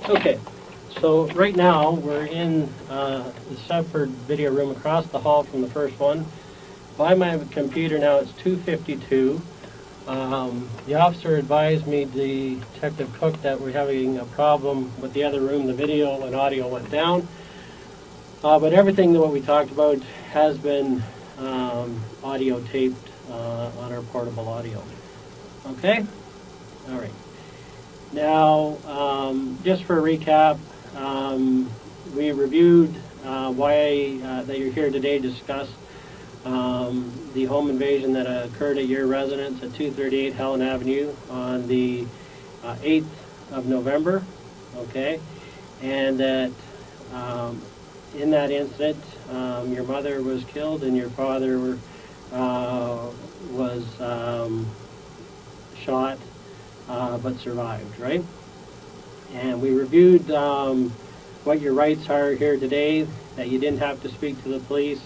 Okay, so right now we're in the separate video room across the hall from the first one. By my computer now it's 2:52. The officer advised me, Detective Cook, that we're having a problem with the other room. The video and audio went down. But everything that we talked about has been audio taped on our portable audio. Okay? All right. Now, just for a recap, we reviewed why that you're here today to discuss the home invasion that occurred at your residence at 238 Helen Avenue on the 8th of November, okay? And that in that incident, your mother was killed and your father was shot but survived, right? And we reviewed what your rights are here today, that you didn't have to speak to the police,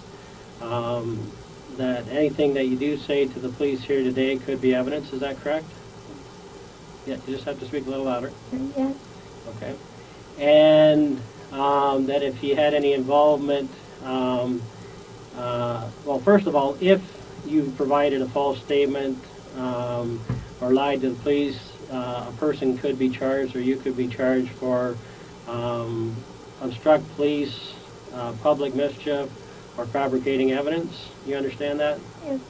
that anything that you do say to the police here today could be evidence. Is that correct? Yeah, you just have to speak a little louder. Yes. Okay. And that if you had any involvement, well, first of all, if you provided a false statement or lied to the police, a person could be charged, or you could be charged for obstruct police, public mischief, or fabricating evidence. You understand that? Yes.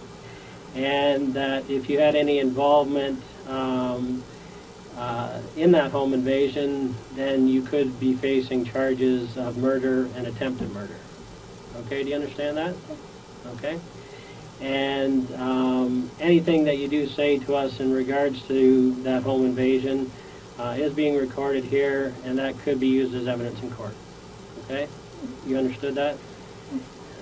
And that if you had any involvement in that home invasion, then you could be facing charges of murder and attempted murder. Okay, do you understand that? Okay. And anything that you do say to us in regards to that home invasion is being recorded here, and that could be used as evidence in court. Okay? You understood that?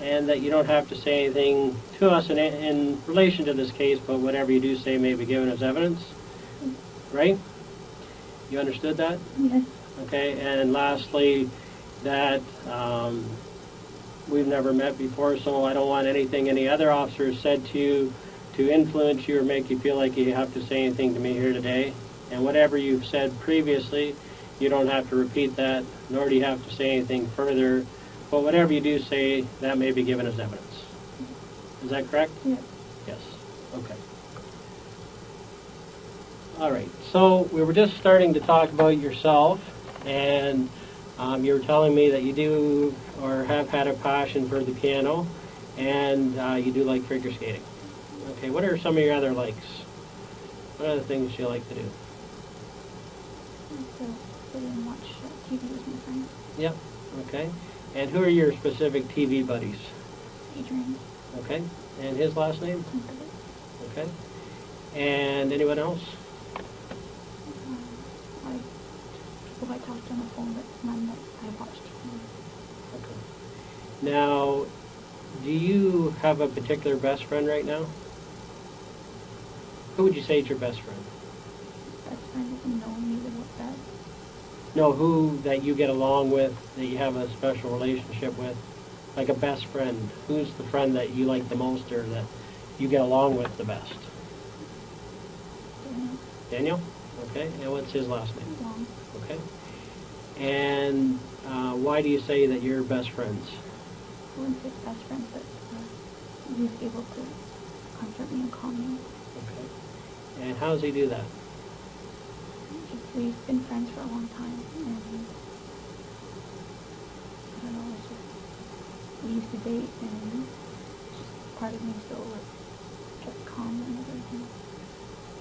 And that you don't have to say anything to us in relation to this case, but whatever you do say may be given as evidence. Right? You understood that? Yes. Okay, and lastly, that we've never met before, so I don't want anything any other officer said to you to influence you or make you feel like you have to say anything to me here today. And whatever you've said previously, you don't have to repeat that, nor do you have to say anything further. But whatever you do say, that may be given as evidence. Is that correct? Yes. Yes. Okay. All right. So we were just starting to talk about yourself, and you were telling me that you do or have had a passion for the piano, and you do like figure skating. Okay. What are some of your other likes? What are the things you like to do? So, sit and watch TV with my friends. Yep. Okay. And who are your specific TV buddies? Adrian. Okay. And his last name? Okay. And anyone else? People I talked to on the phone, but none that I watched. Okay. Now, do you have a particular best friend right now? Who would you say is your best friend? Best friend doesn't know me about that. No, who that you get along with, that you have a special relationship with, like a best friend. Who's the friend that you like the most, or that you get along with the best? Daniel. Daniel? Okay. And what's his last name? Long. Okay. And why do you say that you're best friends? I wouldn't say best friends, but he was able to comfort me and calm me. Okay. And how does he do that? We've been friends for a long time, and I don't know, it's just, we used to date, and just part of me still kept calm whenever he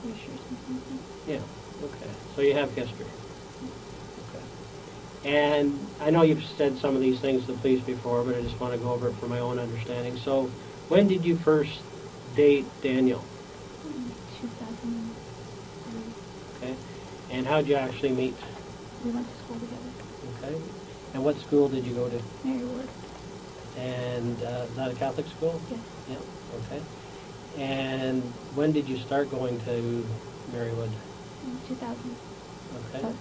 reassures me something. Yeah, okay. So you have history. Okay. And I know you've said some of these things to the police before, but I just want to go over it for my own understanding. So when did you first date Daniel? 2003. Okay. And how did you actually meet? We went to school together. Okay. And what school did you go to? Marywood. And is that a Catholic school? Yes. Yeah. Okay. And when did you start going to Marywood? In 2000. Okay.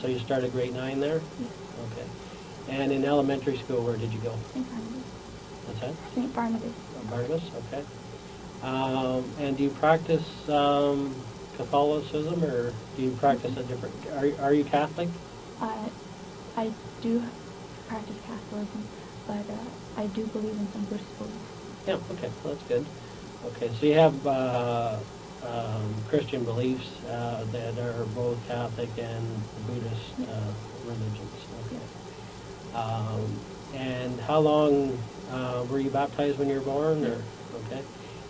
So So you started grade 9 there? yes. Okay. And in elementary school, where did you go? St. Barnabas. What's that? St. Barnabas. Barnabas, okay. And do you practice Catholicism, or do you practice a different... Are you Catholic? I do practice Catholicism, but I do believe in some Buddhist beliefs. Yeah, okay, well, that's good. Okay, so you have Christian beliefs that are both Catholic and Buddhist religions. Okay. And how long were you baptized when you were born? Or okay.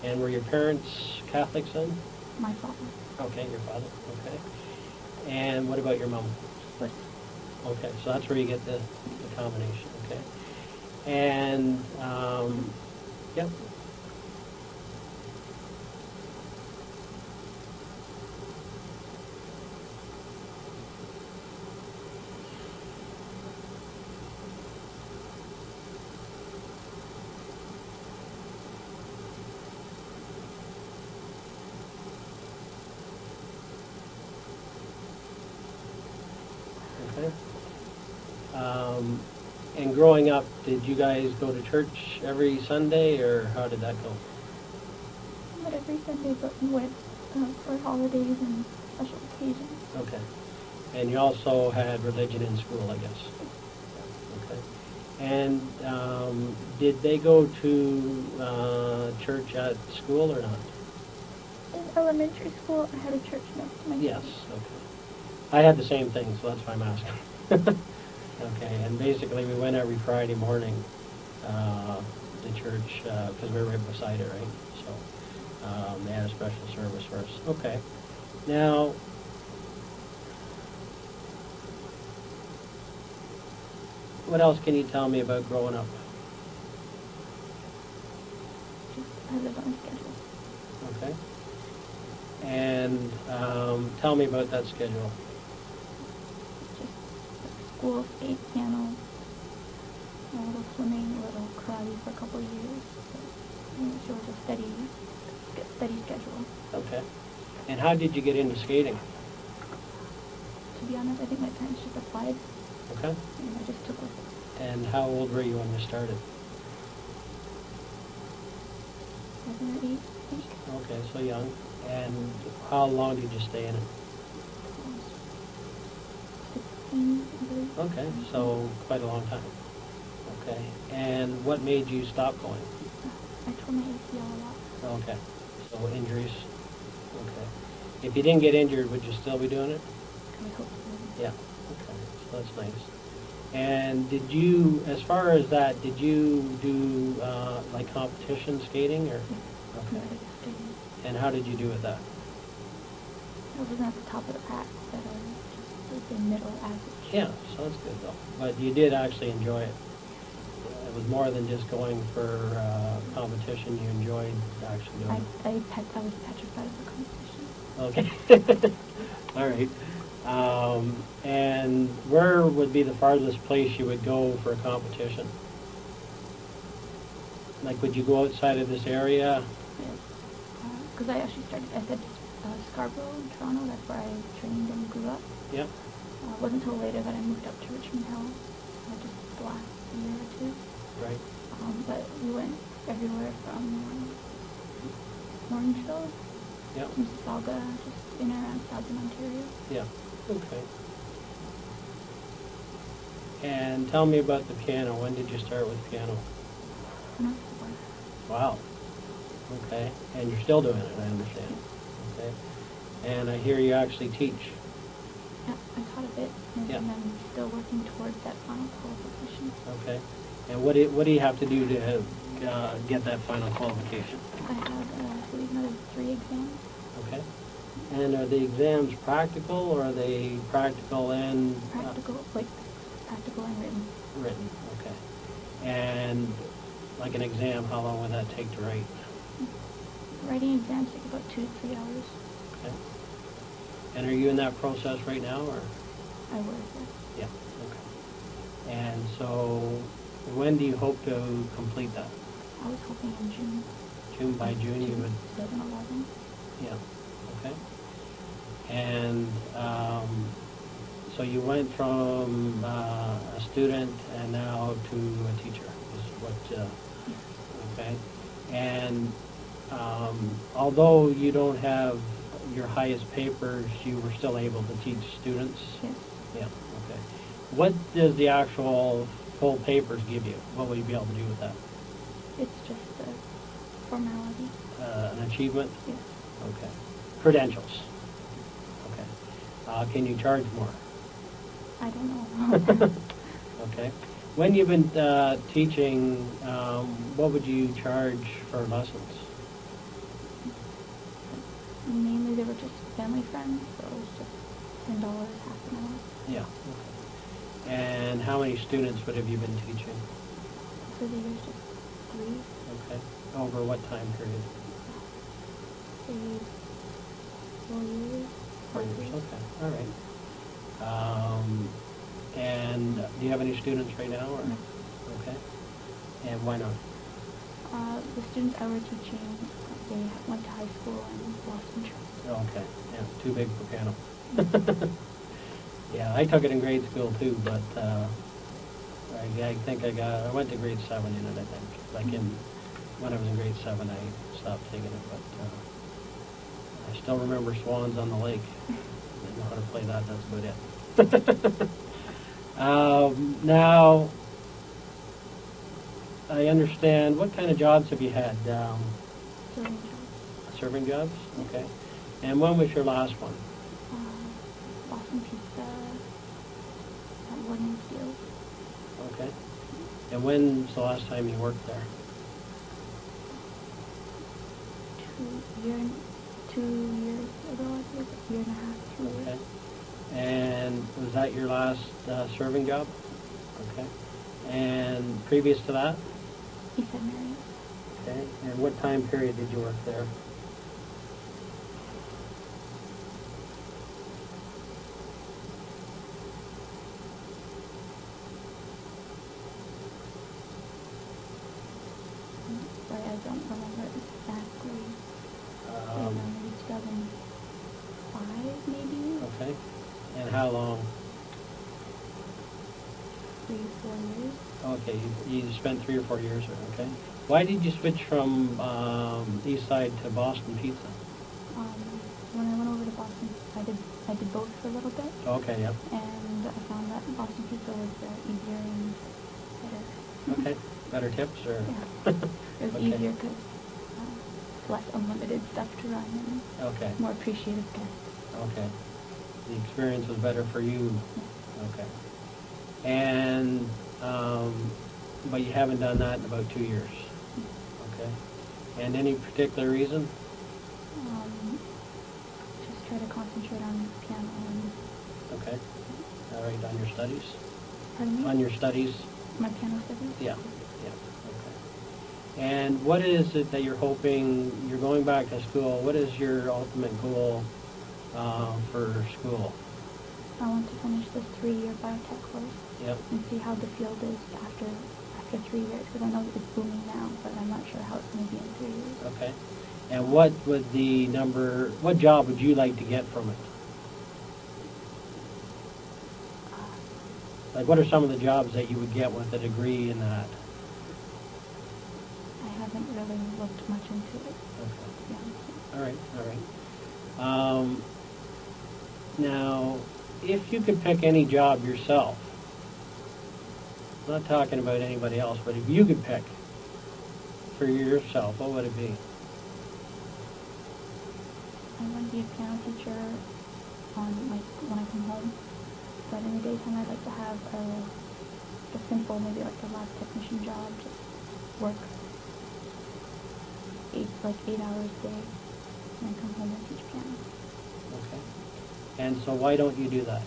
And were your parents Catholics then? My father. Okay, your father. Okay. And what about your mom? Buddhist. Okay, so that's where you get the combination. Okay. And yep. Okay. And growing up, did you guys go to church every Sunday, or how did that go? Not every Sunday, but we went for holidays and special occasions. Okay. And you also had religion in school, I guess. Okay. And did they go to church at school or not? In elementary school, I had a church next to my Yes. school. Okay. I had the same thing, so that's why I'm asking. Okay. And basically, we went every Friday morning to church because we were right beside it, right? So they had a special service for us. Okay. Now, what else can you tell me about growing up? Just I lived on a schedule. Okay. And tell me about that schedule. Just school, state, piano, a little swimming, a little karate for a couple of years. So, it was a steady schedule. Okay. And how did you get into skating? To be honest, I think my parents just applied, Okay. and I just took with it. And how old were you when you started? 7 or 8, I think. Okay, so young. And how long did you stay in it? 16, I believe. Okay, so quite a long time. Okay. And what made you stop going? I tore my ACL a lot. Okay. So injuries. Okay. If you didn't get injured, would you still be doing it? I hope so. Yeah. Okay. So that's nice. And did you, as far as that, did you do like competition skating or? Yeah. Okay. Skating. And how did you do with that? I wasn't at the top of the pack, but just the middle average. Yeah, so that's good though. But you did actually enjoy it. It was more than just going for competition. You enjoyed actually doing it. I was petrified of the competition. Okay. All right. And where would be the farthest place you would go for a competition? Like, would you go outside of this area? Because I actually said Scarborough in Toronto. That's where I trained and grew up. Yep. It wasn't until later that I moved up to Richmond Hill, just the last year or two. Right. But we went everywhere from Orangeville, Yep. Mississauga, just in and around Southern Ontario. Yeah. Okay. And tell me about the piano. When did you start with piano? When I was 4. Wow. Okay. And you're still doing it, I understand. Okay. And I hear you actually teach. Yeah, I taught a bit, and Yeah. I'm still working towards that final qualification. Okay. And what do you have to do to get that final qualification? I have, I believe, another 3 exams. Okay. And are the exams practical, or are they practical and Practical and written. written? Okay. And like an exam, how long would that take to write? Writing exams take about 2 to 3 hours. Okay. And are you in that process right now, or? I was. Yeah. Okay. And so, when do you hope to complete that? I was hoping in June. By June you would. 2011. Yeah. Okay. And so you went from a student and now to a teacher. Is what? Okay. And although you don't have your highest papers, you were still able to teach students. Yes. Yeah. Okay. What does the actual full papers give you? What will you be able to do with that? It's just a formality. An achievement? Yes. Okay. Credentials? Okay. Can you charge more? I don't know. Okay. When you've been teaching, what would you charge for lessons? Mainly they were just family friends, so it was just $10 half an hour. Yeah. Okay. And how many students would have you been teaching? For the years, just 3. Okay. Over what time period? 4 years. 4 years. Okay. All right. And do you have any students right now? Or? No. Okay. And why not? The students I were teaching, they went to high school and lost interest. Okay. Yeah. Too big for piano. Yeah, I took it in grade school too, but I think I went to grade 7 in it. I think when I was in grade 7, I stopped taking it, but I still remember Swans on the Lake. I didn't know how to play that. That's about it. Now, I understand. What kind of jobs have you had? Serving jobs. Serving jobs? Okay. And when was your last one? Boston Pizza at Wood and Steel. Okay. And when's the last time you worked there? 2 years ago, I think. A year and a half, 2 years. Okay. And was that your last serving job? Okay. And previous to that? East Side Marriott. Okay. And what time period did you work there? Sorry, I don't remember exactly. Maybe 2005, maybe? Okay. And how long? 3 or 4 years. Okay, you spent 3 or 4 years there, okay. Why did you switch from East Side to Boston Pizza? When I went over to Boston, I did both for a little bit. Okay, yep. And I found that Boston Pizza was easier and better. Okay, better tips or? Yeah, it was Okay. easier because less unlimited stuff to run and Okay, more appreciative guests. okay. The experience was better for you? Yeah. Okay. And, but you haven't done that in about 2 years? Okay. And any particular reason? Just try to concentrate on piano and... Okay. All right, on your studies? Pardon me? On your studies? My piano studies? Yeah, yeah, okay. And what is it that you're hoping, you're going back to school, what is your ultimate goal for school? I want to finish this 3-year biotech course. Yep. And see how the field is after 3 years, because I know it's booming now, but I'm not sure how it's going to be in 3 years. Okay. And what job would you like to get from it? Like, what are some of the jobs that you would get with a degree in that? I haven't really looked much into it, Okay. to be honest. All right, all right. Now, if you could pick any job yourself, I'm not talking about anybody else, but if you could pick for yourself, what would it be? I want to be a piano teacher when I come home. But in the daytime, I'd like to have a simple, maybe like a lab technician job, just work 8 hours a day, and then come home and teach piano. Okay. And so why don't you do that?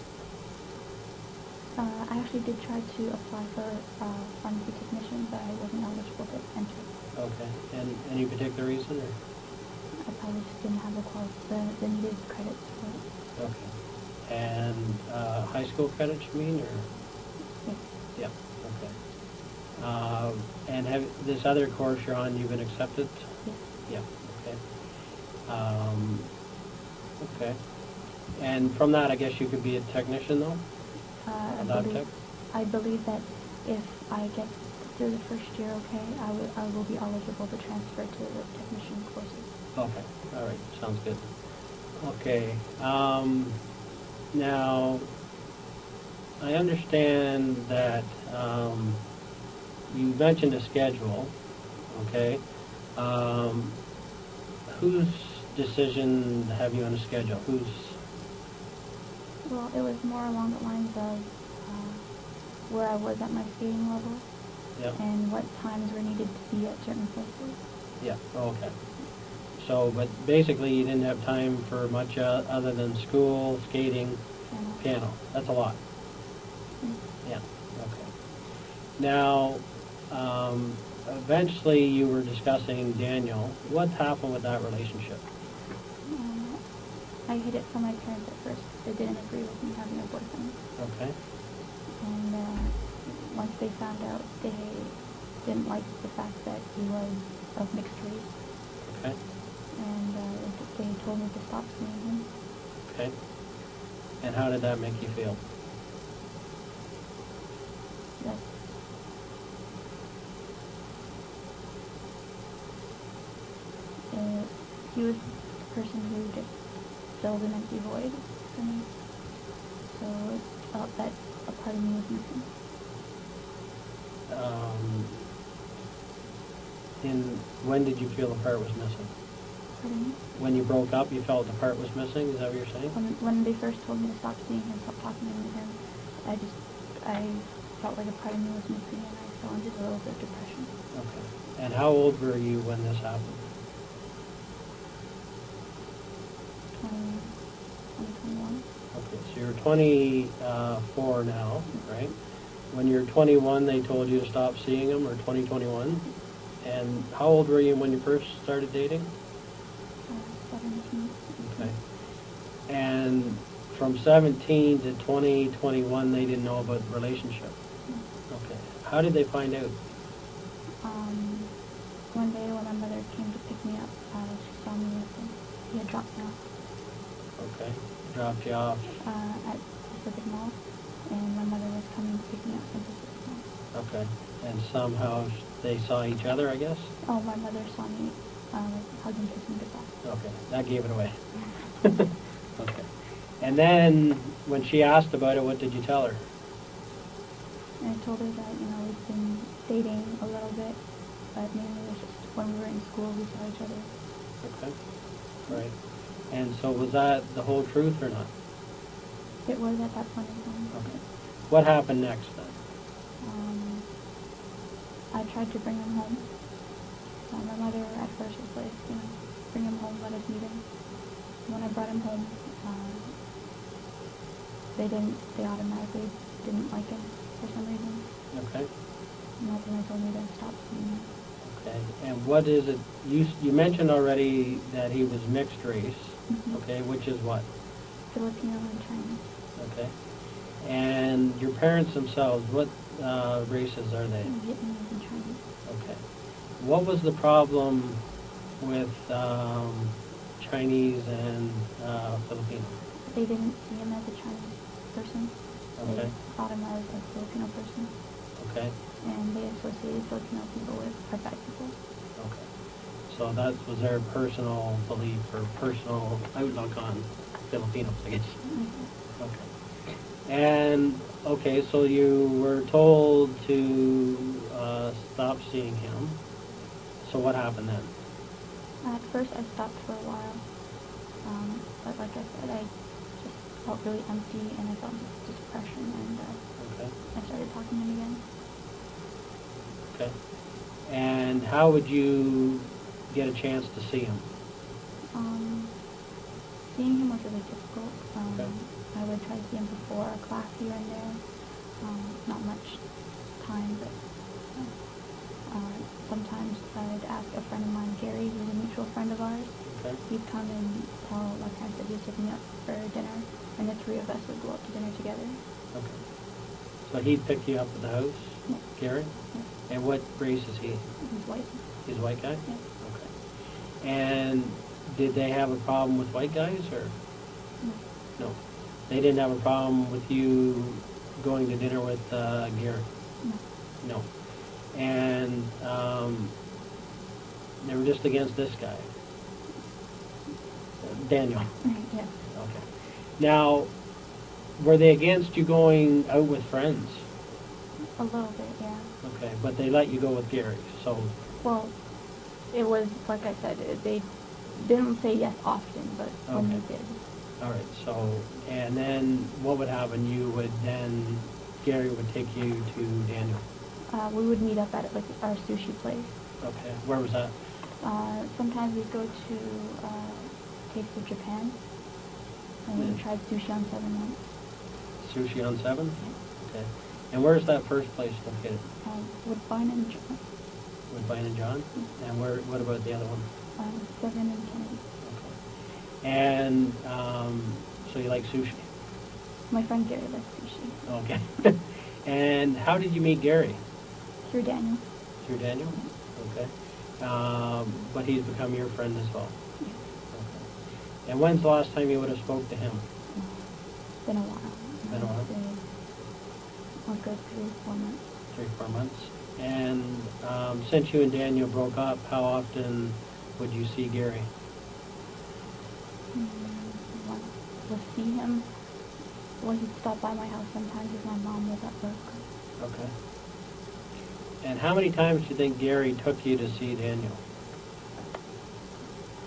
I actually did try to apply for pharmacy technician, but I wasn't eligible to enter. Okay. And any particular reason? Or? I probably just didn't have the needed credits for it. Okay. And high school credits, you mean, or? Yeah. Yeah. Okay. And have this other course you're on, you've been accepted? Yes. Yeah. Okay. Okay. And from that, I guess you could be a technician, though? I believe that if I get through the first year okay, I will be eligible to transfer to the technician courses. Okay. All right. Sounds good. Okay. Now, I understand that you mentioned a schedule, okay? Whose decision have you on a schedule? Well, it was more along the lines of where I was at my skating level Yep. and what times were needed to be at certain places. Yeah, okay. So, but basically you didn't have time for much other than school, skating, piano. That's a lot. Yeah, okay. Now, eventually you were discussing Daniel. What happened with that relationship? I hid it from my parents at first. They didn't agree with me having a boyfriend. Okay. And once they found out, they didn't like the fact that he was of mixed race. Okay. And they told me to stop seeing him. Okay. And how did that make you feel? That he was the person who just filled an empty void for me. So it felt that a part of me was missing. When did you feel the part was missing? Pardon me? When you broke up, you felt the part was missing? Is that what you're saying? When they first told me to stop seeing him, stop talking to him, I felt like a part of me was missing, and I fell into a little bit of depression. Okay. And how old were you when this happened? 2021. Okay, so you're 24 now, right? When you're 21, they told you to stop seeing him, or 2021. And how old were you when you first started dating? 17. Okay. And from 17 to 2021, they didn't know about the relationship. Okay. How did they find out? One day when my mother came to pick me up, she saw me with him. He had dropped me off. Okay. Dropped you off. At Pacific Mall, and my mother was coming to pick me up from Pacific Mall. Okay. And somehow they saw each other, I guess? Oh, my mother saw me hugging, kissing goodbye. Okay. That gave it away. Okay. And then when she asked about it, what did you tell her? And I told her that, we've been dating a little bit, but mainly it was just when we were in school we saw each other. Okay. Right. And so was that the whole truth or not? It was at that point in time. Okay. What happened next then? I tried to bring him home. My mother at first was like, bring him home, let us meet him. When I brought him home, they automatically didn't like him for some reason. Okay. And that's when they told me to stop seeing him. Okay. And what is it? You mentioned already that he was mixed race. Mm-hmm. Okay. Which is what? Filipino and Chinese. Okay. And your parents themselves, what races are they? Vietnamese and Chinese. Okay. What was the problem with Chinese and Filipino? They didn't see him as a Chinese person. Okay. They thought him as a Filipino person. Okay. And they associated Filipino people with bad people. Okay. So that was their personal belief or personal outlook on Filipinos, I guess. Mm-hmm. Okay. And, okay, so you were told to stop seeing him. So what happened then? At first I stopped for a while. But like I said, I just felt really empty and I felt depression, and Okay. I started talking to him again. Okay. And how would you get a chance to see him? Seeing him was really difficult. Okay. I would try to see him before a class here and there. Not much time, but sometimes I'd ask a friend of mine, Gary, who's a mutual friend of ours. Okay. He'd come and tell my parents that he was taking me up for dinner, and the three of us would go up to dinner together. Okay. So he'd pick you up at the house, Yeah. Gary? Yeah. And what race is he? He's white. He's a white guy? Yeah. Okay. And did they have a problem with white guys or? No. No. They didn't have a problem with you going to dinner with Gary? No. No. And they were just against this guy, Daniel. Yeah. Okay. Now, were they against you going out with friends? A little bit, yeah. Okay, but they let you go with Gary, so... Well, it was, like I said, they didn't say yes often, but when Okay. they did. All right, so, and then what would happen? You would then, Gary would take you to Daniel. We would meet up at like our sushi place. Okay, where was that? Sometimes we'd go to Taste of Japan, and we tried sushi on 7 months. Sushi on 7? Okay. And where's that first place located? Woodbine and John. Woodbine and John? And what about the other one? 7 and Kennedy. Okay. And so you like sushi? My friend Gary likes sushi. Okay. And how did you meet Gary? Through Daniel. Through Daniel? Okay. But he's become your friend as well? Yeah. Okay. And when's the last time you would have spoke to him? It's been a while. Been a while? A good 3-4 months. 3-4 months. And since you and Daniel broke up, how often would you see Gary? Well, we'll see him. Well, he'd stop by my house sometimes if my mom was at work. Okay. And how many times do you think Gary took you to see Daniel?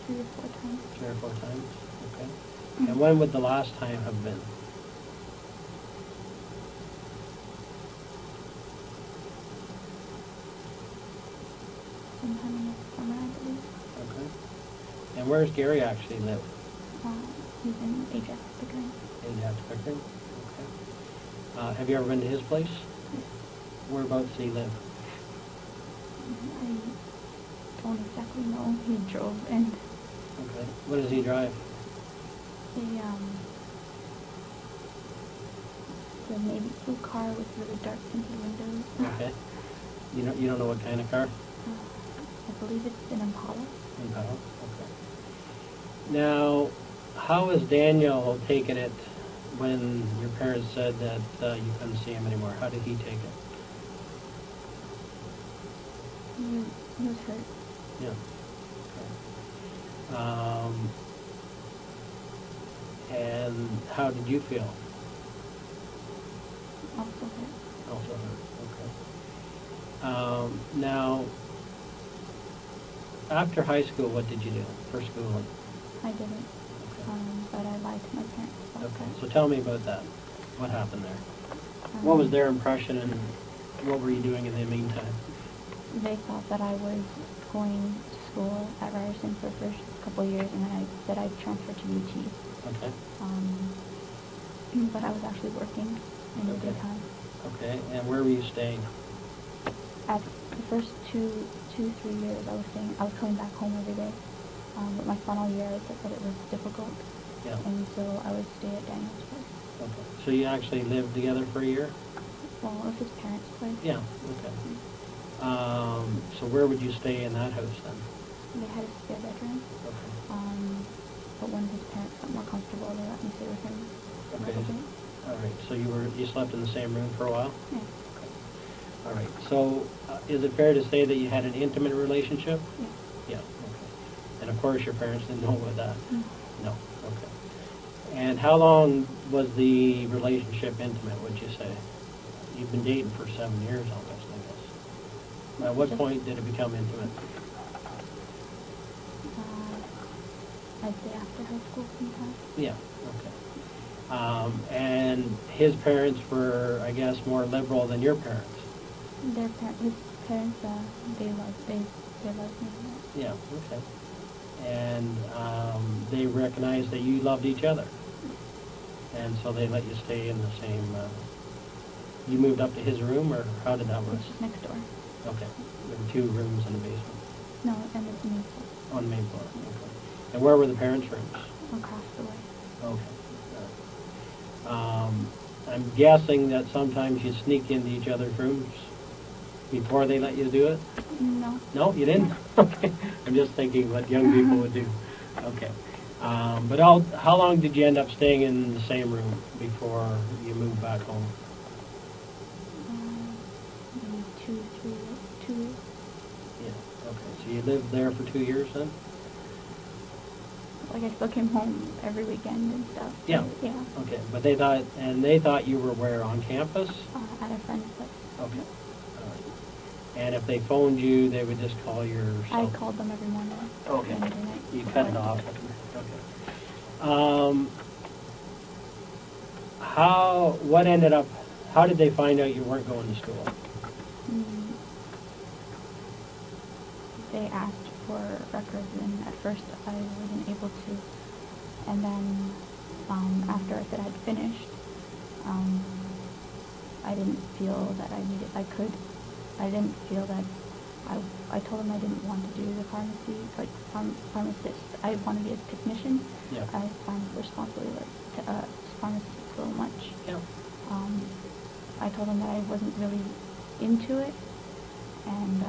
3 or 4 times. 3 or 4 times? Okay. And when would the last time have been? Sometime in the summer, I believe. Okay. And where's Gary actually live? He's in Ajax, Pickering. Ajax, Pickering? Okay. Have you ever been to his place? Yes. Whereabouts does he live? I don't exactly know. He drove in. Okay. What does he drive? The navy blue car with really dark tinted windows. Okay. You don't know what kind of car? I believe it's an Impala. Impala. Okay. Now, how has Daniel taken it when your parents said that you couldn't see him anymore? How did he take it? He was hurt. Yeah. Okay. And how did you feel? Also hurt. Also hurt. Okay. Now, after high school, what did you do for schooling? I didn't. Okay. But I lied to my parents about Okay. that. So tell me about that. What happened there? What was their impression, and what were you doing in the meantime? They thought that I was going to school at Ryerson for the first couple of years, and then I said I'd transfer to UT. Okay. But I was actually working in the daytime. Okay. And where were you staying? At the first 3 years, I was coming back home every day. But my final year, I said that it was difficult. Yeah. And so I would stay at Daniel's place. Okay. So you actually lived together for a year? Well, it was his parents' place. Yeah. Okay. So where would you stay in that house then? They had a spare bedroom. Okay. But when his parents got more comfortable, they let me stay with him. Okay. All right. So you slept in the same room for a while? Yeah. Okay. All right. So is it fair to say that you had an intimate relationship? Yeah. Yeah. Okay. And of course your parents didn't know about that? No. Okay. And how long was the relationship intimate, would you say? You've been dating for 7 years almost, I guess. At what point did it become intimate? I'd say after high school sometime. Yeah, okay. And his parents were, I guess, more liberal than your parents? His parents, they loved me. Yeah, okay. And they recognized that you loved each other? And so they let you stay in the same... you moved up to his room, or how did that work? It's just next door. Okay. There were 2 rooms in the basement? No, and it's the main floor. On the main floor, okay. And where were the parents' rooms? Across the way. Okay. I'm guessing that sometimes you sneak into each other's rooms before they let you do it? No. No, you didn't? Okay. I'm just thinking what young people would do. Okay. But how long did you end up staying in the same room before you moved back home? Maybe 2 years. Yeah. Okay. So you lived there for 2 years then? like I still came home every weekend and stuff. Yeah. Yeah. Okay, but they thought you were where, on campus? At a friend's place. Okay. All right. And if they phoned you, they would just call your I cell? called them every morning. Okay. And every night. You cut it off. Okay. How did they find out you weren't going to school? Mm, They asked for records, and at first I wasn't able to. And then after I said I'd finished, I didn't feel that I didn't feel that I told them I didn't want to do the pharmacy, like pharmacist. I want to be a technician. Yeah. I find the responsibility pharmacist so much. Yeah. I told them that I wasn't really into it, and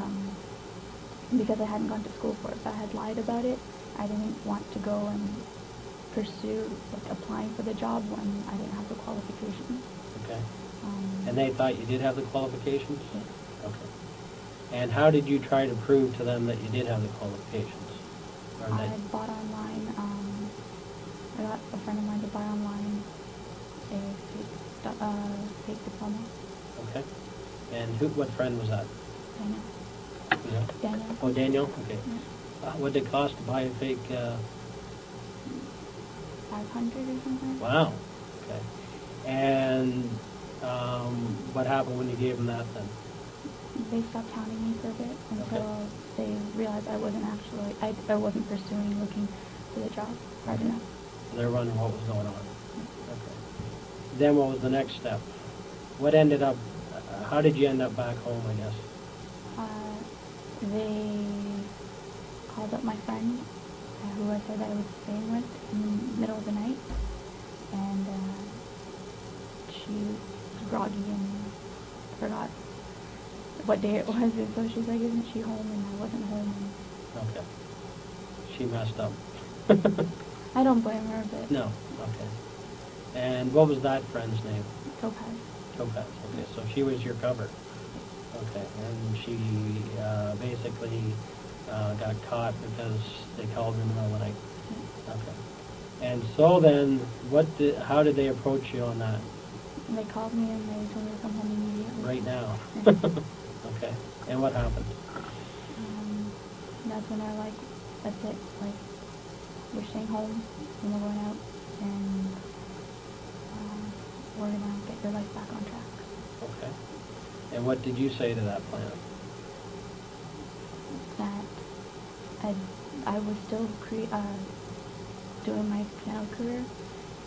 because I hadn't gone to school for it, but I had lied about it. I didn't want to go and pursue applying for the job when I didn't have the qualifications. Okay. And they thought you did have the qualifications? Yes. Okay. And how did you try to prove to them that you did have the qualifications? I bought online. I got a friend of mine to buy online a fake diploma. Okay. And what friend was that? Daniel. Yeah. Daniel. Oh, Daniel? Okay. Yeah. What did it cost to buy a fake? 500 or something. Wow. Okay. And what happened when you gave them that then? They stopped counting me for a bit until they realized I wasn't pursuing looking for the job hard enough. They're wondering what was going on. Okay. Then what was the next step? How did you end up back home, I guess? They called up my friend, who I said I was staying with, in the middle of the night, and she was groggy and forgot what day it was, and so she's like, "Isn't she home?" And I wasn't home. Okay. She messed up. I don't blame her, but No. Okay. And what was that friend's name? Topaz. Topaz. Okay. So she was your cover. Okay. And she basically got caught because they called her in the middle of the night. Okay. And so then, how did they approach you on that? They called me and they told me to come home immediately. Right now. Okay. And what happened? That's when they're like, "That's it. Like, you're staying home, and we're going out, and we're gonna get your life back on track." Okay. And what did you say to that plan? That I was still doing my piano career,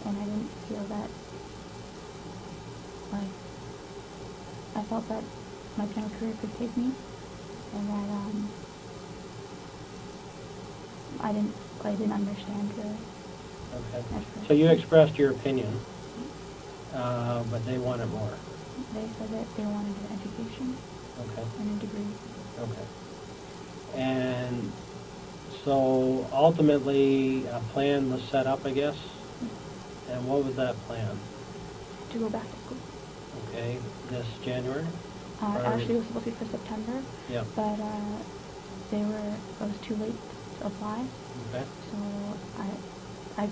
and I didn't feel that, like, I felt that my piano career could save me, and that I didn't understand really. Okay. So you expressed your opinion, but they wanted more. They said that they wanted an education. Okay. And a degree. Okay. And so ultimately a plan was set up, I guess? Yeah. And what was that plan? To go back to school. Okay. This January? Actually, it was supposed to be for September. Yeah. But it was too late to apply. Okay. So I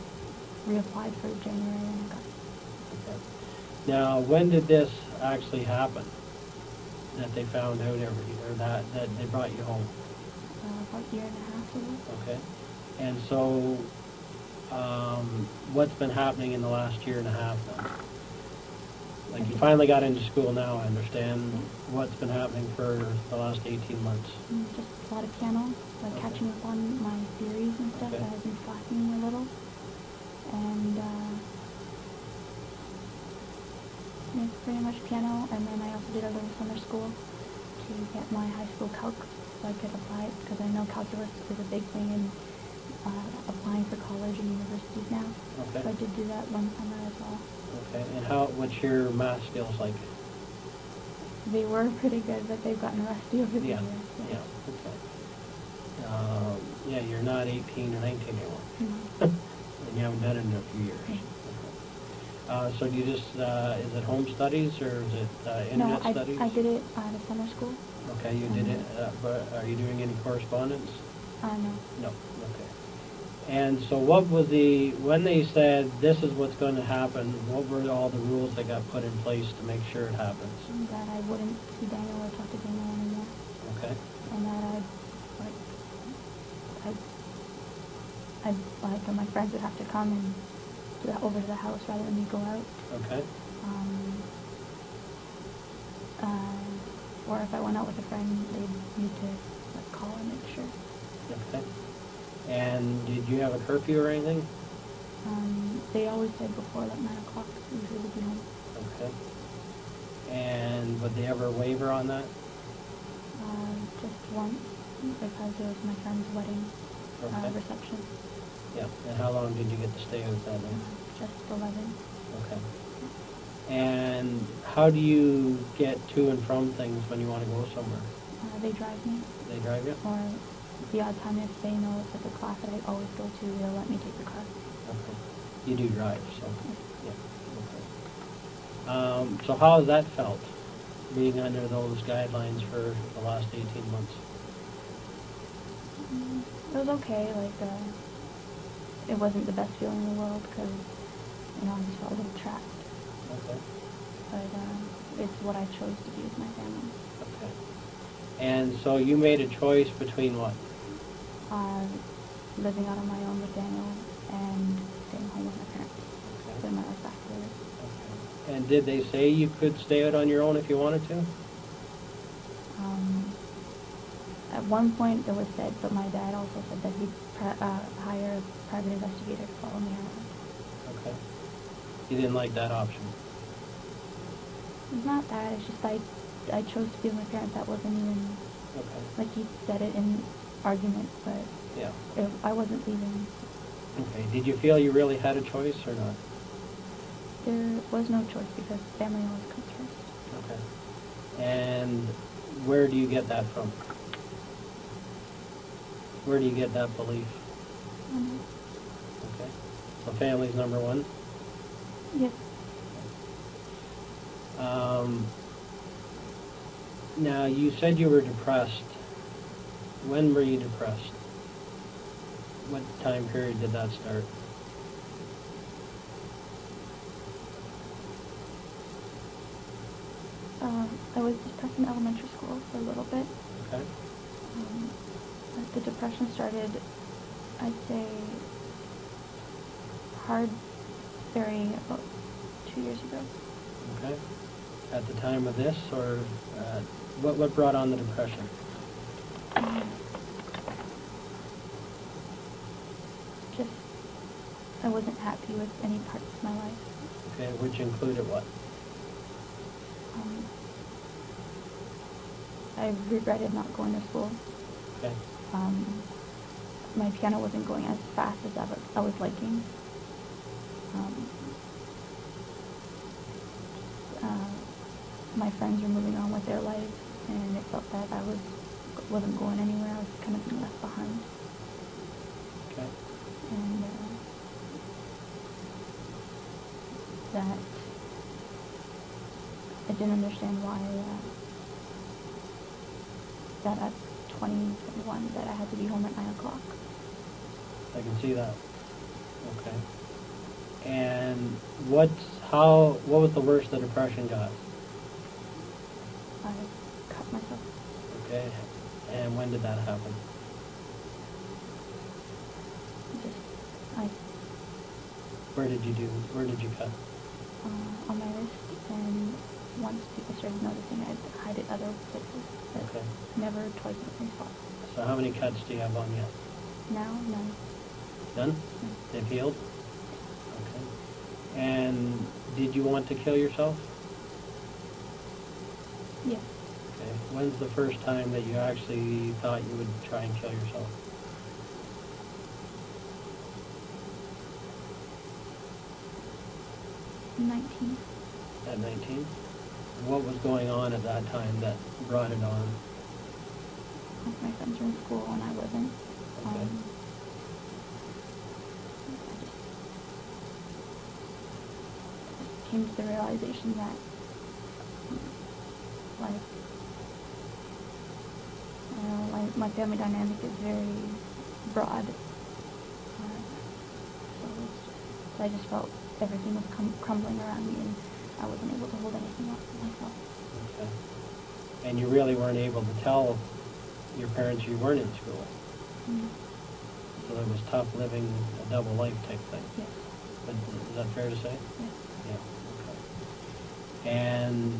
reapplied for January and I got it. Okay. Now, when did this actually happen? That they found out or that they brought you home? About a year and a half ago. Okay. And so, what's been happening in the last year and a half then? Like, you finally got into school now, I understand. Yeah. What's been happening for the last 18 months? Just a lot of piano, like Okay. catching up on my theories and stuff Okay. that has been slacking a little. And yeah, pretty much piano. And then I also did a little summer school to get my high school calc so I could apply it, because I know calculus is a big thing in applying for college and universities now. Okay. So I did do that one summer as well. Okay. And what's your math skills like? They were pretty good, but they've gotten rusty over the Yeah. years. Yeah. Okay. Yeah, you're not 18 or 19 anymore. Mhm. And you haven't done it in a few years. Yeah. Okay. So do you just, is it home studies or is it internet No, studies? I did it at a summer school. Okay, you did it, but are you doing any correspondence? No. No, okay. And so what was when they said this is what's going to happen, what were all the rules that got put in place to make sure it happens? That I wouldn't see Daniel or talk to Daniel anymore. Okay. And that my friends would have to come and over to the house rather than me go out. Okay. Or if I went out with a friend, they'd need to call and make sure. Okay. And did you have a curfew or anything? They always said before 9 o'clock usually would be home. Okay. And would they ever waiver on that? Just once, because it was my friend's wedding reception. Yeah. And how long did you get to stay with that night? Just 11. Okay. And how do you get to and from things when you want to go somewhere? They drive me. They drive you? Or the odd time if they know it's at the class that I always go to, they'll let me take the car. Okay. You do drive, so yeah. Okay. So how has that felt, being under those guidelines for the last 18 months? It was okay. It wasn't the best feeling in the world because, I just felt a little trapped. Okay. But it's what I chose to be with my family. Okay. And so you made a choice between what? Living out on my own with Daniel and staying home with my parents. Okay. Getting my life back together. Okay. And did they say you could stay out on your own if you wanted to? At one point it was said, but my dad also said that he'd hire a private investigator to follow me around. Okay. You didn't like that option? It's not that, it's just I chose to be with my parents. That wasn't even, okay. He said it in argument, but yeah. I wasn't leaving. Okay. Did you feel you really had a choice or not? There was no choice because family always comes first. Okay. And where do you get that from? Where do you get that belief? Okay. So family's number one? Yes. Now, you said you were depressed. When were you depressed? What time period did that start? I was depressed in elementary school for a little bit. Okay. The depression started, I'd say, hard, about 2 years ago. Okay. At the time of this, or what brought on the depression? Just, I wasn't happy with any parts of my life. Okay, which included what? I regretted not going to school. Okay. My piano wasn't going as fast as I was liking. My friends were moving on with their lives, and it felt that I wasn't going anywhere. I was kind of being left behind. Okay. And that I didn't understand why that at 21 that I had to be home at 9 o'clock. I can see that. Okay. And what was the worst the depression got? I cut myself. Okay. And when did that happen? Where did you cut? On my wrist, and once people started noticing, I'd hide it other places, but Okay. never twice in the same spot. So how many cuts do you have on you? Now, none. None? No. They've healed? Okay. And did you want to kill yourself? Yes. Okay. When's the first time that you actually thought you would try and kill yourself? At 19? What was going on at that time that brought it on? My friends were in school and I wasn't. Okay. I came to the realization that my family dynamic is very broad. So I just felt everything was crumbling around me, and I wasn't able to hold anything up for myself. Okay. And you really weren't able to tell your parents you weren't in school. Mm. So it was tough living a double life type thing. Yes. But is that fair to say? Yes. Yeah. Okay. And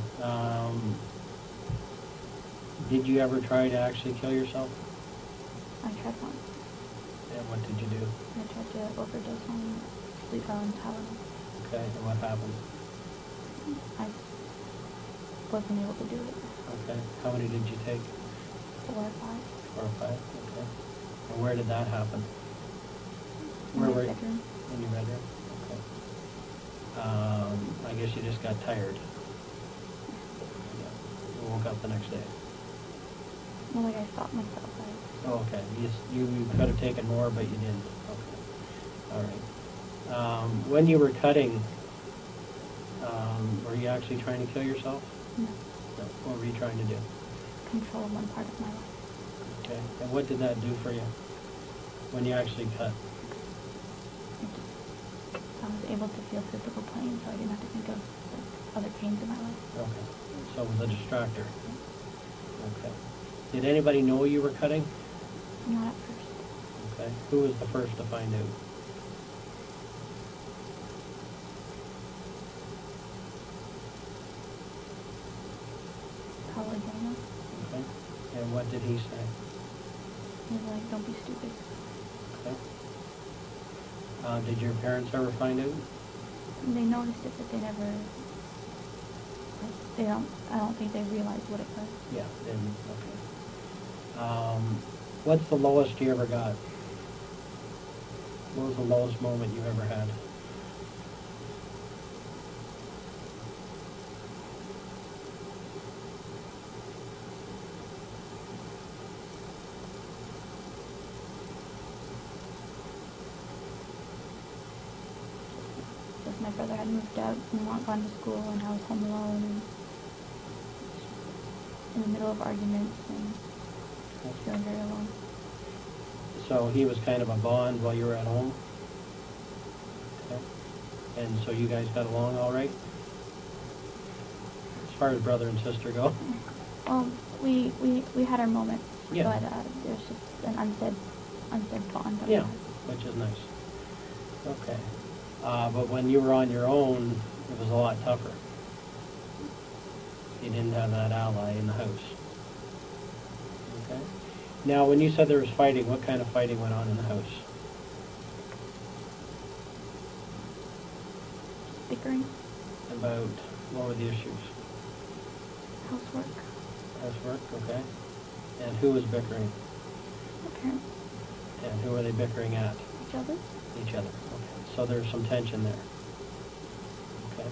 did you ever try to actually kill yourself? I tried once. And what did you do? I tried to overdose on sleep on Tylenol. Okay. And what happened? I wasn't able to do it. Okay. How many did you take? 4 or 5. 4 or 5. Okay. And where did that happen? In my bedroom. In your bedroom? Okay. I guess you just got tired. Yeah. You woke up the next day. Well, like I stopped myself. Oh, okay. You could have taken more, but you didn't. Okay. All right. When you were cutting, were you actually trying to kill yourself? No. No. What were you trying to do? Control one part of my life. Okay. And what did that do for you when you actually cut? I was able to feel physical pain, so I didn't have to think of other pains in my life. Okay. So it was a distractor. Okay. Did anybody know you were cutting? Not at first. Okay. Who was the first to find out? Probably Daniel. Okay. And what did he say? He was like, "Don't be stupid." Okay. Did your parents ever find out? They noticed it, but they never. Like, I don't think they realized what it was. Yeah. Didn't. Okay. What's the lowest you ever got? What was the lowest moment you ever had? Just my brother had moved out and not gone to school, and I was home alone and in the middle of arguments and feeling very alone. So he was kind of a bond while you were at home? Okay. And so you guys got along all right? As far as brother and sister go? Well, we had our moments, Yeah. but there's just an unsaid bond. That we Yeah, had. which is nice. Okay. But when you were on your own, it was a lot tougher. You didn't have that ally in the house. Okay. Now, when you said there was fighting, what kind of fighting went on in the house? Bickering, About, what were the issues? housework, Housework, okay. And who was bickering? my parents, And who were they bickering at? each other. Each other. Okay. So there's some tension there. Okay.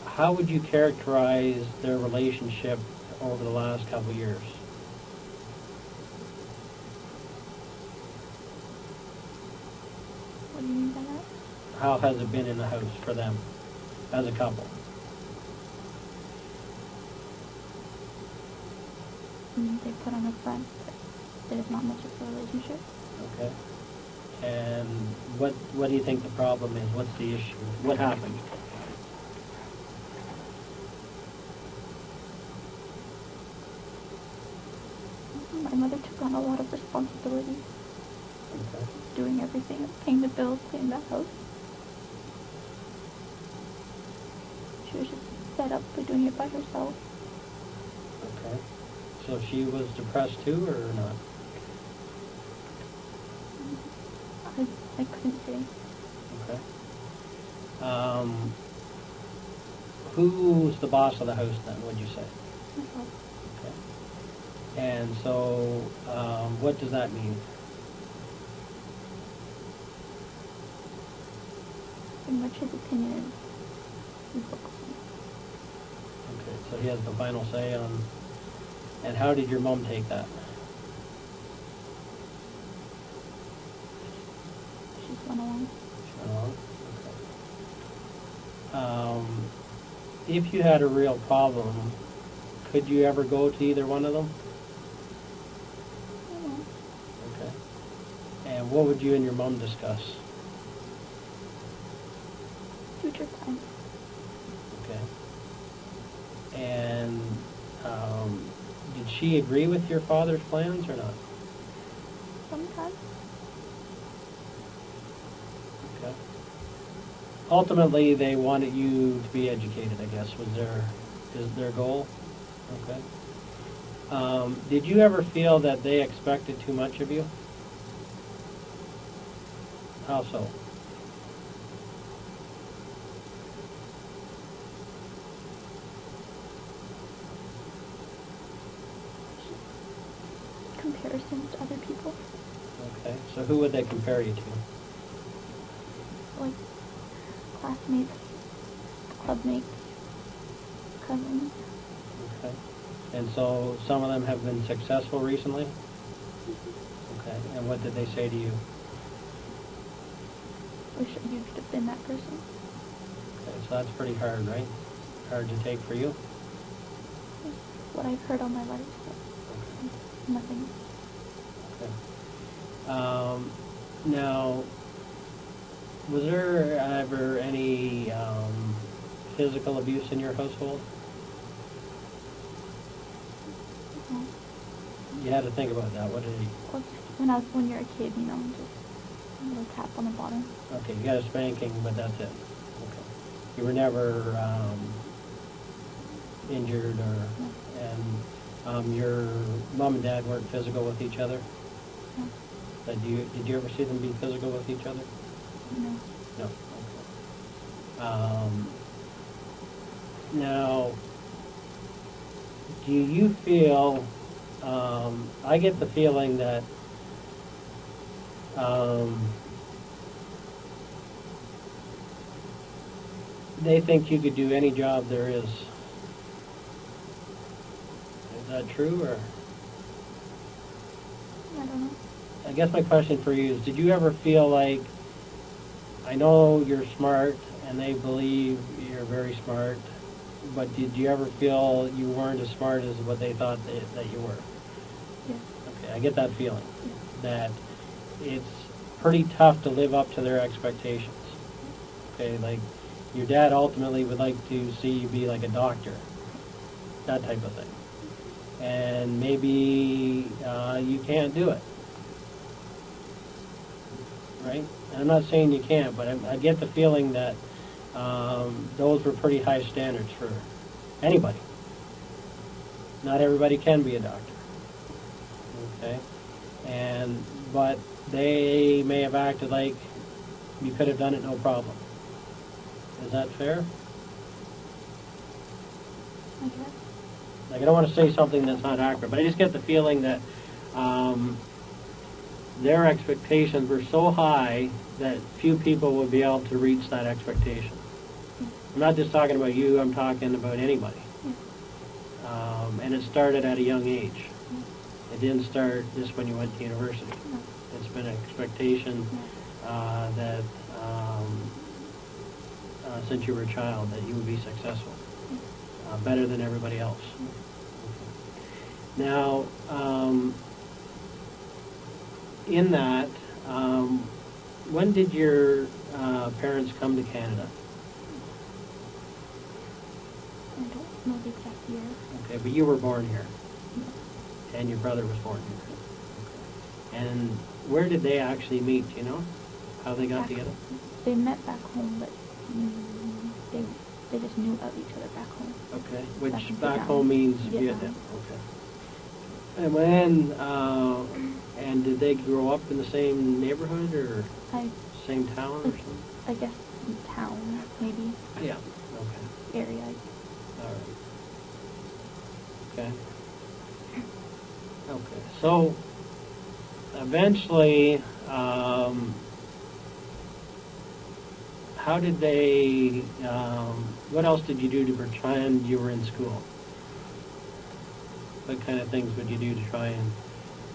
How would you characterize their relationship over the last couple of years? What do you mean by that? How has it been in the house for them as a couple? They put on a front, but there's not much of a relationship. Okay. And what do you think the problem is? What's the issue? What happened? My mother took on a lot of responsibility, Okay. doing everything, paying the bills, cleaning the house. She was just fed up with doing it by herself. Okay. So she was depressed too, or not? I couldn't say. Okay. Who's the boss of the house then, would you say? Myself. Okay. And so, what does that mean? Pretty much his opinion is what Okay, so he has the final say on, and how did your mom take that? she's went along. She went along? Okay. If you had a real problem, could you ever go to either one of them? I don't know. Okay. And what would you and your mom discuss? future time. Okay. And did she agree with your father's plans or not? Sometimes. Okay. Ultimately, they wanted you to be educated, I guess, is their goal? Okay. Did you ever feel that they expected too much of you? How so? Comparisons to other people. Okay. So who would they compare you to? Like classmates, clubmates, cousins. Okay. And so some of them have been successful recently? Mm-hmm. Okay. And what did they say to you? Wish you could have been that person. Okay. So that's pretty hard, right? Hard to take for you? It's what I've heard all my life, so nothing. Okay. Now, was there ever any physical abuse in your household? No. You had to think about that. What did he? Well, when you're a kid, just a little tap on the bottom. Okay, you got a spanking, but that's it. Okay. You were never injured or, No. and your mom and dad weren't physical with each other? No. Did you ever see them be physical with each other? No. No. Okay. Now, do you feel, I get the feeling that they think you could do any job there is. Is that true, or? I don't know. I guess my question for you is, did you ever feel like, I know you're smart and they believe you're very smart, but did you ever feel you weren't as smart as what they thought that you were? Yes. Okay, I get that feeling, Yes. that it's pretty tough to live up to their expectations. Okay, like your dad ultimately would like to see you be like a doctor, that type of thing. And maybe you can't do it, right? And I'm not saying you can't, but I get the feeling that those were pretty high standards for anybody. Not everybody can be a doctor, okay? But they may have acted like you could have done it no problem. Is that fair? I guess. Like, I don't want to say something that's not accurate, but I just get the feeling that their expectations were so high that few people would be able to reach that expectation. I'm not just talking about you, I'm talking about anybody. And it started at a young age. It didn't start just when you went to university. No. It's been an expectation that since you were a child that you would be successful, better than everybody else. Now, in that, when did your parents come to Canada? I don't know the exact year. Okay, but you were born here, No. and your brother was born here. Okay. And where did they actually meet? Do you know how they got Back- together? They met back home, but they just knew of each other back home. Okay, Back which in back Vietnam. home means Vietnam. Vietnam. Okay. And when, and did they grow up in the same neighborhood or same town or something? I guess town, maybe. Yeah. Okay. Area. All right. Okay. Okay. So eventually, how did they? What else did you do to pretend you were in school? What kind of things would you do to try and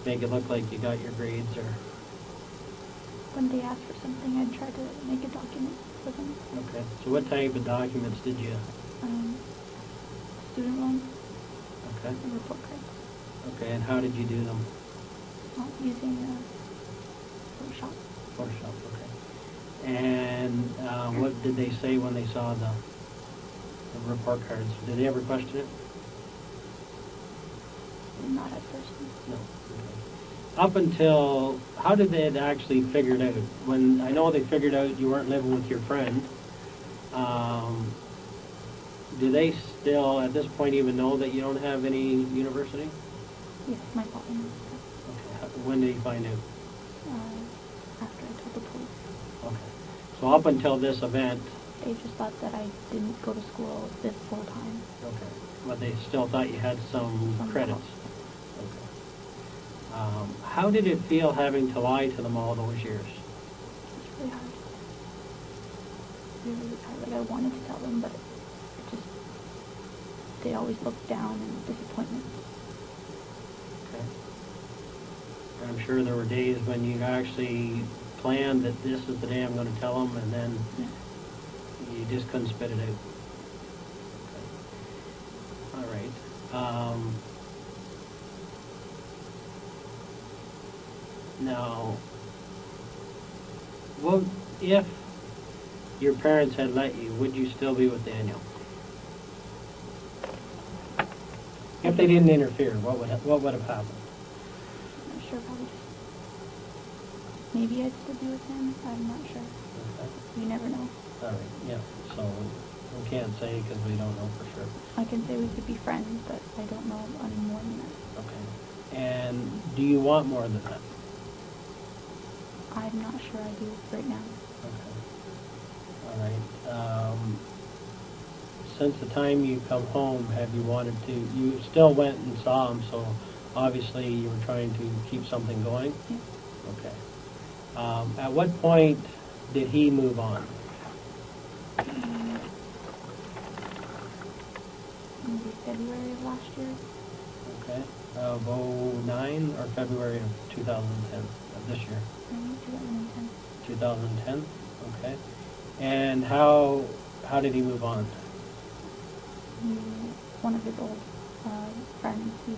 make it look like you got your grades, or? When they asked for something, I'd try to make a document for them. Okay. So what type of documents did you? Student loan Okay. and report cards. Okay. And how did you do them? Using Photoshop. Photoshop. Okay. And what did they say when they saw the report cards? Did they ever question it? Not at first. No. Okay. Up until, how did they actually figure it out? When I know they figured out you weren't living with your friend, do they still, at this point, even know that you don't have any university? Yes, my father knows Okay. When did he find out? that. After I told the police. Okay. So up until this event. They just thought that I didn't go to school this full time. Okay. But they still thought you had some credits. help. Okay. How did it feel having to lie to them all those years? It's really hard. Really hard. Like, I wanted to tell them, but it just, they always looked down in disappointment. Okay. I'm sure there were days when you actually planned that this is the day I'm going to tell them, and then you just couldn't spit it out. Okay. All right. Now, well, if your parents had let you, would you still be with Daniel? If they didn't interfere, what would have happened? I'm not sure, probably just, maybe I'd still be with him. I'm not sure. Okay. You never know. All right. Yeah. So we can't say because we don't know for sure. I can say we could be friends, but I don't know any more than that. Okay. And do you want more than that? I'm not sure I do right now. Okay. All right. Since the time you come home, have you wanted to? You still went and saw him, so obviously you were trying to keep something going. Yeah. Okay. At what point did he move on? Maybe February of last year. Okay. Of 2009 or February of 2010 of this year? Maybe 2010. 2010. Okay. And how did he move on? One of his old friends, he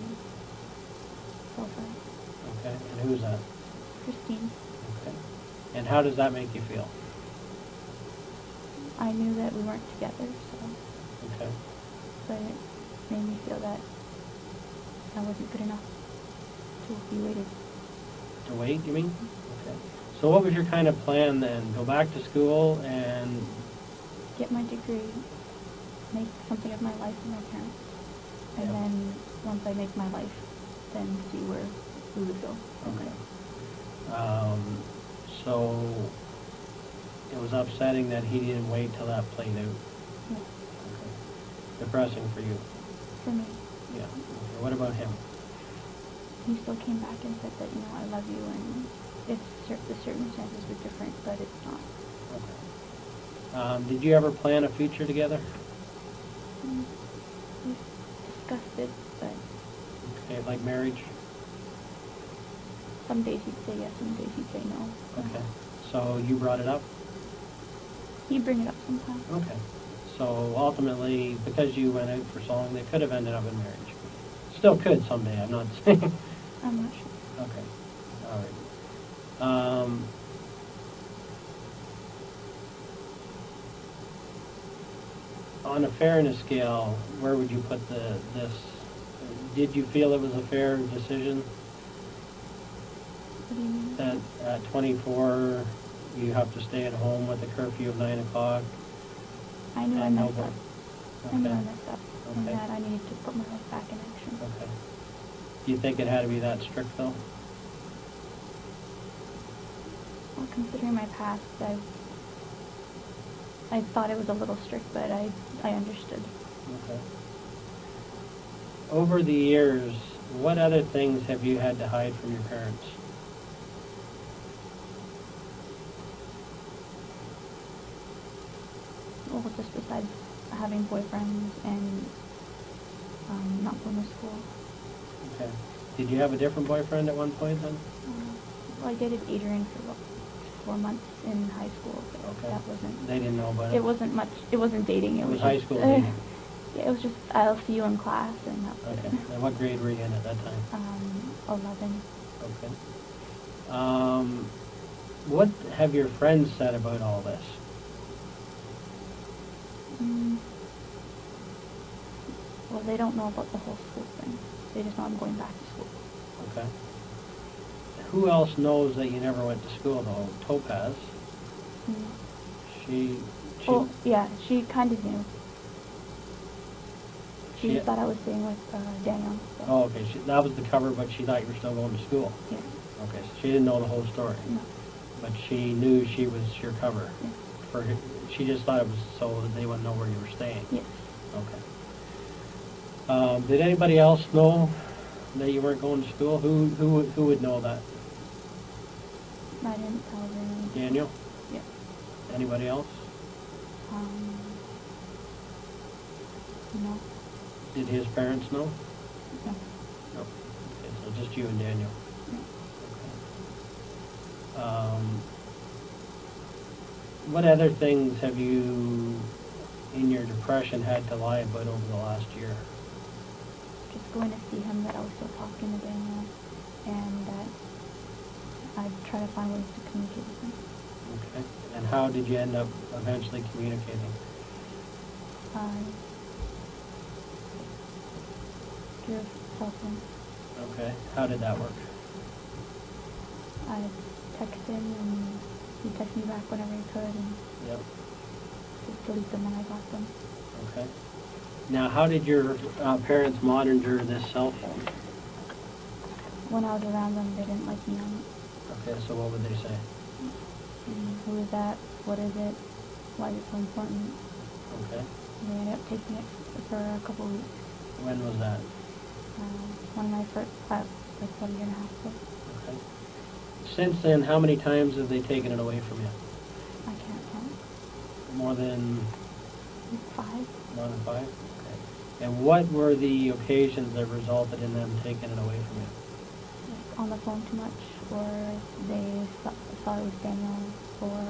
girlfriend. Okay. And who's that? Christine. Okay. And how does that make you feel? I knew that we weren't together, so. Okay. But it made me feel that I wasn't good enough to be waited. To wait, you mean? Okay. So what was your kind of plan then? Go back to school and... Get my degree, make something of my life with my parents, and then once I make my life, then see where we would go. Okay. So it was upsetting that he didn't wait till that played out. Yeah. Okay. Depressing for you. For me. Yeah. Okay. What about him? He still came back and said that, I love you, and if the circumstances were different, but it's not. Okay. Did you ever plan a future together? We discussed it, but Okay, like marriage? some days he'd say yes, some days he'd say no. Okay. So you brought it up? He'd bring it up sometimes. Okay. So ultimately, because you went out for so long, they could have ended up in marriage. Still could someday, I'm not saying. I'm not sure. Okay. All right. On a fairness scale, where would you put this? Did you feel it was a fair decision What do you mean? that at 24 you have to stay at home with a curfew of 9 o'clock? I knew I and messed nobody- up. I knew I messed up, and Okay. that I needed to put my life back in action. Okay. Do you think it had to be that strict, though? Well, considering my past, I thought it was a little strict, but I understood. Okay. Over the years, what other things have you had to hide from your parents? Well, just besides having boyfriends and not going to school. Okay. Did you have a different boyfriend at one point then? Well, I dated Adrian for about 4 months in high school, but Okay. that wasn't... They didn't know about it? It wasn't much... It wasn't dating. It was just, high school dating? Yeah, it was just, I'll see you in class, and that was Okay. it. And what grade were you in at that time? 11. Okay. What have your friends said about all this? Well, they don't know about the whole school thing. They just know I'm going back to school. Okay. Who else knows that you never went to school, though? Topaz. She Oh, yeah, she kind of knew. She She- thought I was staying with Daniel. So. Oh, okay. That was the cover, but she thought you were still going to school. Yeah. Okay, so she didn't know the whole story. No. But she knew she was your cover. Yeah. She just thought it was so that they wouldn't know where you were staying. Yes. Okay. Did anybody else know that you weren't going to school? Who would know that? I didn't tell them. Daniel? Yeah. Anybody else? No. Did his parents know? No. No. Okay, so just you and Daniel. No. Okay. What other things have you, in your depression, had to lie about over the last year? Just going to see him, that I was still talking to Daniel, and that I'd try to find ways to communicate with him. Okay. And how did you end up eventually communicating? Through cell phone. Okay. How did that work? I text him, and he texted me back whenever he could, and Yep. just delete them when I got them. Okay. Now, how did your parents monitor this cell phone? When I was around them, they didn't like me on it. Okay, so what would they say? Who is that? What is it? Why is it so important? Okay. They ended up taking it for a couple of weeks. When was that? One of my first, like about a year and a half ago. Okay. Since then, how many times have they taken it away from you? I can't count. More than 5. More than 5? Okay. And what were the occasions that resulted in them taking it away from you? Like on the phone too much, or they thought it was Daniel, or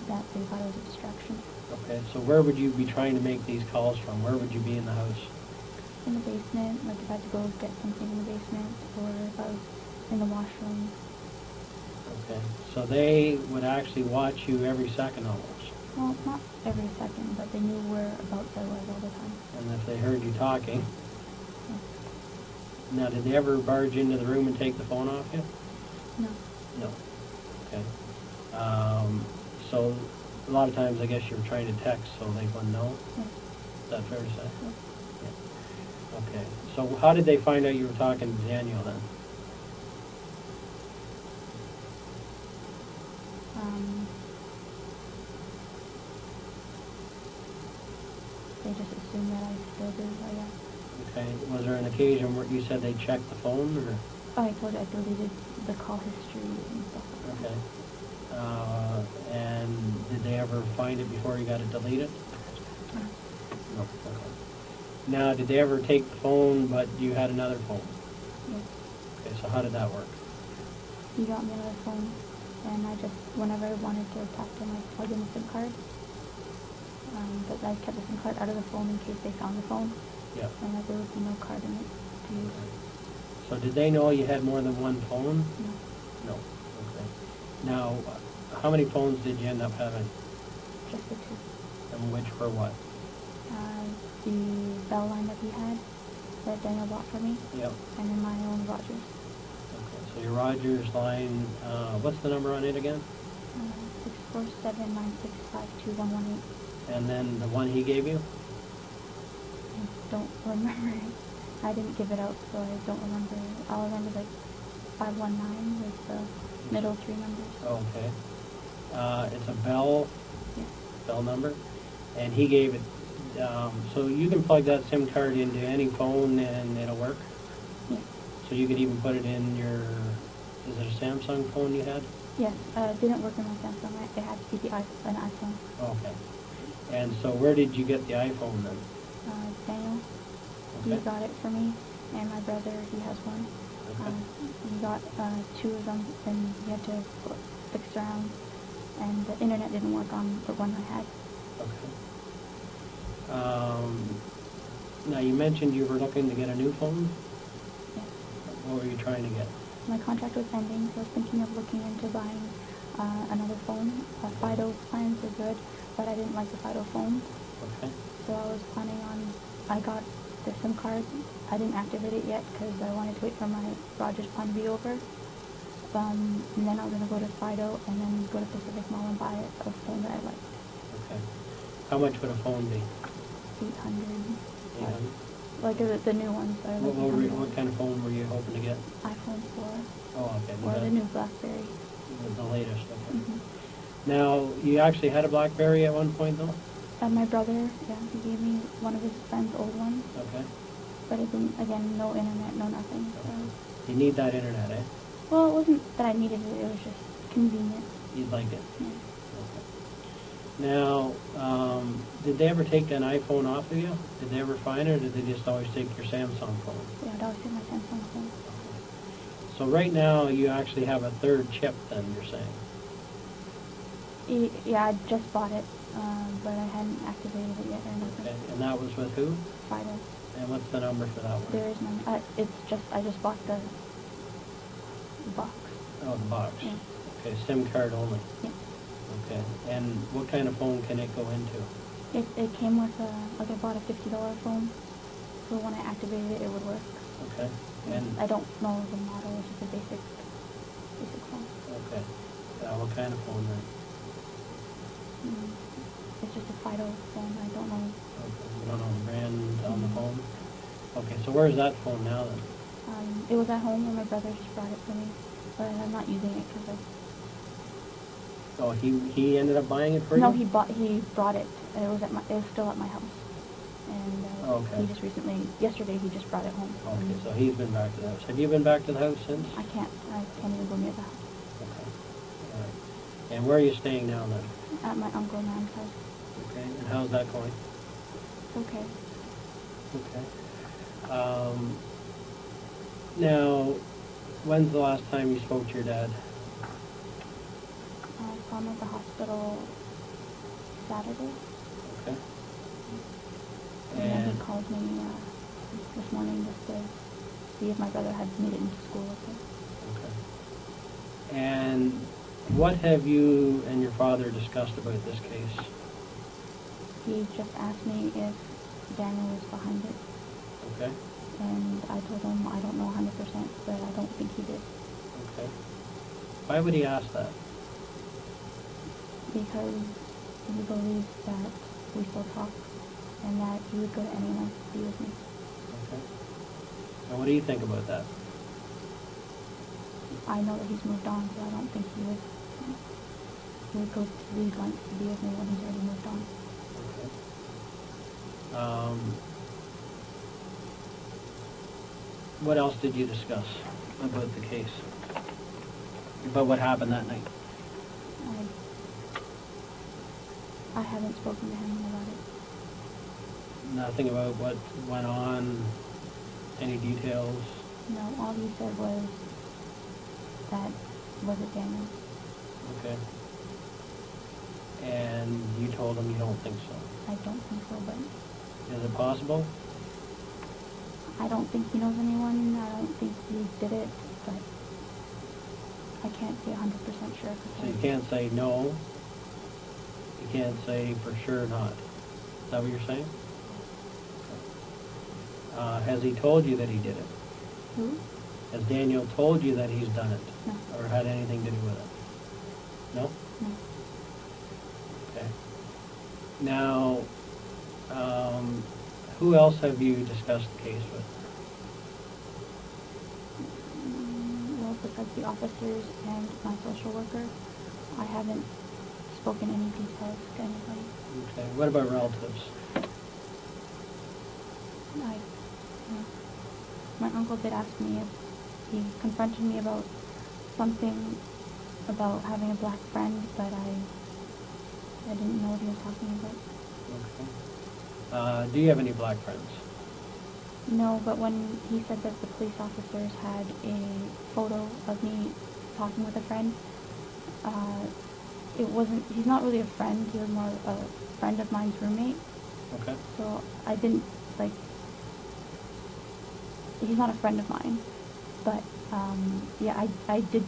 that they thought it was a distraction. Okay, so where would you be trying to make these calls from? Where would you be in the house? In the basement, like if I had to go get something in the basement, or if I was in the washroom. Okay, so they would actually watch you every second almost. Well, not every second, but they knew whereabouts I was all the time. And if they heard you talking. Yeah. Now, did they ever barge into the room and take the phone off you? No. No. Okay. So a lot of times I guess you were trying to text so they wouldn't know? Yeah. Is that fair to say? Yeah. Yeah. Okay. So how did they find out you were talking to Daniel then? They just assumed that I still do, I guess. Okay. Was there an occasion where you said they checked the phone, or? Oh, I told you I deleted the call history and stuff like that. Okay. And did they ever find it before you got it deleted? No. No. Okay. Now, did they ever take the phone, but you had another phone? Yes. Okay, so how did that work? He got me another phone, and I just, whenever I wanted to talk to him, I plugged in a SIM card. But I kept the SIM card out of the phone in case they found the phone. Yeah. And that there would be no card in it to use. So did they know you had more than one phone? No. No. Okay. Now, how many phones did you end up having? Just the 2. And which were what? The bell line that he had, that Daniel bought for me. Yep. And then my own Rogers. Okay, so your Rogers line, what's the number on it again? 647-965-2118. And then the one he gave you? I don't remember it. I didn't give it out, so I don't remember. I'll remember like 519 was the middle 3 numbers. Okay. It's a Bell, Yeah. Bell number, and he gave it, so you can plug that SIM card into any phone and it'll work? Yeah. So you could even put it in your, is it a Samsung phone you had? Yes, it didn't work on my Samsung. It had to be an iPhone. Okay. And so where did you get the iPhone then? Daniel, Okay. he got it for me, and my brother, he has one. Okay. He got 2 of them, and he had to fix around, and the internet didn't work on the one I had. Okay. Now you mentioned you were looking to get a new phone? Yes. What were you trying to get? my contract was ending, so I was thinking of looking into buying another phone. Fido plans are good, but I didn't like the Fido phone. Okay. So I was planning on, I got the SIM card. I didn't activate it yet because I wanted to wait for my Rogers plan to be over. And then I was going to go to Fido and then go to Pacific Mall and buy a phone that I liked. Okay. How much would a phone be? 800. 800? Like the new ones. What kind of phone were you hoping to get? iPhone 4. Oh, okay. Or the new BlackBerry. The latest, okay. Mm-hmm. Now, you actually had a BlackBerry at one point, though? My brother, yeah, he gave me one of his friend's old ones. Okay. But it didn't, again, no internet, no nothing. So. You need that internet, eh? Well, it wasn't that I needed it, it was just convenient. You'd like it? Yeah. Okay. Now, did they ever take an iPhone off of you? Did they ever find it, or did they just always take your Samsung phone? Yeah, I'd always take my Samsung phone. So right now, you actually have a third chip, then, you're saying? Yeah, I just bought it, but I hadn't activated it yet or nothing. Okay, and that was with who? Fido. And what's the number for that one? There is none. I just bought the box. Oh, the box. Yeah. Okay, SIM card only. Yeah. Okay, and what kind of phone can it go into? It came with like I bought a $50 phone, so when I activated it, it would work. Okay, and I don't know the model, it's just a basic phone. okay, what kind of phone then? It's just a Fido phone. I don't know. Okay, you don't know the brand on the phone? Okay, so where is that phone now then? It was at home and my brother just brought it for me, but I'm not using it because Oh, he ended up buying it for you? No, he brought it, and it was still at my house, and okay. he just yesterday he just brought it home. Okay, so he's been back to the house. Have you been back to the house since? I can't even go near the house. Okay, all right. And where are you staying now then? At my Uncle Nan's house. Okay, and how's that going? It's okay. Okay. Now, when's the last time you spoke to your dad? I saw him at the hospital Saturday. Okay. And then he called me this morning just to see if my brother had made it into school okay. Okay. And what have you and your father discussed about this case? He just asked me if Daniel was behind it. Okay. And I told him I don't know 100%, but I don't think he did. Okay. Why would he ask that? Because he believes that we still talk and that he would go to any length to be with me. Okay. And what do you think about that? I know that he's moved on, so I don't think he would go to these lengths to be with me when he's already moved on. Okay. What else did you discuss about the case? About what happened that night? I haven't spoken to him about it. Nothing about what went on? Any details? No, all he said was that was it Daniel. Okay. And you told him you don't think so? I don't think so, but... Is it possible? I don't think he knows anyone. I don't think he did it, but I can't be 100% sure. So you can't say no. You can't say for sure not. Is that what you're saying? Has he told you that he did it? Who? Has Daniel told you that he's done it? No. Or had anything to do with it? No? No. Okay. Now, who else have you discussed the case with? Well, besides the officers and my social worker, I haven't spoken any details to anybody. Okay. What about relatives? My uncle did ask me if he confronted me about something about having a black friend, but I didn't know what he was talking about. Okay. Do you have any black friends? No, but when he said that the police officers had a photo of me talking with a friend, he's not really a friend, he was more a friend of mine's roommate. Okay. So I didn't, he's not a friend of mine, But yeah, I did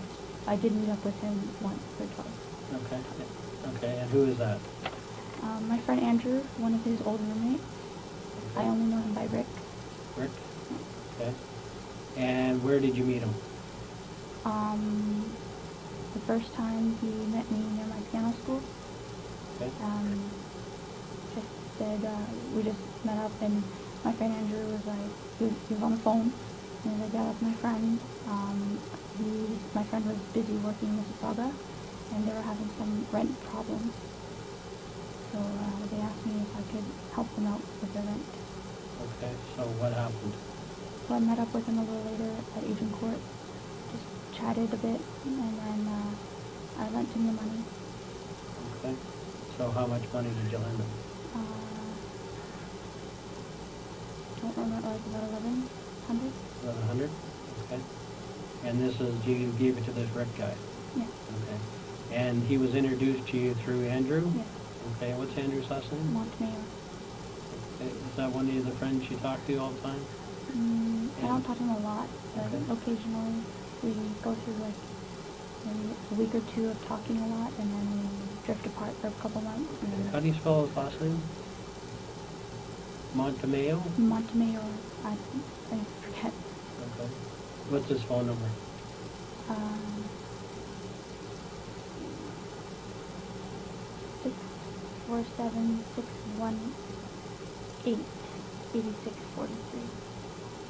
meet up with him once or twice. Okay. Okay, and who is that? My friend Andrew, one of his old roommates. Okay. I only know him by Rick. Rick? Okay. And where did you meet him? The first time he met me near my piano school. Okay. Just said, we just met up, and my friend Andrew was like, he was on the phone, and I got up my friend. My friend was busy working in Mississauga, and they were having some rent problems. So they asked me if I could help them out with their rent. Okay, so what happened? So I met up with him a little later at Agent Court, just chatted a bit, and then I lent him the money. Okay. So how much money did you lend him? Don't remember, like about 1,100. 1,100? Okay. And this is, you gave it to this Rick guy? Yeah. Okay. And he was introduced to you through Andrew? Yeah. Okay, what's Andrew's last name? Montemayor. Okay. Is that one of the friends you talk to all the time? I don't talk to him a lot, but Okay. occasionally we go through like maybe a week or two of talking a lot, and then we drift apart for a couple months. And Okay. then How do you spell his last name? Montemayor? Montemayor, I forget. Okay. What's his phone number? 647-618-8643.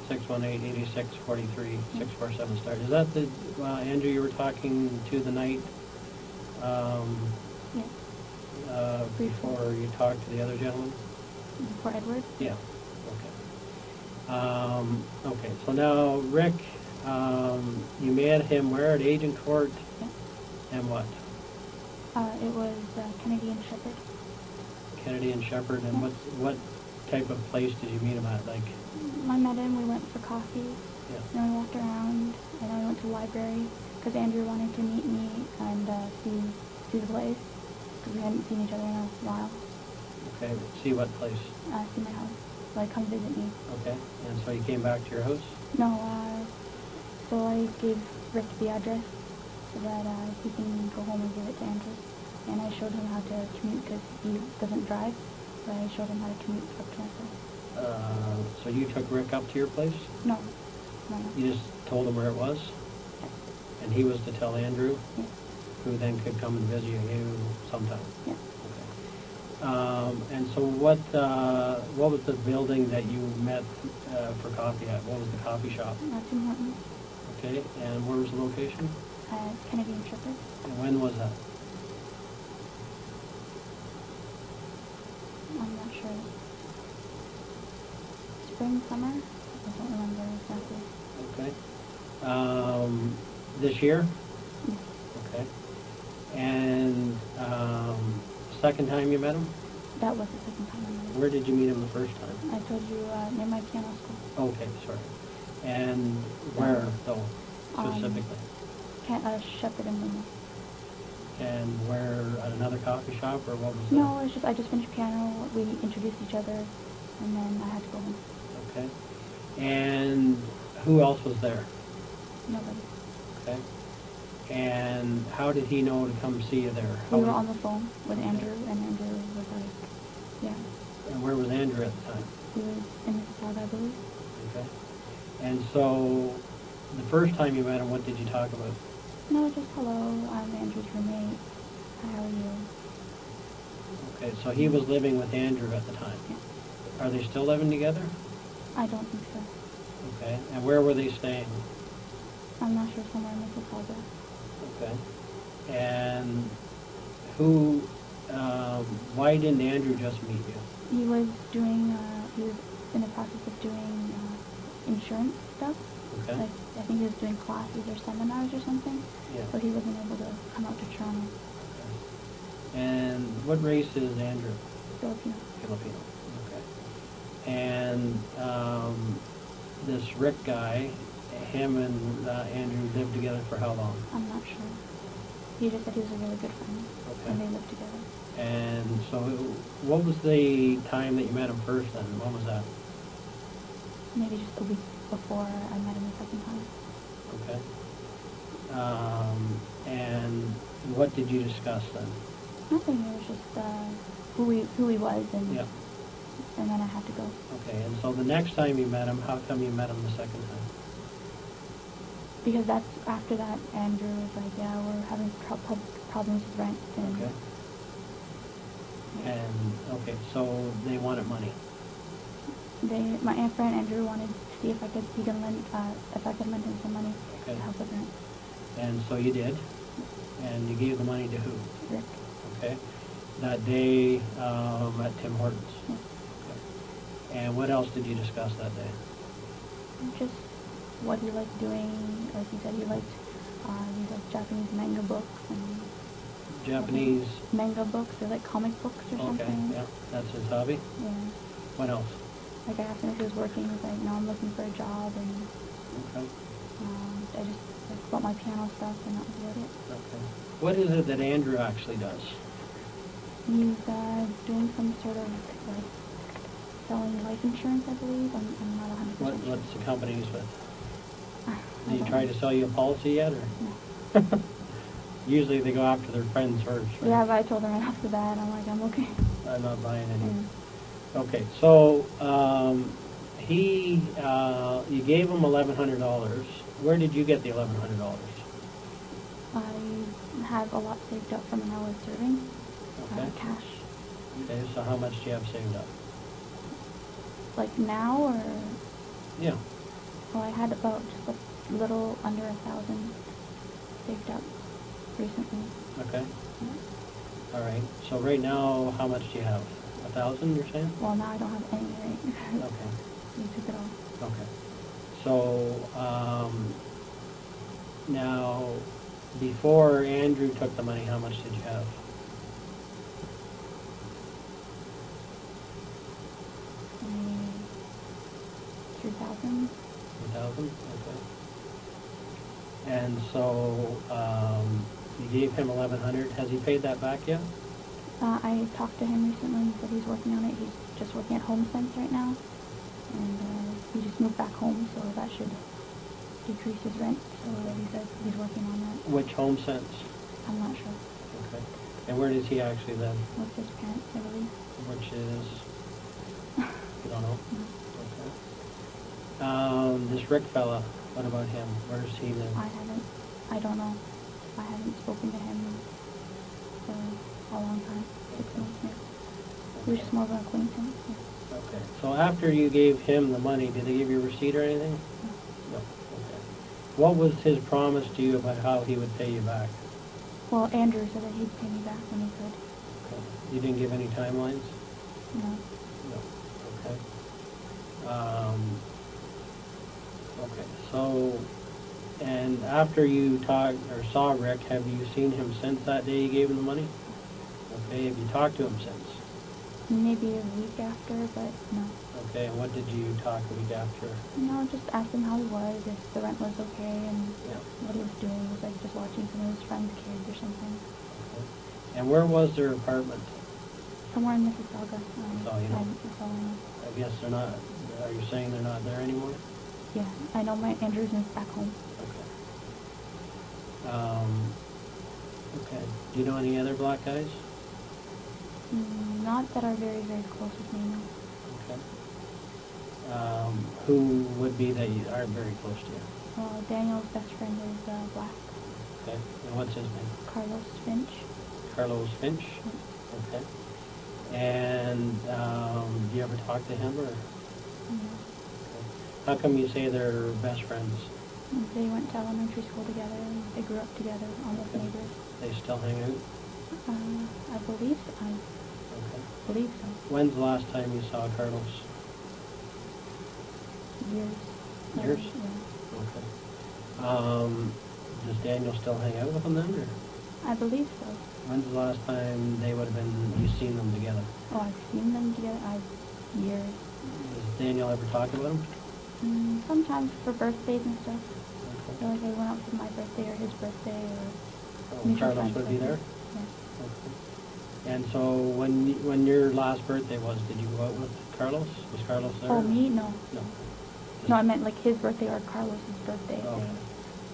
618-8643, 647 start. Is that the Andrew you were talking to the night Yeah. before you talked to the other gentleman? Before Edward? Yeah. Okay. Okay. So now, Rick, you met him where at Agent Court? Yeah. And what? It was Kennedy and Shepherd. Kennedy and Shepherd. And what type of place did you meet him at? Like? I met him, we went for coffee, Yeah. then we walked around, and then we went to the library, because Andrew wanted to meet me and see the place, because we hadn't seen each other in a while. Okay. See what place? See my house, like come visit me. Okay. And so you came back to your house? No, so I gave Rick the address so that he can go home and give it to Andrew. And I showed him how to commute because he doesn't drive, so I showed him how to commute up to my place. So you took Rick up to your place? No. You just told him where it was? Yes. And he was to tell Andrew? Yes. Who then could come and visit you sometime? Yes. Okay. And so what was the building that you met for coffee at? What was the coffee shop? Tim Hortons. Okay, and where was the location? Kennedy and Shepherd. And when was that? I'm not sure. Spring, summer? I don't remember exactly. Okay. This year? Yes. Okay. And second time you met him? That was the second time I met him. Where did you meet him the first time? I told you near my piano school. Okay, sorry. And where, though, specifically? Shepherd and Lima. And where, at another coffee shop, or what was that? No, it's just I just finished piano. We introduced each other, and then I had to go home. Okay. And who else was there? Nobody. Okay. And how did he know to come see you there? We were on the phone with Andrew, and Andrew was like, yeah. And where was Andrew at the time? He was in Mississauga, I believe. Okay. And so, the first time you met him, what did you talk about? No, just hello, I'm Andrew's roommate. Hi, how are you? Okay, so he was living with Andrew at the time. Yeah. Are they still living together? I don't think so. Okay. And where were they staying? I'm not sure, somewhere in Mississauga. Okay. And why didn't Andrew just meet you? He was doing, he was in the process of doing insurance stuff. Okay. Like, I think he was doing classes or seminars or something. Yeah. So he wasn't able to come out to Toronto. Okay. And what race is Andrew? Filipino. Filipino. Okay. And this Rick guy, him and Andrew lived together for how long? I'm not sure. He just said he was a really good friend. Okay. And they lived together. And so what was the time that you met him first then? When was that? Maybe just a week before I met him the second time. Okay. And what did you discuss then? Nothing. It was just who he was, and Yeah. and then I had to go. Okay, and so the next time you met him, how come you met him the second time? Because that's after that, Andrew was like, yeah, we're having problems with rent. And Okay. And, okay, so they wanted money. my aunt friend Andrew wanted to see if I could lend him some money Okay. to help with rent. And so you did, and you gave the money to who? Rick. Okay. That day at Tim Hortons. Yeah. Okay. And what else did you discuss that day? Just what he liked doing. Like he said, he liked these Japanese manga books and Japanese. manga books. They're like comic books or something. Okay, yeah, that's his hobby. Yeah. What else? Like I asked him if he was working. He was like, no, I'm looking for a job, and Okay. I just like, bought my piano stuff, and that was about it. Okay. What is it that Andrew actually does? He's doing some sort of like selling life insurance, I believe. I'm not 100% sure. What's the company he's with? I Did he don't try know. to sell you a policy yet, or? No. Usually they go after their friends first, right? Yeah, but I told him right after that. I'm like, I'm okay. I'm not buying any. Yeah. Okay, so you gave him $1,100. Where did you get the $1,100? I have a lot saved up from when I was serving. Okay. Cash. Okay, so how much do you have saved up? Like now, or Yeah. well, I had about just a little under 1,000 saved up recently. Okay. Yeah. All right. So right now, how much do you have? 1,000, you're saying? Well, now I don't have any, right? Okay. You took it all. Okay. So now, before Andrew took the money, how much did you have? Maybe 3,000. 3,000. Okay. And so you gave him 1,100. Has he paid that back yet? I talked to him recently. He said he's working on it. He's just working at HomeSense right now, and he just moved back home, so that should decrease his rent. So he said he's working on that. Which home sense? I'm not sure. Okay. And where does he actually live? With his parents, I believe. Which is, you don't know? No. Okay. This Rick fella, what about him? Where does he live? I don't know. I haven't spoken to him for a long time. 6 months now. He was just more of an acquaintance. Yeah. Okay. So after you gave him the money, did they give you a receipt or anything? No. No. Okay. What was his promise to you about how he would pay you back? Well, Andrew said that he'd pay me back when he could. Okay. You didn't give any timelines? No. No. Okay. Okay. So, and after you talked or saw Rick, have you seen him since that day you gave him the money? Okay. Have you talked to him since? Maybe a week after, but no. Okay. And what did you talk a week after? No, just asked him how he was, if the rent was okay, and Yeah. what he was doing. He was like just watching some of his friends' kids or something. Okay. And where was their apartment? Somewhere in Mississauga. That's all you know. That's all I know. I guess they're not. Are you saying they're not there anymore? Yeah, I know my Andrew's moved back home. Okay. Okay. Do you know any other black guys? Not that are very, very close with me, no. Okay. Who would be that you aren't very close to you? Well, Daniel's best friend is black. Okay. And what's his name? Carlos Finch. Carlos Finch? Okay. And do you ever talk to him, or? No. How come you say they're best friends? They went to elementary school together, and they grew up together, almost Okay. neighbors. They still hang out? I believe so. I Okay. believe so. When's the last time you saw Carlos? Years. Years? Yeah. Okay. Does Daniel still hang out with them then, or? I believe so. When's the last time they would have been, you've seen them together? Oh, I've seen them together. Years. Does Daniel ever talk about them? Sometimes for birthdays and stuff. Okay. So like they went out for my birthday or his birthday or Oh, mutual Carlos friends' would be there? birthdays. Yeah. Okay. And so when your last birthday was, did you go out with Carlos? Was Carlos there? Oh, me? No. No. No, I meant like his birthday or Carlos's birthday. Okay.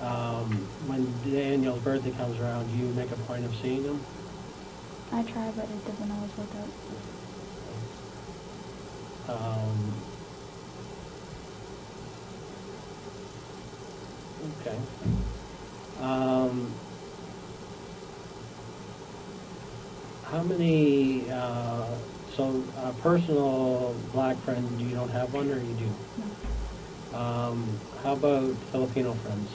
When Daniel's birthday comes around, do you make a point of seeing him? I try, but it doesn't always work out. Okay. How many, personal black friend, you don't have one, or you do? No. How about Filipino friends?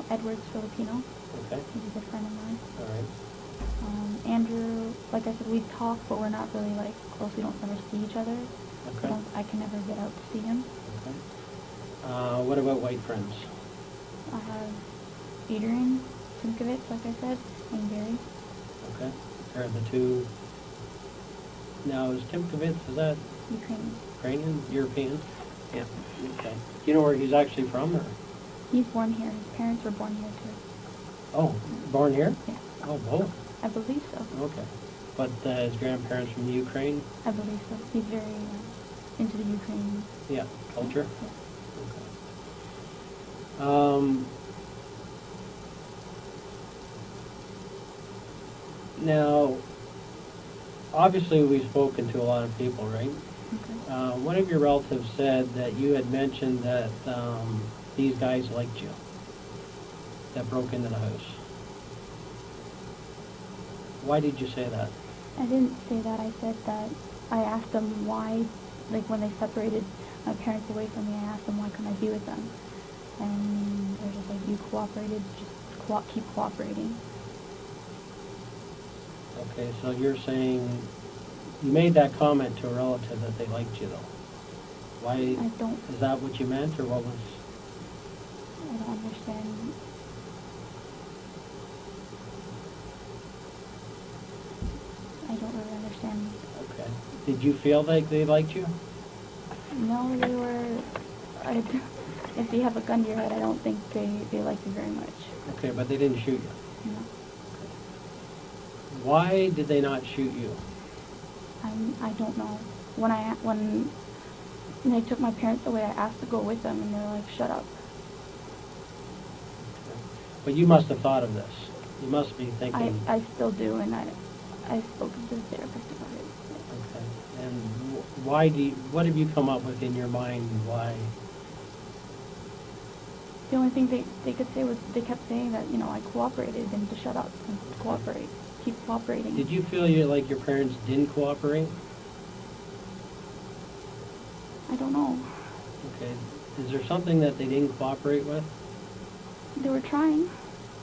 Edward's Filipino. Okay, He's a good friend of mine. all right. Andrew, like I said, we talk, but we're not really like close. We don't ever see each other. Okay. I can never get out to see him. Okay. What about white friends? I have Adrian Timkovitz, like I said, and Gary. Okay. Are the two... Now, is Timkovitz, is that Ukrainian. Ukrainian? European? Yeah. Okay. Do you know where he's actually from, or? He's born here. His parents were born here too. Oh, born here? Yeah. Oh, both? I believe so. Okay. But his grandparents from Ukraine? I believe so. He's very into the Ukraine. Yeah. Culture? Yeah. Okay. Now, obviously we've spoken to a lot of people, right? Okay. One of your relatives said that you had mentioned that these guys liked you, that broke into the house. Why did you say that? I didn't say that. I said that I asked them why, like when they separated my parents away from me, I asked them why couldn't I be with them. And they're just like, you cooperated, just keep cooperating. Okay, so you're saying you made that comment to a relative that they liked you, though. Why? I don't. Is that what you meant, or what was? I don't understand. I don't really understand. Okay. Did you feel like they liked you? No, they were. If you have a gun to your head, I don't think they like you very much. Okay, but they didn't shoot you. No. Why did they not shoot you? I don't know. When they took my parents away, I asked to go with them, and they're like, shut up. But you must have thought of this. You must be thinking... I still do, and I spoke to the therapist about it. Okay. And what have you come up with in your mind why? The only thing they could say was, they kept saying that, I cooperated and to shut up and cooperate. Keep cooperating. Did you feel like your parents didn't cooperate? I don't know. Okay. Is there something that they didn't cooperate with? They were trying.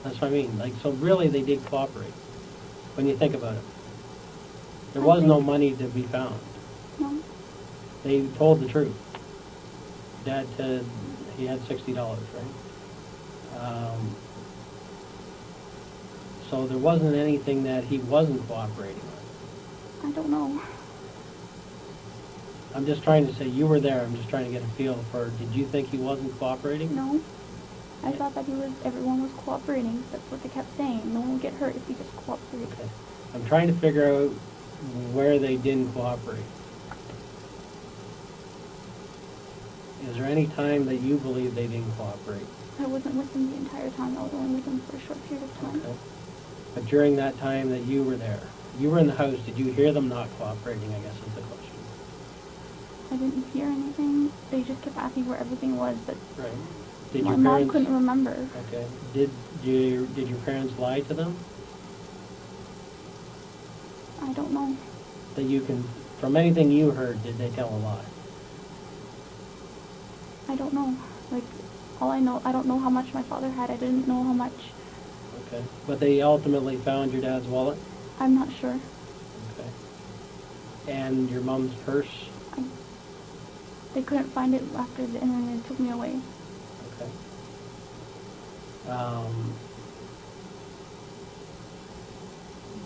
That's what I mean. So really they did cooperate, when you think about it. There was no money to be found. No. They told the truth. Dad said he had $60, right? So there wasn't anything that he wasn't cooperating with. I don't know. I'm just trying to say, you were there, I'm just trying to get a feel for, did you think he wasn't cooperating? No. I thought that everyone was cooperating. That's what they kept saying. No one will get hurt if we just cooperate. Okay. I'm trying to figure out where they didn't cooperate. Is there any time that you believe they didn't cooperate? I wasn't with them the entire time. I was only with them for a short period of time. Okay. But during that time that you were there, you were in the house, did you hear them not cooperating, I guess is the question. I didn't hear anything. They just kept asking where everything was, but Right. Did my your mom parents, couldn't remember. Okay. Did your parents lie to them? I don't know. That you can, from anything you heard, did they tell a lie? I don't know. Like, all I know, I don't know how much my father had. I didn't know how much. Okay. But they ultimately found your dad's wallet? I'm not sure. Okay. And your mom's purse? They couldn't find it after and then they took me away. Okay.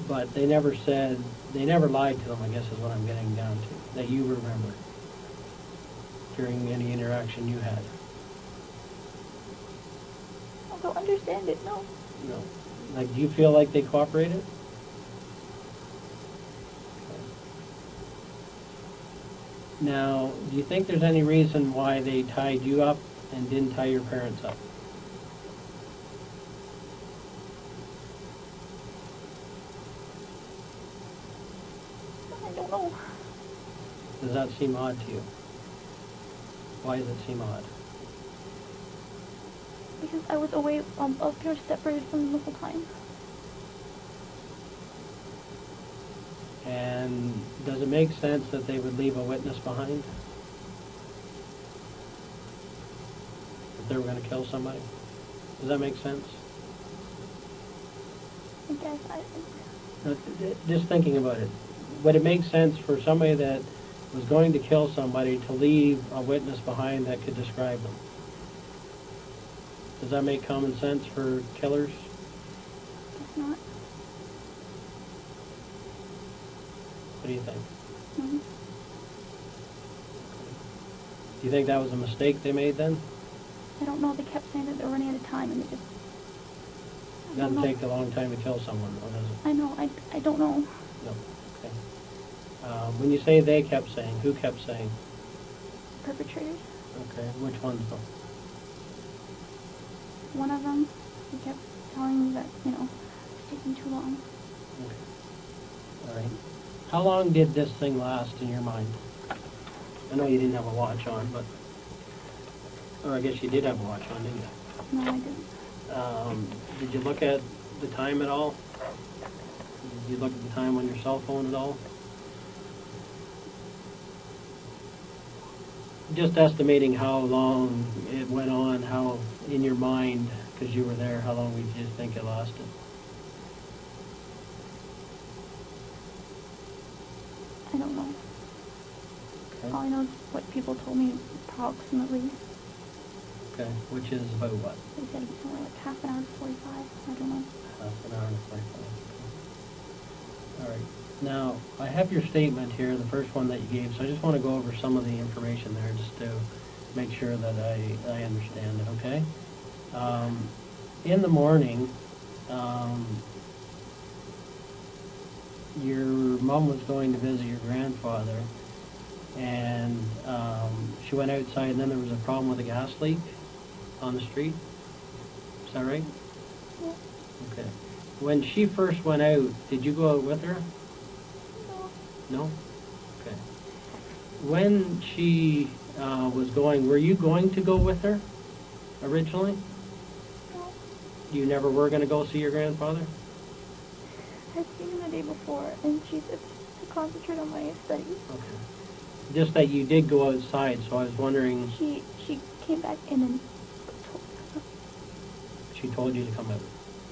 But they never lied to them, I guess is what I'm getting down to, that you remember during any interaction you had. I don't understand it, no. No. Like, do you feel like they cooperated? Okay. Now, do you think there's any reason why they tied you up and didn't tie your parents up? I don't know. Does that seem odd to you? Why does it seem odd? Because I was away, I was pretty much separated from them the whole time. And does it make sense that they would leave a witness behind? If they were going to kill somebody? Does that make sense? I guess Just thinking about it. Would it make sense for somebody that was going to kill somebody to leave a witness behind that could describe them? Does that make common sense for killers? It's not. What do you think? Mm-hmm. Do you think that was a mistake they made then? I don't know. They kept saying that they're running out of time, and it just. It doesn't take a long time to kill someone, though, does it? I know. I don't know. No. Okay. When you say they kept saying, who kept saying? Perpetrators. Okay. Which ones, though? One of them, he kept telling me that, it's taking too long. Okay. All right. How long did this thing last in your mind? I know you didn't have a watch on, but... Or I guess you did have a watch on, didn't you? No, I didn't. Did you look at the time at all? Did you look at the time on your cell phone at all? Just estimating how long it went on, how in your mind, because you were there, how long would you think it lasted? I don't know. Okay. All I know is what people told me approximately. Okay, which is about what? They said it's only like half an hour to 45. I don't know. Half an hour and 45. Okay. All right. Now, I have your statement here, the first one that you gave, so I just want to go over some of the information there just to make sure that I understand it, okay? In the morning, your mom was going to visit your grandfather, and she went outside, and then there was a problem with a gas leak on the street. Is that right? Yeah. Okay. When she first went out, did you go out with her? No. No? Okay. When she was going, were you going to go with her originally? No. You never were going to go see your grandfather? I had seen him the day before, and she said to concentrate on my studies. Okay. Just that you did go outside, so I was wondering... She came back in and She told you to come out?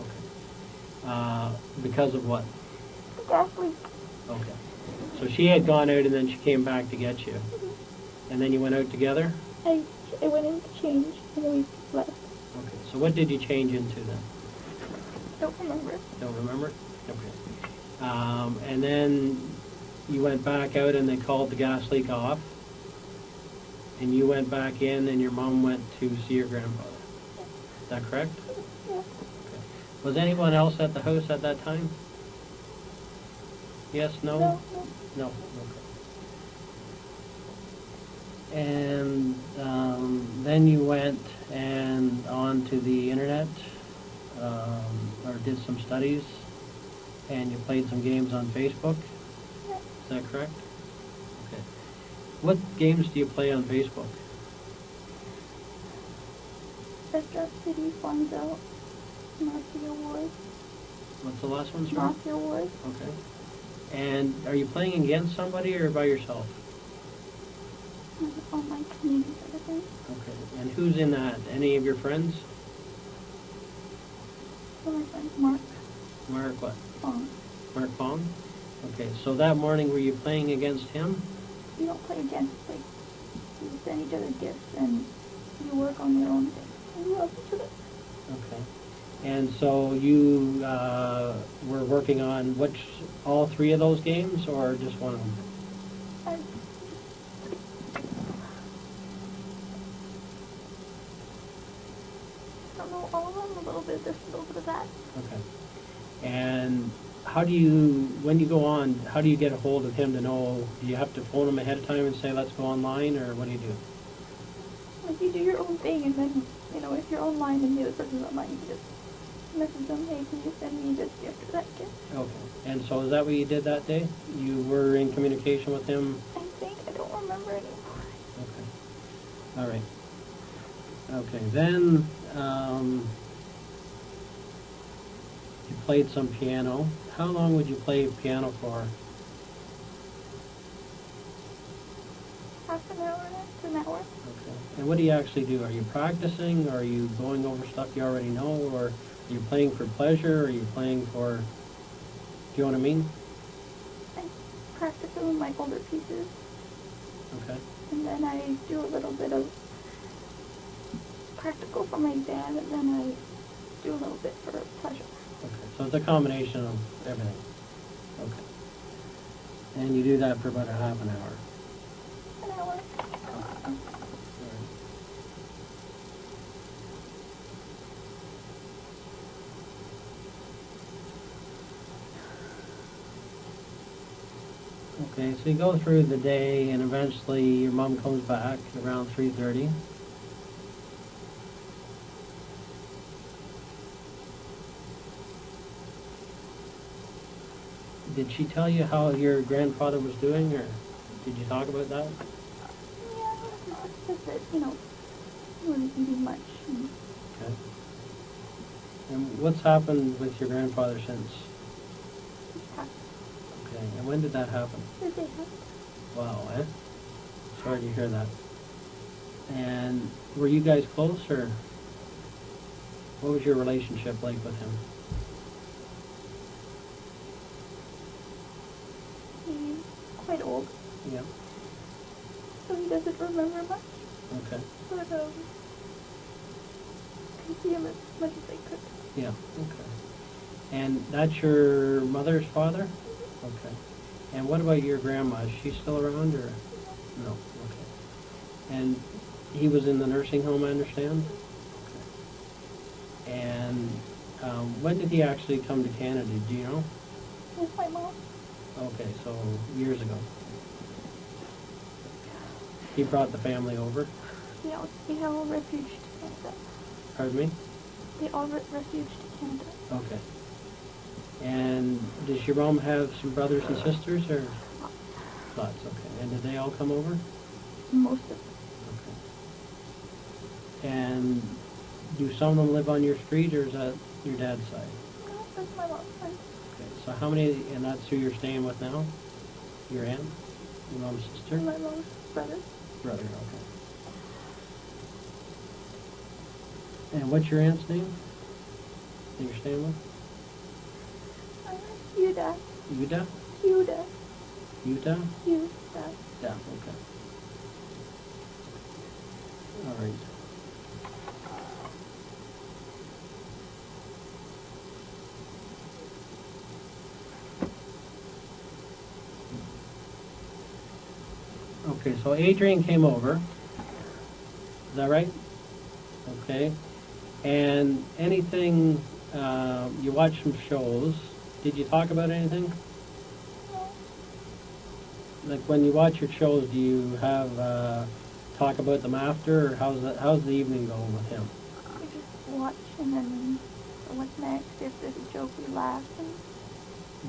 Okay. Because of what? the gas leak. Okay. So she had gone out and then she came back to get you. And then you went out together? I went in to change, and then we left. Okay. So what did you change into then? Don't remember. Don't remember? Okay. And then you went back out and they called the gas leak off. And you went back in and your mom went to see your grandfather. Is that correct? Yeah. Okay. Was anyone else at the house at that time? Yes, no? No. No. Okay. And then you went and on to the internet, or did some studies, and you played some games on Facebook. Yeah. Is that correct? Okay. What games do you play on Facebook? Restaurant City, Farms Out, Mafia Wars. What's the last one, sir? Mafia Wars. Okay. And are you playing against somebody or by yourself? On my community sort of thing. Okay. And who's in that? Any of your friends? So my friend Mark Mark what? Fong. Mark Fong? Okay. So that morning were you playing against him? We don't play against, like, we send each other gifts and we work on their own things. And we love each other. Okay. And so you were working on all three of those games or just one of them? I don't know all of them, a little bit of this, a little bit of that. Okay. And when you go on, how do you get a hold of him to know? Do you have to phone him ahead of time and say, let's go online, or what do you do? Like, you do your own thing, and then, you know, if you're online and the other person's online, you can just message them, hey, can you send me this gift or that gift? Okay. And so is that what you did that day? You were in communication with him? I think, I don't remember anymore. Okay. All right. Okay. Then you played some piano. How long would you play piano for? Half an hour to an hour. Okay. And what do you actually do? Are you practicing? Or are you going over stuff you already know? Or are you playing for pleasure? Or are you playing for... Do you know what I mean? I practice some of my older pieces. Okay. And then I do a little bit of practical for my exam, and then I do a little bit for pleasure. Okay. So it's a combination of everything. Okay. And you do that for about a half an hour. An hour. All right. Okay, so you go through the day, and eventually your mom comes back around 3:30. Did she tell you how your grandfather was doing, or did you talk about that? Yeah, just that, you know, he wasn't eating much. And Okay. And what's happened with your grandfather since? he passed. Okay, and when did that happen? The day after. Wow, eh? Sorry to hear that. And were you guys close, or what was your relationship like with him? He's quite old, Yeah. so he doesn't remember much. Okay. But, I see him as much as I could. Yeah. Okay. And that's your mother's father? Okay. And what about your grandma? Is she still around, or no? Okay. And he was in the nursing home, I understand? Okay. And when did he actually come to Canada? Do you know? With my mom. Okay, so years ago. He brought the family over? Yeah, they all refuged to Canada. Pardon me? They all refuged to Canada. Okay. And does your mom have some brothers and sisters, or? Lots, okay. And did they all come over? Most of them. Okay. And do some of them live on your street, or is that your dad's side? No, that's my mom's side. Okay. So how many, and that's who you're staying with now? Your aunt? Your mom's sister? My mom's brother. Brother, okay. And what's your aunt's name that you're staying with? Yuda. Yuda? Yuda. Yuda? Yuda. Yeah, okay. All right. Okay, so Adrian came over. Is that right? Okay. And anything, you watched some shows. Did you talk about anything? No. Like when you watch your shows, do you have talk about them after, or how's the evening going with him? We just watch, and then what's next? If there's a joke, we laugh. And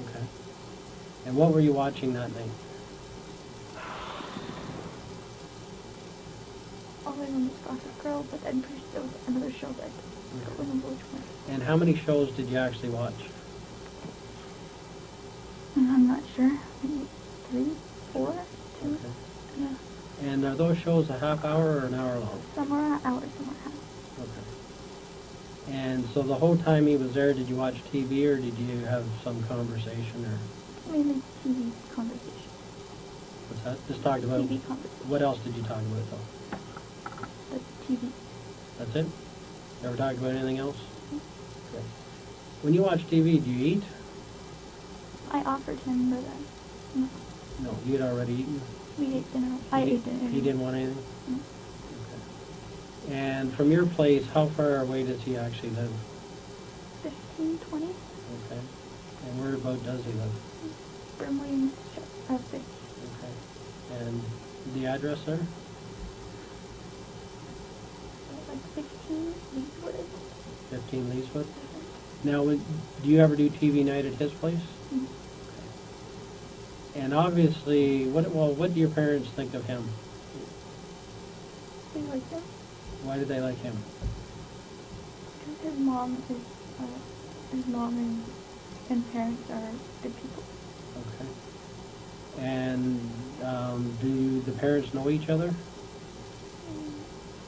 Okay. And what were you watching that night? always on the Gossip Girl, but I'm pretty sure there was another show that I don't remember which one. And how many shows did you actually watch? I'm not sure. Maybe 3, 4, 2. Okay. Yeah. And are those shows a half hour or an hour long? Some are an hour, some are half. Okay. And so the whole time he was there, did you watch TV, or did you have some conversation, or Mainly TV conversation. what's that? Just talked about. TV conversation. What else did you talk about though? The TV. That's it? Never talked about anything else? Okay. When you watch TV, do you eat? I offered him, but no. No, you had already eaten. We ate dinner. I ate dinner. He didn't want anything? No. Okay. And from your place, how far away does he actually live? 15, 20. Okay. And whereabout does he live? Brimley and Okay. And the address there? 15 Leeswood. 15 Leeswood? Now, do you ever do TV night at his place? Mm-hmm. And obviously, what do your parents think of him? They like him. Why do they like him? Because his mom and parents are good people. Okay. And do the parents know each other?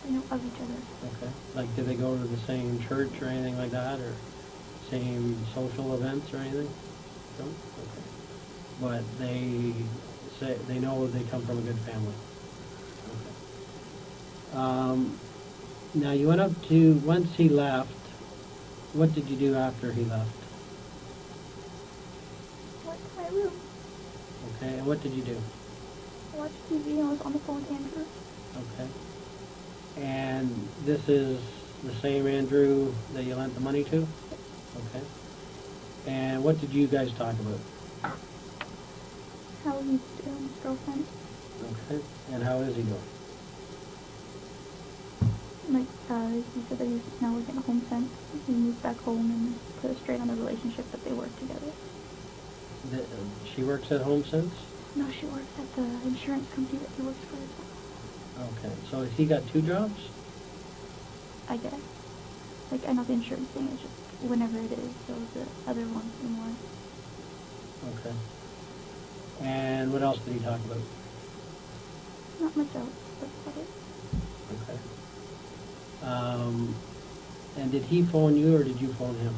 They know of each other. Okay. Like, do they go to the same church or anything like that, or same social events or anything? No? Okay. But they know they come from a good family. Okay. Now, you went up to, once he left, what did you do after he left? I went to my room. Okay, and what did you do? I watched TV and I was on the phone with Andrew. Okay. And this is the same Andrew that you lent the money to? Okay. And what did you guys talk about? How he's doing his girlfriend. Okay. And how is he doing? Like, he said that he's now working at Home Sense. He moved back home and put a straight on the relationship that they work together. She works at Home Sense? No, she works at the insurance company that he works for as well. Okay. So he got 2 jobs? I guess. Like, I know the insurance thing is just whenever it is, so the other one's more. Okay. And what else did he talk about? Not much else, that's about it. Okay. And did he phone you or did you phone him?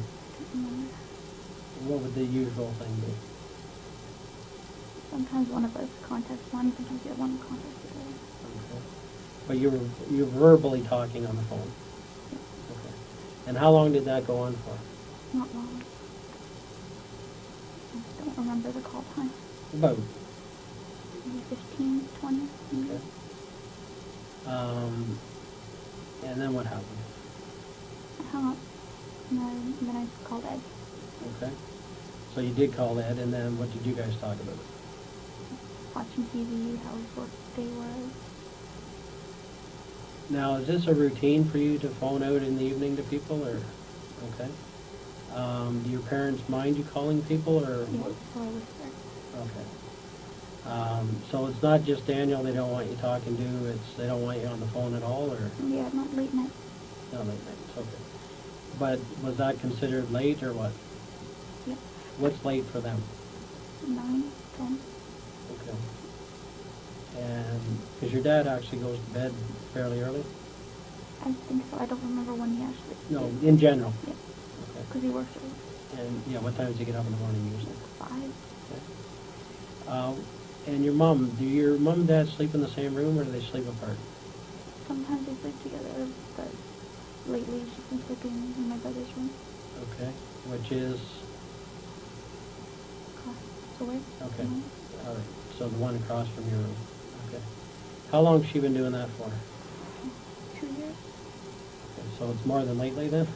What would the usual thing be? Sometimes one of us contacts one, sometimes the other one contacts the other. Okay. But you're verbally talking on the phone? Okay. And how long did that go on for? Not long. I don't remember the call time. About? Maybe 15, 20. Maybe. Okay. And then what happened? I hung up, and then I called Ed. Okay. So you did call Ed, and then what did you guys talk about? Watching TV, how his work day was. Now, is this a routine for you to phone out in the evening to people, or? Okay. Do your parents mind you calling people, or? Yeah, so I whisper. Okay. So it's not just Daniel they don't want you talking to, it's they don't want you on the phone at all, or? Yeah, not late night. Not late nights, okay. But was that considered late, or what? Yep. What's late for them? 9, 10. Okay. And, because your dad actually goes to bed fairly early? I think so. I don't remember when he actually. No, in general? Yeah. Okay. Because he works early. And, yeah, what time does he get up in the morning usually? 5. Okay. And your mom, do your mom and dad sleep in the same room, or do they sleep apart? Sometimes they sleep together, but lately she's been sleeping in my brother's room. Okay. Which is? Across the way. Okay. All right. So the one across from your room. Okay. How long has she been doing that for? 2 years. Okay. So it's more than lately then?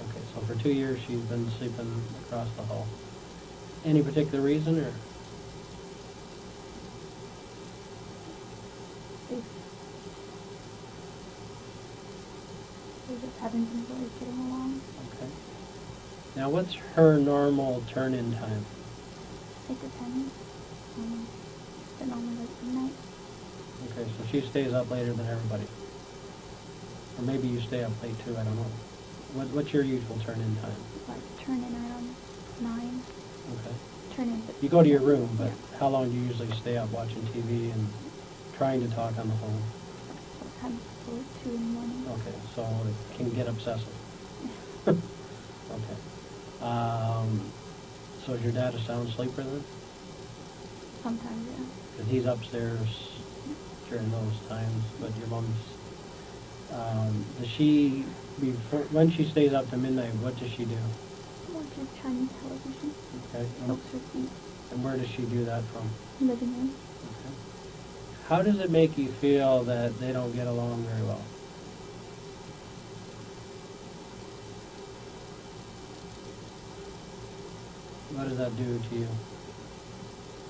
Okay. So for 2 years she's been sleeping across the hall. Any particular reason, or? They just haven't been really getting along. Okay. Now, what's her normal turn-in time? It depends. But normally like midnight. Okay, so she stays up later than everybody. Or maybe you stay up late too, I don't know. What's your usual turn-in time? Like turn in around 9. Okay. Turn in. You go to your room, but Yeah. how long do you usually stay up watching TV and trying to talk on the phone? Sometimes till 2 in the morning. Okay, so it can get obsessive. Okay. So is your dad a sound sleeper then? Sometimes, yeah. Because he's upstairs during those times, but your mom's, does she, when she stays up to midnight, what does she do? Watches Chinese television. Okay. Soaks her feet. And where does she do that from? Living room. Okay. How does it make you feel that they don't get along very well? What does that do to you?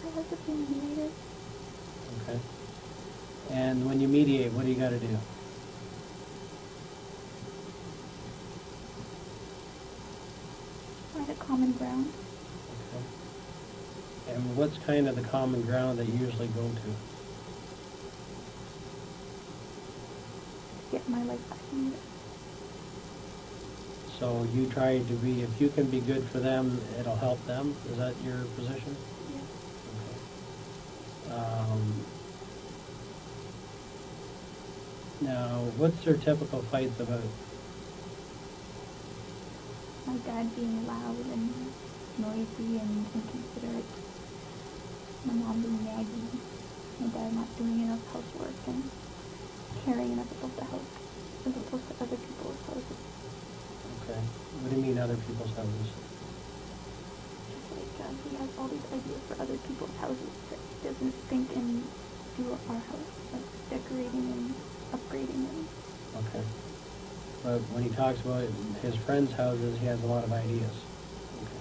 I like to be mediated. Okay. And when you mediate, what do you got to do? common ground. Okay. And what's kind of the common ground that you usually go to? Get my life back in order. So you try to be, if you can be good for them, it'll help them? Is that your position? Yeah. Okay. Now, what's their typical fights about? My dad being loud and noisy and inconsiderate. My mom being naggy. My dad not doing enough housework and caring enough about the house as opposed to other people's houses. Okay. What do you mean other people's houses? Just like he has all these ideas for other people's houses that he doesn't think and do at our house, like decorating and upgrading them. Okay. But when he talks about his friends' houses, he has a lot of ideas. Okay.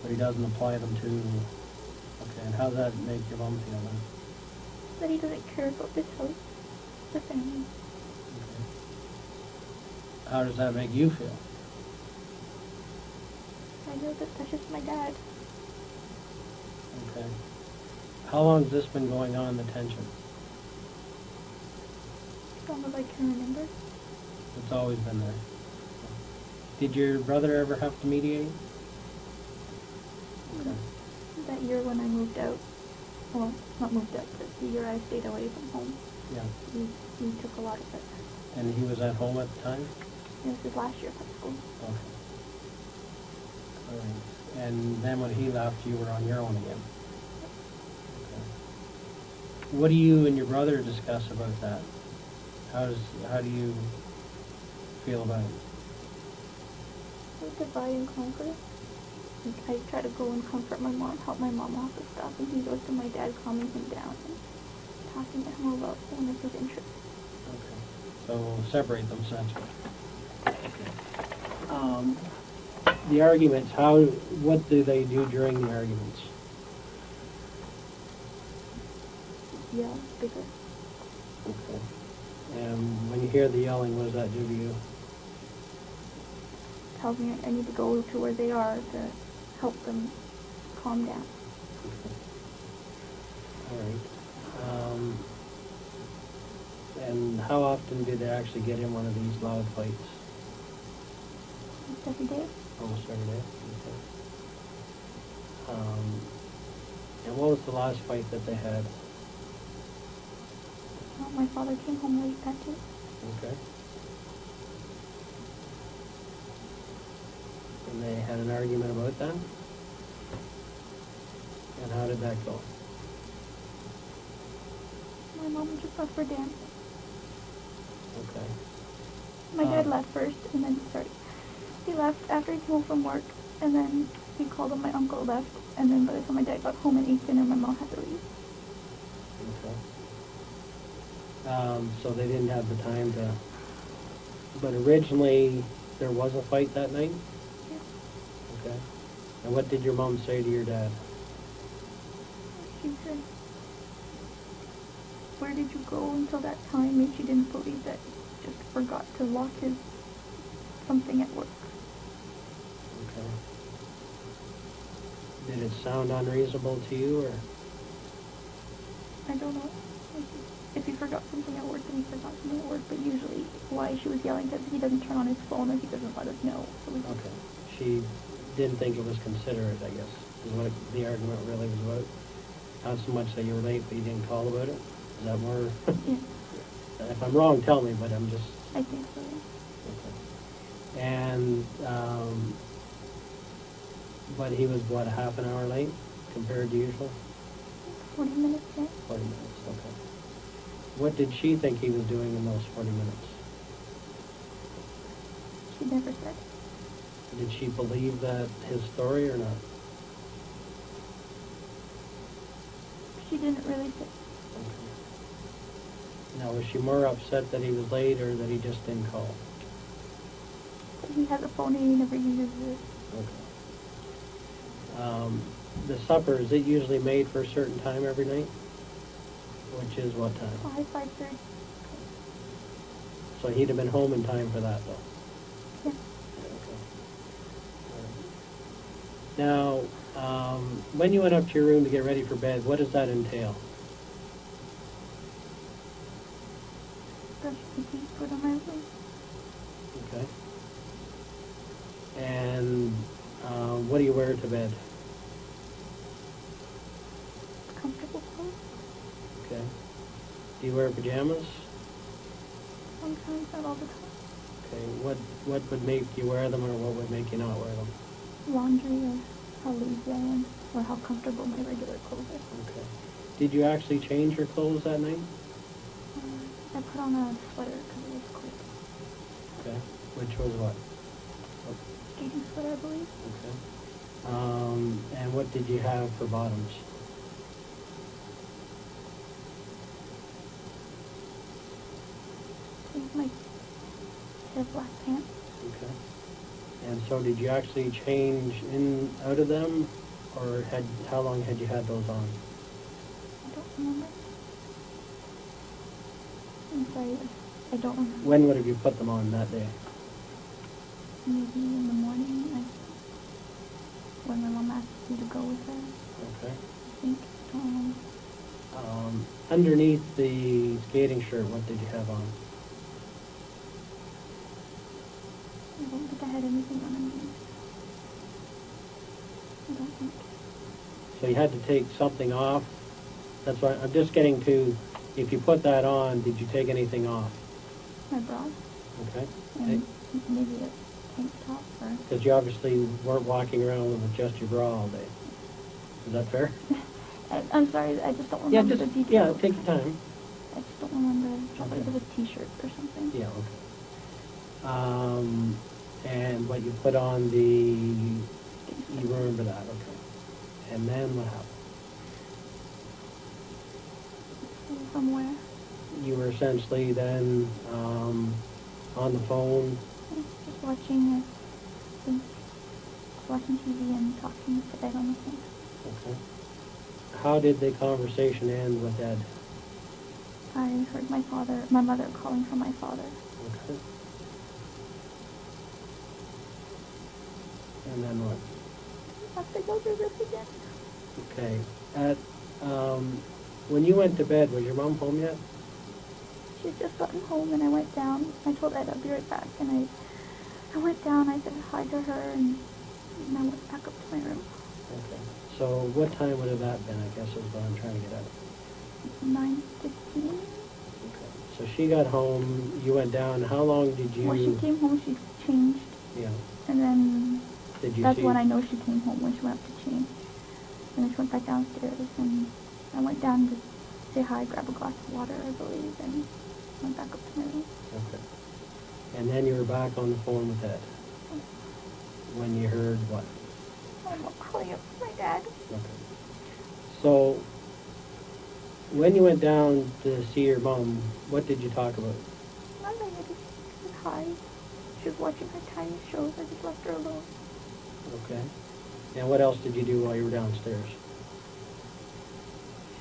But he doesn't apply them to... Okay, and how does that make your mom feel then? That he doesn't care about this house, the family. Okay. How does that make you feel? I know that that's just my dad. Okay. How long has this been going on, the tension? As long as I can remember. It's always been there. Did your brother ever have to mediate? Okay. That year when I moved out, well, not moved out, but the year I stayed away from home, Yeah. he took a lot of it. And he was at home at the time? It was his last year of high school. Okay. All right. And then when he left, you were on your own again? Okay. What do you and your brother discuss about that? How do you feel about it? We divide and conquer. I try to go and comfort my mom, help my mom off with stuff, and he goes to my dad, calming him down and talking to him about one of his interests. Okay. So separate them essentially. The arguments, what do they do during the arguments? Yeah, bigger. Okay. And when you hear the yelling, what does that do to you? Tells me I need to go to where they are to help them calm down. Okay. All right. And how often do they actually get in one of these loud fights? Every day. Almost every day. Okay. And what was the last fight that they had? My father came home late that day. Okay. And they had an argument about that? And how did that go? My mom just left for dance. Okay. My dad left first, and then, he left after he came home from work, and then he called him, my uncle left, and then by the time my dad got home and ate dinner, my mom had to leave. Okay. So they didn't have the time to... But originally, there was a fight that night? Yeah. Okay. And what did your mom say to your dad? She said, "Where did you go until that time?" And she didn't believe that he just forgot to lock his something at work. Okay. Did it sound unreasonable to you, or? I don't know. If he forgot something at work, then he forgot something at work. But usually, why she was yelling because he doesn't turn on his phone or he doesn't let us know. So we Okay. She didn't think it was considerate, I guess, is what the argument really was about. Not so much that you were late, but you didn't call about it. Is that more? Yeah. If I'm wrong, tell me, but I'm just... I think so, yeah. Okay. And, but he was, what, a half an hour late compared to usual? 40 minutes, yeah. 40 minutes, okay. What did she think he was doing in those 40 minutes? She never said. Did she believe that his story or not? She didn't really say. Okay. Now, was she more upset that he was late or that he just didn't call? He has a phone and he never uses it. Okay. The supper, is it usually made for a certain time every night? Which is what time? 5:30. So he'd have been home in time for that, though? Yeah. Okay. All right. Now, when you went up to your room to get ready for bed, what does that entail? Brush my teeth, put on my room. Okay. And what do you wear to bed? Comfortable clothes. Okay. Do you wear pajamas? Sometimes, not all the time. Okay. What would make you wear them, or what would make you not wear them? Laundry, or how lazy I am, or how comfortable my regular clothes are. Okay. Did you actually change your clothes that night? I put on a sweater because it was cold. Okay. Which was what? Skating sweater, I believe. Okay. And what did you have for bottoms? I think my pair of black pants. Okay. And so did you actually change in out of them, or how long had you had those on? I don't remember. I'm sorry, I don't remember. When would have you put them on that day? Maybe in the morning, when my mom asked me to go with her. Okay. I think. I don't remember. Underneath the skating shirt, what did you have on? I don't think I had anything on underneath. I don't think. So you had to take something off. That's why I'm just getting to, if you put that on, did you take anything off? My bra. Okay. And maybe a tank top or... Because you obviously weren't walking around with just your bra all day. Is that fair? I'm sorry, I just don't remember the details. Yeah, take your time. I just don't remember. Probably Okay. it was a t-shirt or something. Yeah, okay. And what you put on the, you remember that, okay. And then what happened? From where? You were essentially then on the phone. Just watching, I think, watching TV and talking to Ed on the phone. Okay. How did the conversation end with Ed? I heard my mother calling for my father. Okay. And then what? I have to go through this again. Okay. When you went to bed, was your mom home yet? She'd just gotten home and I went down. I told Ed I'd be right back, and I went down, I said hi to her, and I went back up to my room. Okay. So what time would have that been, I guess, is what I'm trying to get at. 9:15. Okay. So she got home, you went down. How long did you... When she came home, she changed. Yeah. And then Did you that's see... when I know she came home, when she went up to change. And then she went back downstairs, and I went down to say hi, grab a glass of water, I believe, and went back up to my room. Okay. And then you were back on the phone with Ed when you heard what? I'm not calling up my dad. Okay. So when you went down to see your mom, what did you talk about? Nothing, I just said hi. She was watching her tiny shows, I just left her alone. Okay. And what else did you do while you were downstairs? She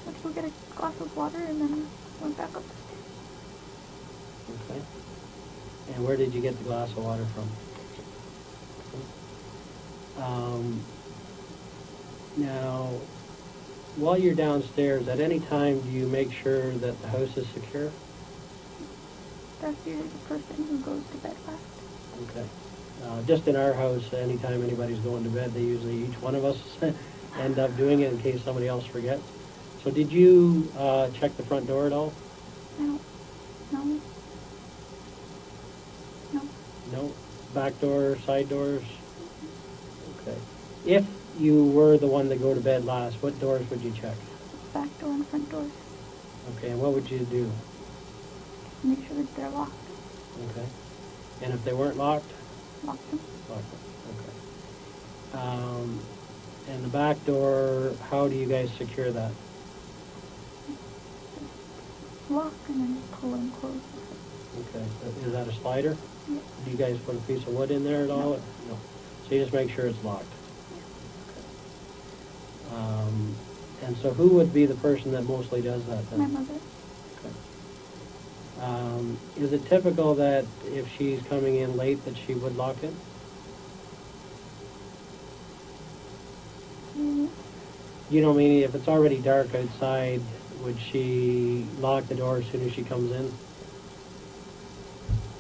went to go get a glass of water and then went back up the stairs. Okay. And where did you get the glass of water from? Now, while you're downstairs, at any time do you make sure that the house is secure? That's usually the person who goes to bed last. Okay. Just in our house, anytime anybody's going to bed, they usually, each one of us end up doing it in case somebody else forgets. So did you check the front door at all? No. No. No. No? Back door, side doors? Okay. If you were the one to go to bed last, what doors would you check? Back door and front door. Okay, and what would you do? Make sure that they're locked. Okay. And if they weren't locked? Lock them. Lock them. Okay. And the back door, how do you guys secure that? Lock and then pull and close. Okay. Is that a slider? Yeah. Do you guys put a piece of wood in there at all? No. So you just make sure it's locked. Okay. And so who would be the person that mostly does that then? My mother. Okay. Is it typical that if she's coming in late that she would lock it? You know, meaning if it's already dark outside, would she lock the door as soon as she comes in?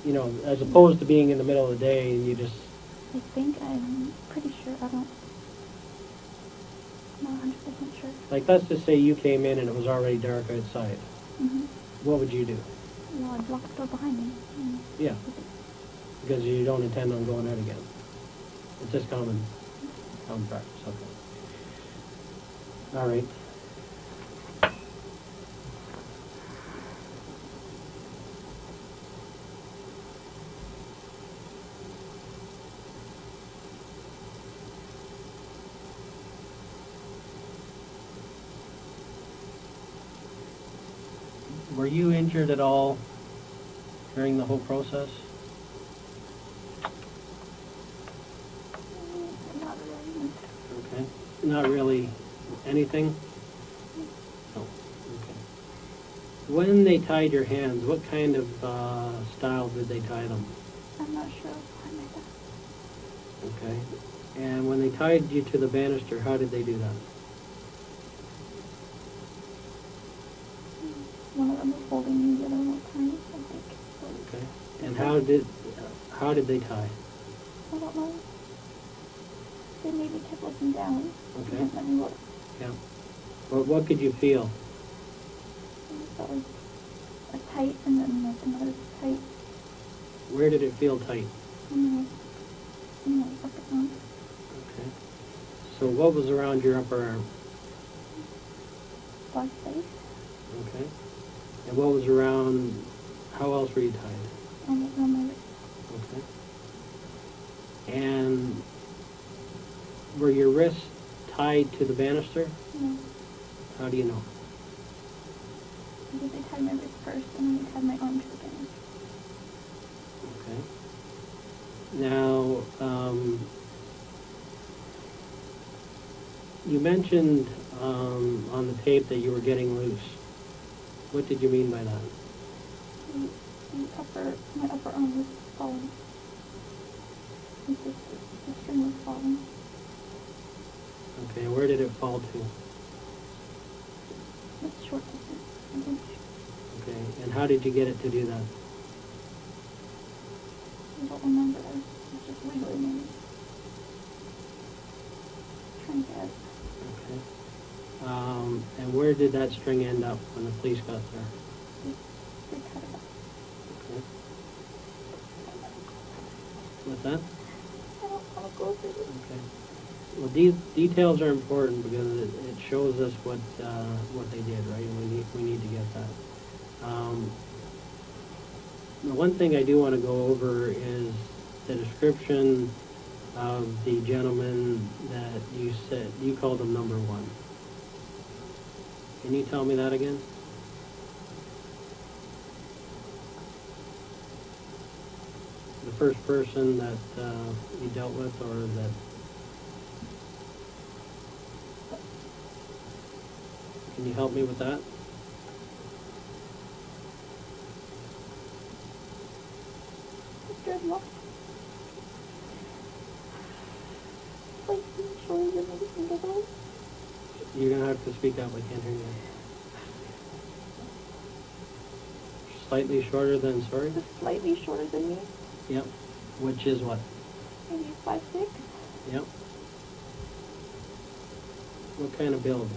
You know, as opposed to being in the middle of the day and you just... I think I'm pretty sure. I don't. I'm not 100% sure. Like, let's just say you came in and it was already dark outside. Mm-hmm. What would you do? Well, I'd lock the door behind me. Yeah. Because you don't intend on going out again. It's just common practice. Okay. All right. Were you injured at all during the whole process? Not really. Okay. Not really anything? No. Okay. When they tied your hands, what kind of style did they tie them? I'm not sure. I made that. Okay. And when they tied you to the banister, how did they do that? One of them was holding me, the other one was tying, I think. Okay. And how did they tie? I don't know. They maybe kept looking down. Okay. And let me look. Yeah. What could you feel? And it felt like a tight and then like another tight. Where did it feel tight? In my upper arm. Okay. So what was around your upper arm? Black face. Okay. And what was around, how else were you tied? On my wrist. Okay. And were your wrists tied to the banister? No. How do you know? Because they tied my wrist first and then they tied my arm to the banister. Okay. Now, you mentioned on the tape that you were getting loose. What did you mean by that? My upper arm was falling. The string was falling. Okay, where did it fall to? It's short distance, an inch. Okay, and how did you get it to do that? I don't remember. I was just wiggling and trying to get it. Okay. And where did that string end up when the police got there? They cut it up. Okay. What's that? I don't want to go through this. Okay. Well, these details are important because it shows us what they did, right? And we need to get that. The one thing I do want to go over is the description of the gentleman that you said you called him number one. Can you tell me that again? The first person that you dealt with, or that... Can you help me with that? Dreadlock. Like, shorter than me, think about it. You're going to have to speak up. I can't hear you. Slightly shorter than, sorry? Just slightly shorter than me. Yep. Which is what? Maybe 5'6". Yep. What kind of build?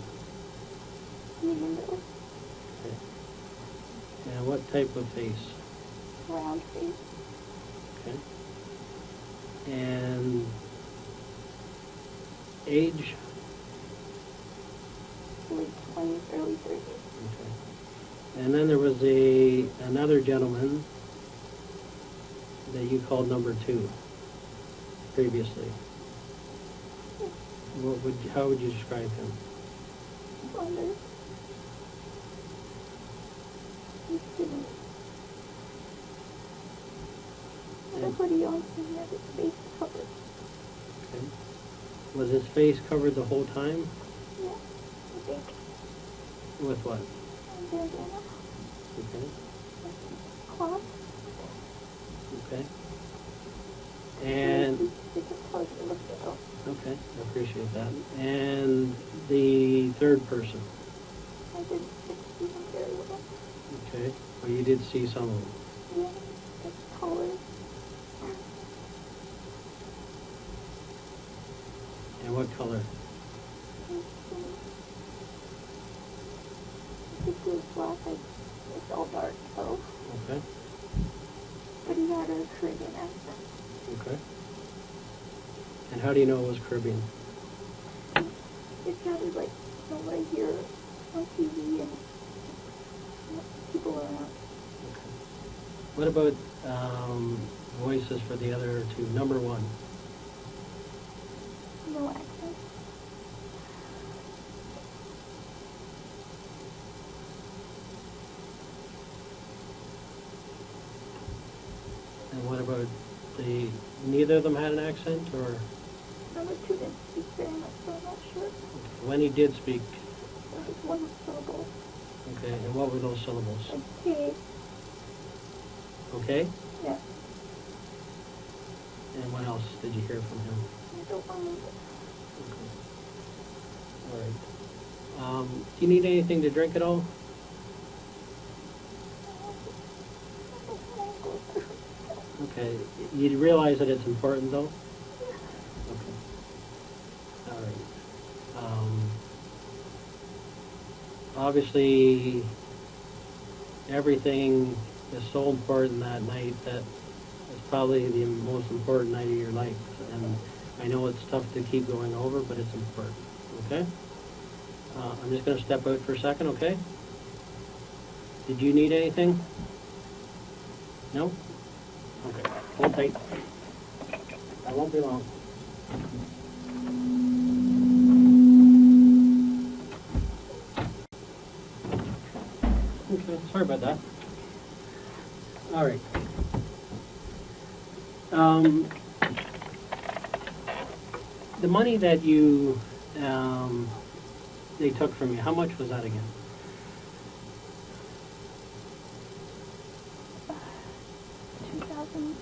Medium build. Okay. And what type of face? Round face. Okay. And age? Late 20s, early 30s. Okay. And then there was another gentleman that you called number two previously. How would you describe him? Blonder. He didn't. With a hoodie on, and he had his face covered. Okay. Was his face covered the whole time? Yeah, I think. With what? Bandana. Okay. Cloth. Okay. And They could tell you looked it up. okay, I appreciate that. And the third person? I didn't see him very well. Okay. Well, you did see some of them. Yeah, it's taller. And what color? I think it was black. It's all dark, though. Okay. But he had a Caribbean accent. Okay. And how do you know it was Caribbean? It sounded like what I hear on TV and people around. Okay. What about voices for the other two? Number one. No accent. And what about neither of them had an accent, or? Number two didn't speak very much, so I'm not sure. When he did speak? There was one syllable. Okay, and what were those syllables? Okay. Okay? Yeah. And what else did you hear from him? I don't remember. Okay. All right. Do you need anything to drink at all? Okay. You realize that it's important, though? Okay. All right. Obviously, everything is so important that night that it's probably the most important night of your life. And I know it's tough to keep going over, but it's important. Okay? I'm just going to step out for a second, okay? Did you need anything? No? Okay. Hold tight. I won't be long. Okay, sorry about that. All right. The money that you they took from you, how much was that again? 2,000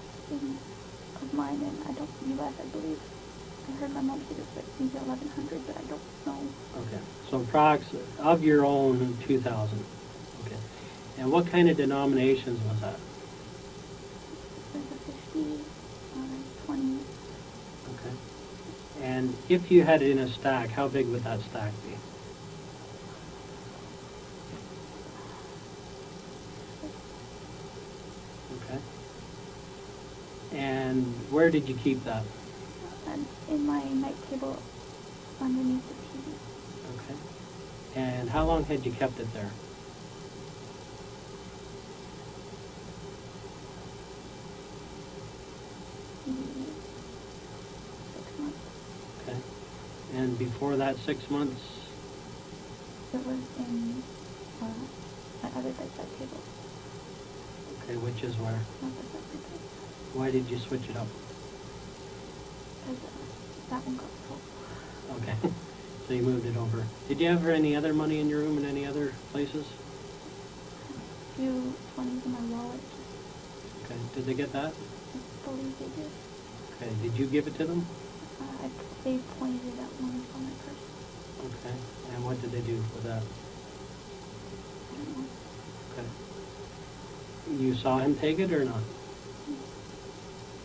of mine, and I don't, U.S., I believe. I heard my mom say it was like maybe 1,100, but I don't know. Okay, so of your own 2,000. Okay, and what kind of denominations was that? There's a 50, 20. Okay, and if you had it in a stack, how big would that stack be? Okay, and where did you keep that? And in my night table underneath the TV. Okay, and how long had you kept it there? Maybe 6 months. Okay, and before that 6 months? It was in my other bedside table. Okay, which is where? Not the bedside. Why did you switch it up? Because that one got full. Okay, so you moved it over. Did you have any other money in your room in any other places? A few 20s in my wallet. Okay, did they get that? I believe they did. Okay, did you give it to them? They pointed it at one on my purse. Okay, and what did they do with that? I don't know. Okay. You saw him take it or not?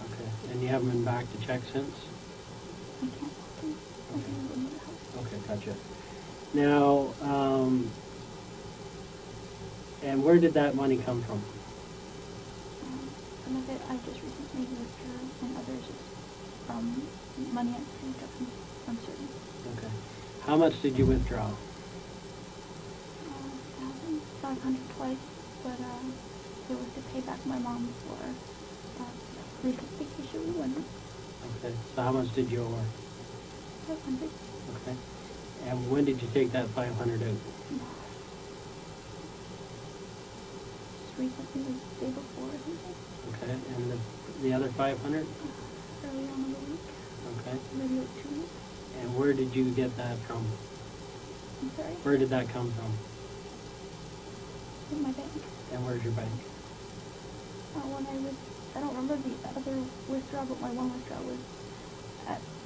Okay, and you haven't been back to check since? I can't walk in. I can't go into the house. Okay, gotcha. Now, and where did that money come from? Some of it I just recently withdrew, and others is from money I saved up from certain. Okay. How much did you withdraw? 1,500 twice, but it was to pay back my mom for recent vacation we went. Okay, so how much did you owe her? 500. Okay. And when did you take that 500 out? Just recently, like the day before or something. Okay, and the other 500? Early on in the week. Okay. Maybe like 2 weeks. And where did you get that from? I'm sorry? Where did that come from? In my bank. And where's your bank? I don't remember the other withdrawal, but my one withdrawal was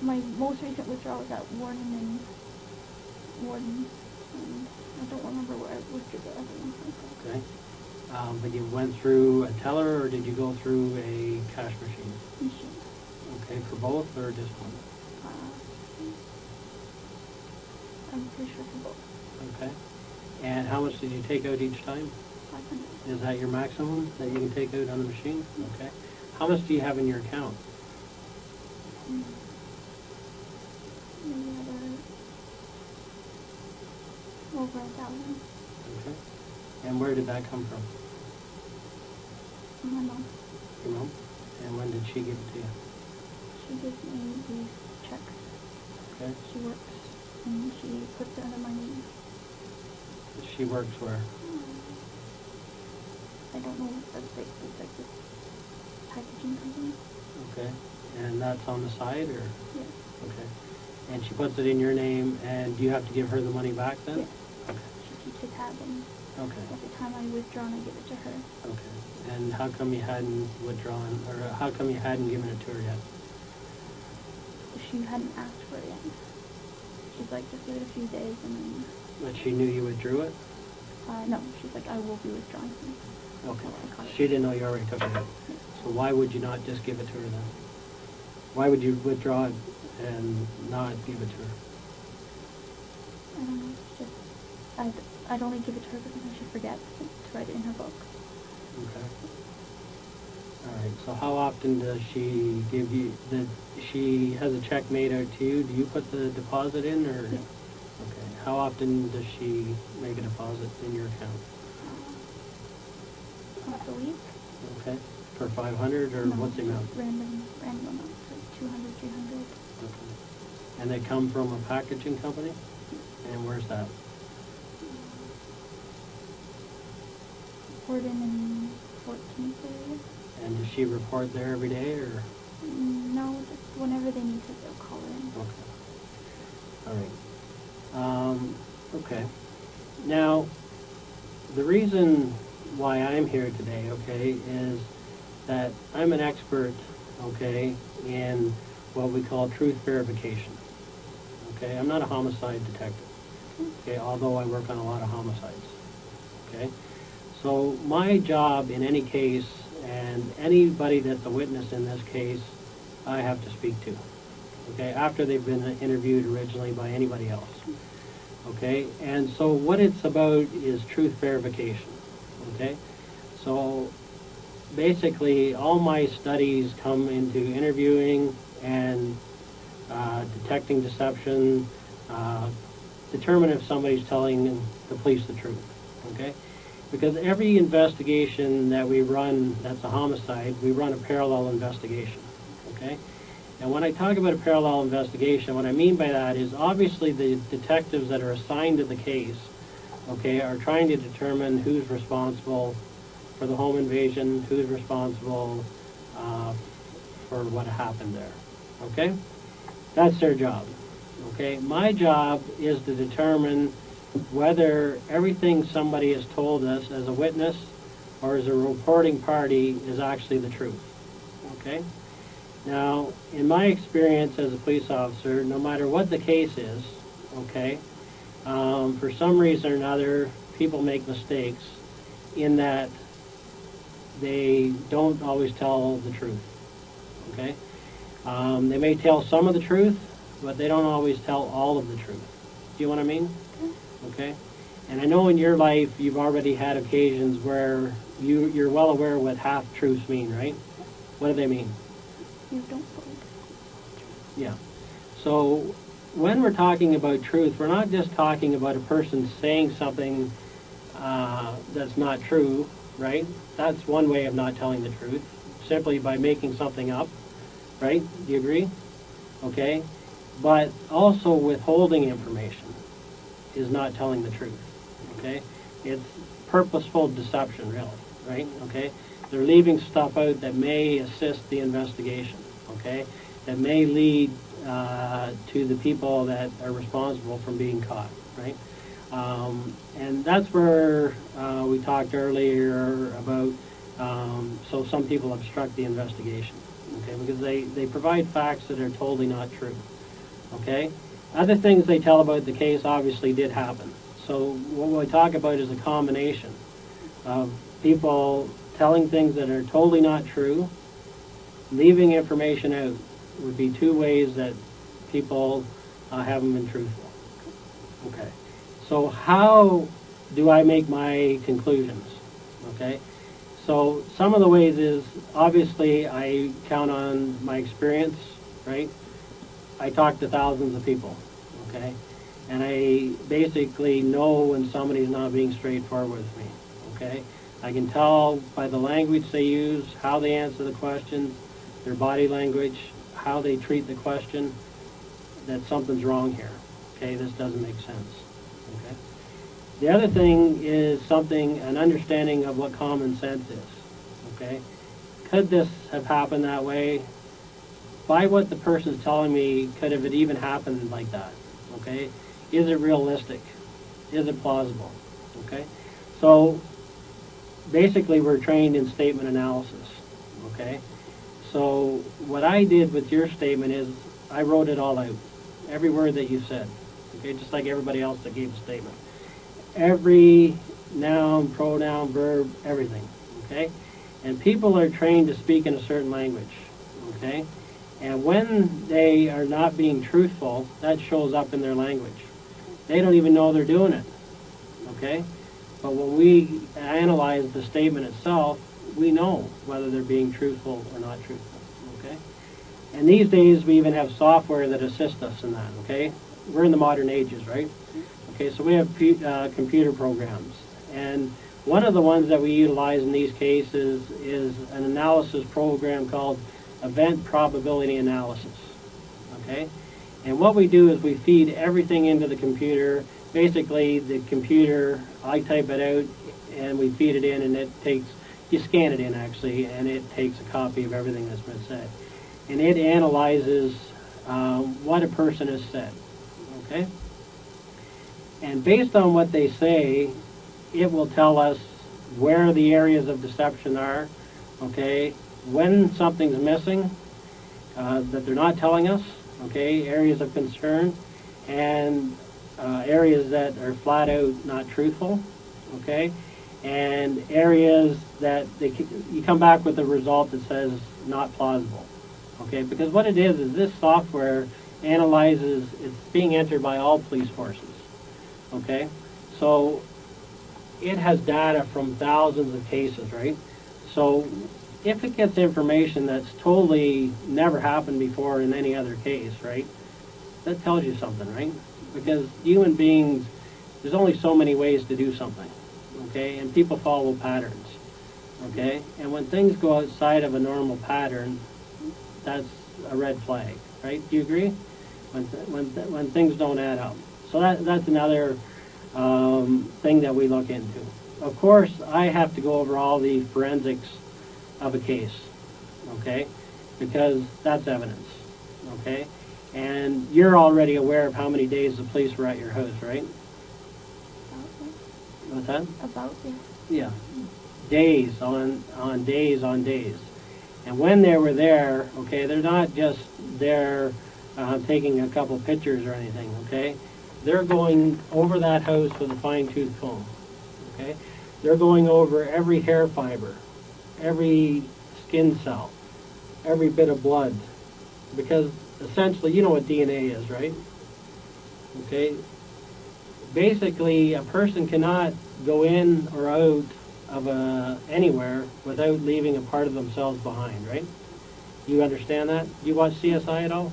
my most recent withdrawal was at Warden and I don't remember where I withdrew the other one. Okay. But you went through a teller, or did you go through a cash machine? Machine. Okay, for both or just one? I'm pretty sure for both. Okay. And how much did you take out each time? 500. Is that your maximum that you can take out on the machine? Okay. How much do you have in your account? Maybe over 1,000. Okay. And where did that come from? My mom. Your mom? And when did she give it to you? She gives me these checks. Okay. She works and she puts it under my name. She works where? I don't know what that's like. It's like this packaging company. Okay. And that's on the side, or? Yeah. Okay. And she puts it in your name, and do you have to give her the money back then? Yeah. Okay. She keeps a tab, and Okay. every time I withdraw, I give it to her. Okay. And how come you hadn't withdrawn, or how come you hadn't given it to her yet? She hadn't asked for it yet. She's like, just give it a few days, and then... But she knew you withdrew it? No, she's like, I will be withdrawing it. Okay. So I She didn't know you already took it out. So why would you not just give it to her then? Why would you withdraw it and not give it to her? I don't know. It's just, I'd only give it to her because she forgets to write it in her book. Okay. All right. So how often does she give you she has a check made out to you? Do you put the deposit in, or? Yeah. Okay. How often does she make a deposit in your account? Once a week. Okay. For 500, or No, what's the amount? Random amounts, like 200, 300. Okay. And they come from a packaging company? And where's that? Report in 14th area. And does she report there every day, or? No, just whenever they need to, they'll call her in. Okay. All right. Okay. Now, the reason why I'm here today, okay, is that I'm an expert, okay, in what we call truth verification. Okay, I'm not a homicide detective, okay, although I work on a lot of homicides. Okay, so my job in any case, and anybody that's a witness in this case, I have to speak to, okay, after they've been interviewed originally by anybody else. Okay, and so what it's about is truth verification. Okay, so basically all my studies come into interviewing and detecting deception, determine if somebody's telling the police the truth. Okay, because every investigation that we run that's a homicide, we run a parallel investigation. Okay, and when I talk about a parallel investigation, what I mean by that is obviously the detectives that are assigned to the case, okay, are trying to determine who's responsible for the home invasion, who's responsible for what happened there. Okay, that's their job. Okay, my job is to determine whether everything somebody has told us as a witness or as a reporting party is actually the truth. Okay. Now, in my experience as a police officer, no matter what the case is, okay, for some reason or another, people make mistakes in that they don't always tell the truth, okay? They may tell some of the truth, but they don't always tell all of the truth. Do you know what I mean? Okay? And I know in your life you've already had occasions where you're well aware what half-truths mean, right? What do they mean? You don't believe. Yeah. So when we're talking about truth, we're not just talking about a person saying something that's not true, right? That's one way of not telling the truth, simply by making something up, right? Do you agree? Okay. But also withholding information is not telling the truth, okay? It's purposeful deception, really, right? Okay. They're leaving stuff out that may assist the investigation, okay, that may lead to the people that are responsible from being caught, right? And that's where we talked earlier about, so some people obstruct the investigation, okay, because they provide facts that are totally not true, okay? Other things they tell about the case obviously did happen. So what we talk about is a combination of people telling things that are totally not true, leaving information out would be two ways that people haven't been truthful. Okay. So how do I make my conclusions? Okay. So some of the ways is, obviously, I count on my experience, right? I talk to thousands of people, okay? And I basically know when somebody's not being straightforward with me, okay? I can tell by the language they use, how they answer the questions, their body language, how they treat the question, that something's wrong here, okay? This doesn't make sense, okay? The other thing is an understanding of what common sense is, okay? Could this have happened that way? By what the person's telling me, could have it even happened like that, okay? Is it realistic? Is it plausible, okay? So basically we're trained in statement analysis, okay? So what I did with your statement is I wrote it all out, every word that you said, okay? Just like everybody else that gave a statement. Every noun, pronoun, verb, everything, okay? And people are trained to speak in a certain language, okay? And when they are not being truthful, that shows up in their language. They don't even know they're doing it, okay? But when we analyze the statement itself, we know whether they're being truthful or not truthful, okay? And these days, we even have software that assists us in that, okay? We're in the modern ages, right? Okay, so we have computer programs. And one of the ones that we utilize in these cases is an analysis program called event probability analysis, okay? And what we do is we feed everything into the computer. Basically, the computer, I type it out, and we feed it in, and it takes, you scan it in actually, and it takes a copy of everything that's been said. And it analyzes what a person has said, okay? And based on what they say, it will tell us where the areas of deception are, okay? When something's missing that they're not telling us, okay? Areas of concern, and areas that are flat out not truthful, okay? And areas that you come back with a result that says not plausible, okay? Because what it is this software analyzes, it's being entered by all police forces, okay? So it has data from thousands of cases, right? So if it gets information that's totally never happened before in any other case, right, that tells you something, right? Because human beings, there's only so many ways to do something, okay? And people follow patterns, okay? And when things go outside of a normal pattern, that's a red flag, right? Do you agree? When things don't add up. So that's another thing that we look into. Of course, I have to go over all the forensics of a case, okay? Because that's evidence, okay? And you're already aware of how many days the police were at your house, right? What's that? About it. Yeah. Days on days on days. And when they were there, okay, they're not just there taking a couple pictures or anything, okay? They're going over that house with a fine-tooth comb, okay? They're going over every hair fiber, every skin cell, every bit of blood, because essentially, you know what DNA is, right? Okay? Basically, a person cannot go in or out of anywhere without leaving a part of themselves behind, right? You understand that? You watch CSI at all?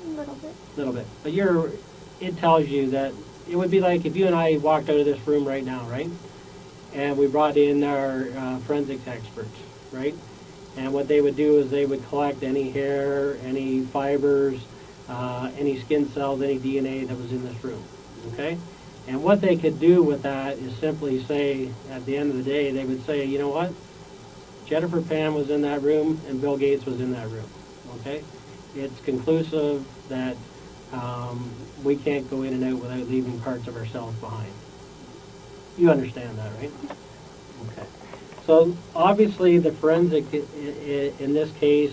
A little bit. A little bit. But it tells you that it would be like if you and I walked out of this room right now, right? And we brought in our forensics experts, right? And what they would do is they would collect any hair, any fibers, any skin cells, any DNA that was in this room, okay? And what they could do with that is simply say, at the end of the day, they would say, you know what? Jennifer Pan was in that room and Bill Gates was in that room, okay? It's conclusive that we can't go in and out without leaving parts of ourselves behind. You understand that, right? Okay. So obviously the forensic in this case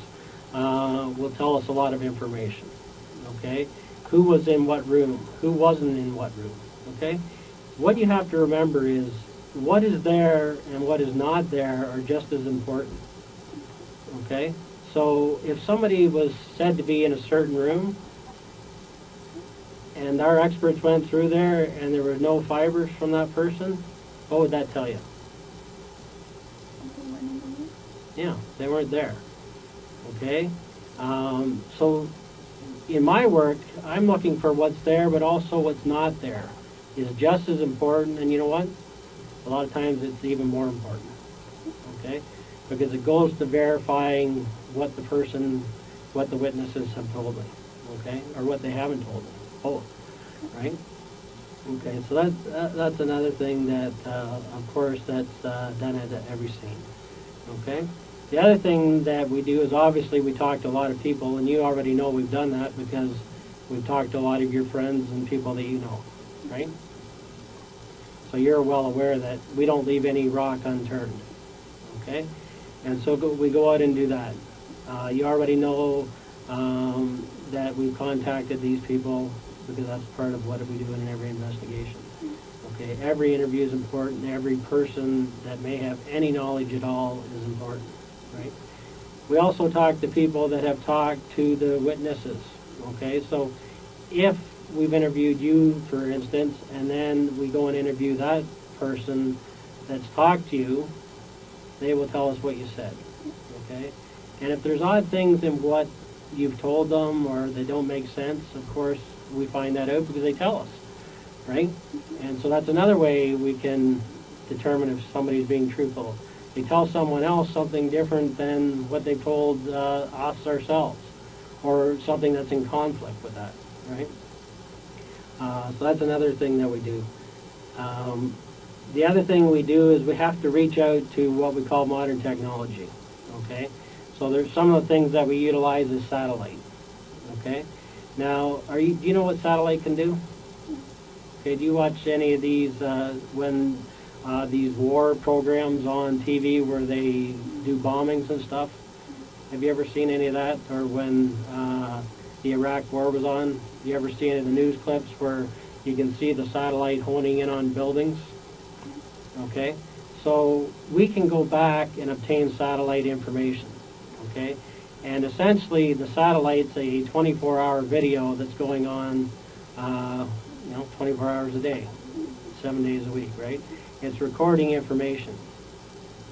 will tell us a lot of information, okay? Who was in what room? Who wasn't in what room, okay? what you have to remember is what is there and what is not there are just as important. Okay? So if somebody was said to be in a certain room, and our experts went through there and there were no fibers from that person, what would that tell you? Yeah, they weren't there. Okay? So in my work, I'm looking for what's there, but also what's not there is just as important, and you know what? A lot of times it's even more important. Okay? Because it goes to verifying what the witnesses have told me. Okay? Or what they haven't told me. Both. Right? Okay, so that's another thing that, of course, that's done at every scene. Okay? The other thing that we do is obviously we talk to a lot of people, and you already know we've done that because we've talked to a lot of your friends and people that you know, right? So you're well aware that we don't leave any rock unturned. Okay? And so we go out and do that. You already know that we've contacted these people because that's part of what we do in every investigation. Okay, every interview is important. Every person that may have any knowledge at all is important, right? We also talk to people that have talked to the witnesses. Okay, so if we've interviewed you, for instance, and then we go and interview that person that's talked to you, they will tell us what you said. Okay, and if there's odd things in what you've told them or they don't make sense, of course, we find that out because they tell us, right? And so that's another way we can determine if somebody's being truthful. They tell someone else something different than what they've told us ourselves, or something that's in conflict with that, right? So that's another thing that we do. The other thing we do is we have to reach out to what we call modern technology, okay? So there's some of the things that we utilize is satellite, okay? Now, do you know what satellite can do? Okay, do you watch any of these when these war programs on TV where they do bombings and stuff? Have you ever seen any of that? Or when the Iraq war was on, you ever see any of the news clips where you can see the satellite honing in on buildings? Okay, so we can go back and obtain satellite information. Okay, and essentially the satellite's a 24-hour video that's going on, 24 hours a day, 7 days a week, right? It's recording information.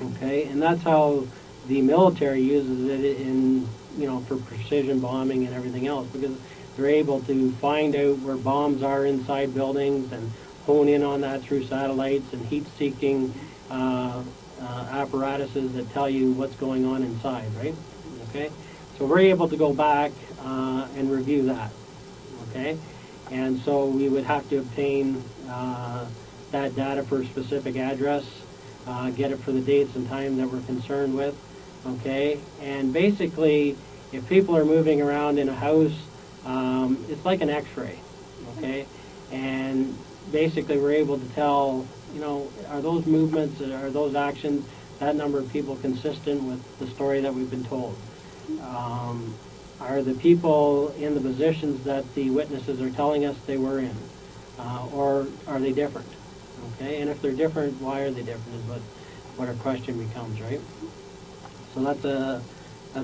Okay, and that's how the military uses it in, for precision bombing and everything else, because they're able to find out where bombs are inside buildings and hone in on that through satellites and heat-seeking apparatuses that tell you what's going on inside, right? Okay, so we're able to go back and review that. Okay, and so we would have to obtain that data for a specific address, get it for the dates and time that we're concerned with. Okay, and basically, if people are moving around in a house, it's like an X-ray. Okay, and basically we're able to tell, are those movements, are those actions, that number of people consistent with the story that we've been told? Are the people in the positions that the witnesses are telling us they were in? Or are they different? Okay, and if they're different, why are they different is what our question becomes, right? So that's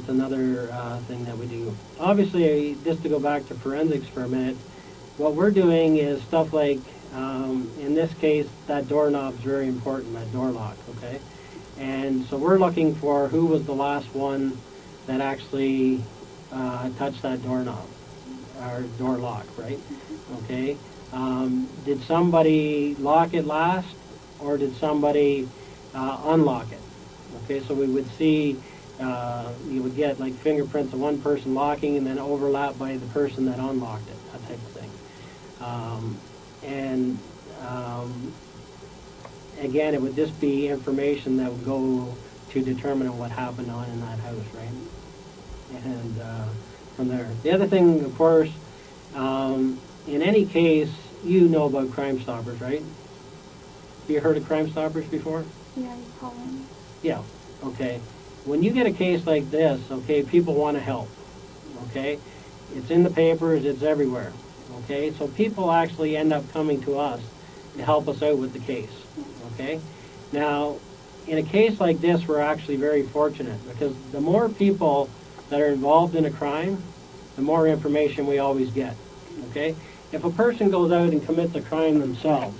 another thing that we do. Obviously, just to go back to forensics for a minute, what we're doing is stuff like, in this case, that doorknob's very important, that door lock, okay? And so we're looking for who was the last one that actually touched that doorknob, or door lock, right? Okay? Did somebody lock it last, or did somebody unlock it? Okay, so we would see, you would get like fingerprints of one person locking and then overlap by the person that unlocked it, that type of thing. Again, it would just be information that would go to determine what happened on in that house, right? And from there. The other thing, of course, in any case, you know about Crime Stoppers, right? Have you heard of Crime Stoppers before? Yeah, you call in. Yeah, okay. When you get a case like this, okay, people want to help, okay? It's in the papers, it's everywhere, okay? So people actually end up coming to us to help us out with the case. Okay? Now, in a case like this, we're actually very fortunate because the more people that are involved in a crime, the more information we always get. Okay? If a person goes out and commits a crime themselves,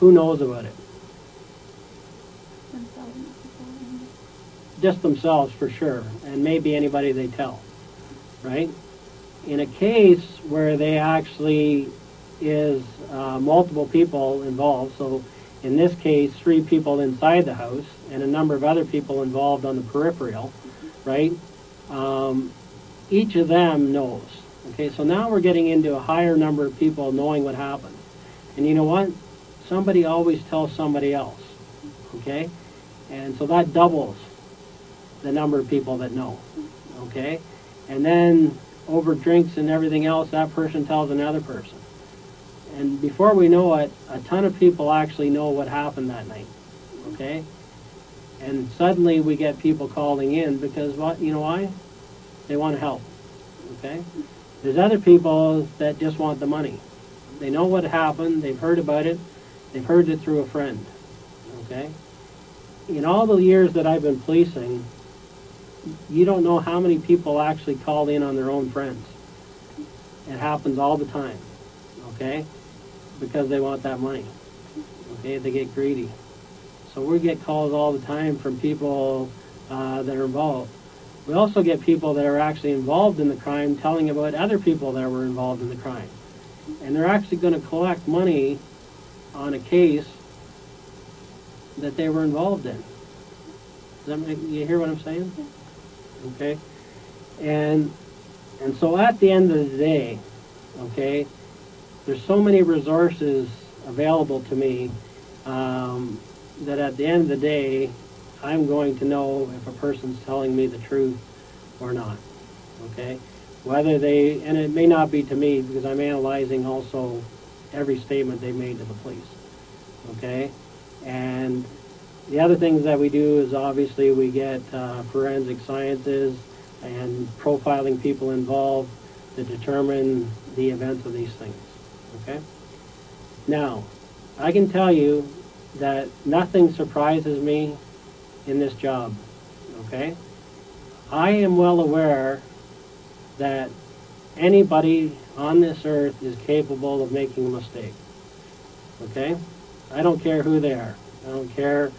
who knows about it? Just themselves for sure, and maybe anybody they tell, right? In a case where they actually is multiple people involved, so in this case 3 people inside the house and a number of other people involved on the peripheral, right? Each of them knows. Okay, so now we're getting into a higher number of people knowing what happened. And you know what? Somebody always tells somebody else. Okay? And so that doubles the number of people that know. Okay? And then over drinks and everything else, that person tells another person. And before we know it, a ton of people actually know what happened that night. Okay? And suddenly we get people calling in because, you know why? They want to help. Okay? There's other people that just want the money. They know what happened. They've heard about it. They've heard it through a friend. Okay? In all the years that I've been policing, you don't know how many people actually call in on their own friends. It happens all the time. Okay? Because they want that money. Okay? They get greedy. So we get calls all the time from people that are involved. We also get people that are actually involved in the crime telling about other people that were involved in the crime. And they're actually going to collect money on a case that they were involved in. You hear what I'm saying? Okay? And so at the end of the day, okay, there's so many resources available to me that at the end of the day, I'm going to know if a person's telling me the truth or not. Okay? Whether they, and it may not be to me because I'm analyzing also every statement they made to the police. Okay? And the other things that we do is obviously we get forensic sciences and profiling people involved to determine the events of these things. Okay? Now, I can tell you that nothing surprises me in this job. Okay? I am well aware that anybody on this earth is capable of making a mistake. Okay? I don't care who they are. I don't care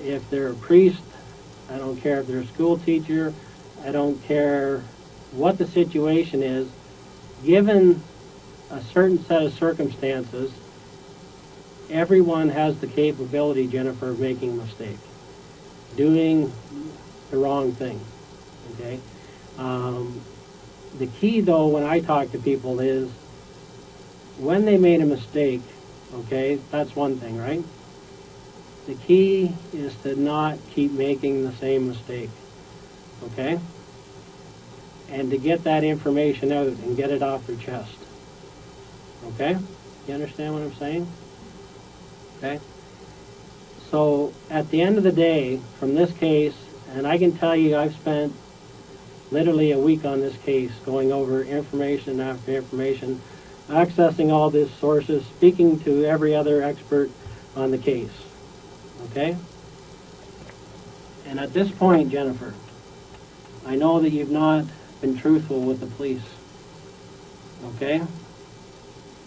if they're a priest. I don't care if they're a school teacher. I don't care what the situation is. Given a certain set of circumstances, everyone has the capability, Jennifer, of making a mistake. Doing the wrong thing. Okay? The key, though, when I talk to people is when they made a mistake, okay, that's one thing, right? The key is to not keep making the same mistake. Okay? And to get that information out and get it off their chest. Okay? You understand what I'm saying? Okay? So, at the end of the day, from this case, and I can tell you I've spent literally a week on this case, going over information after information, accessing all these sources, speaking to every other expert on the case. Okay? And at this point, Jennifer, I know that you've not been truthful with the police. Okay?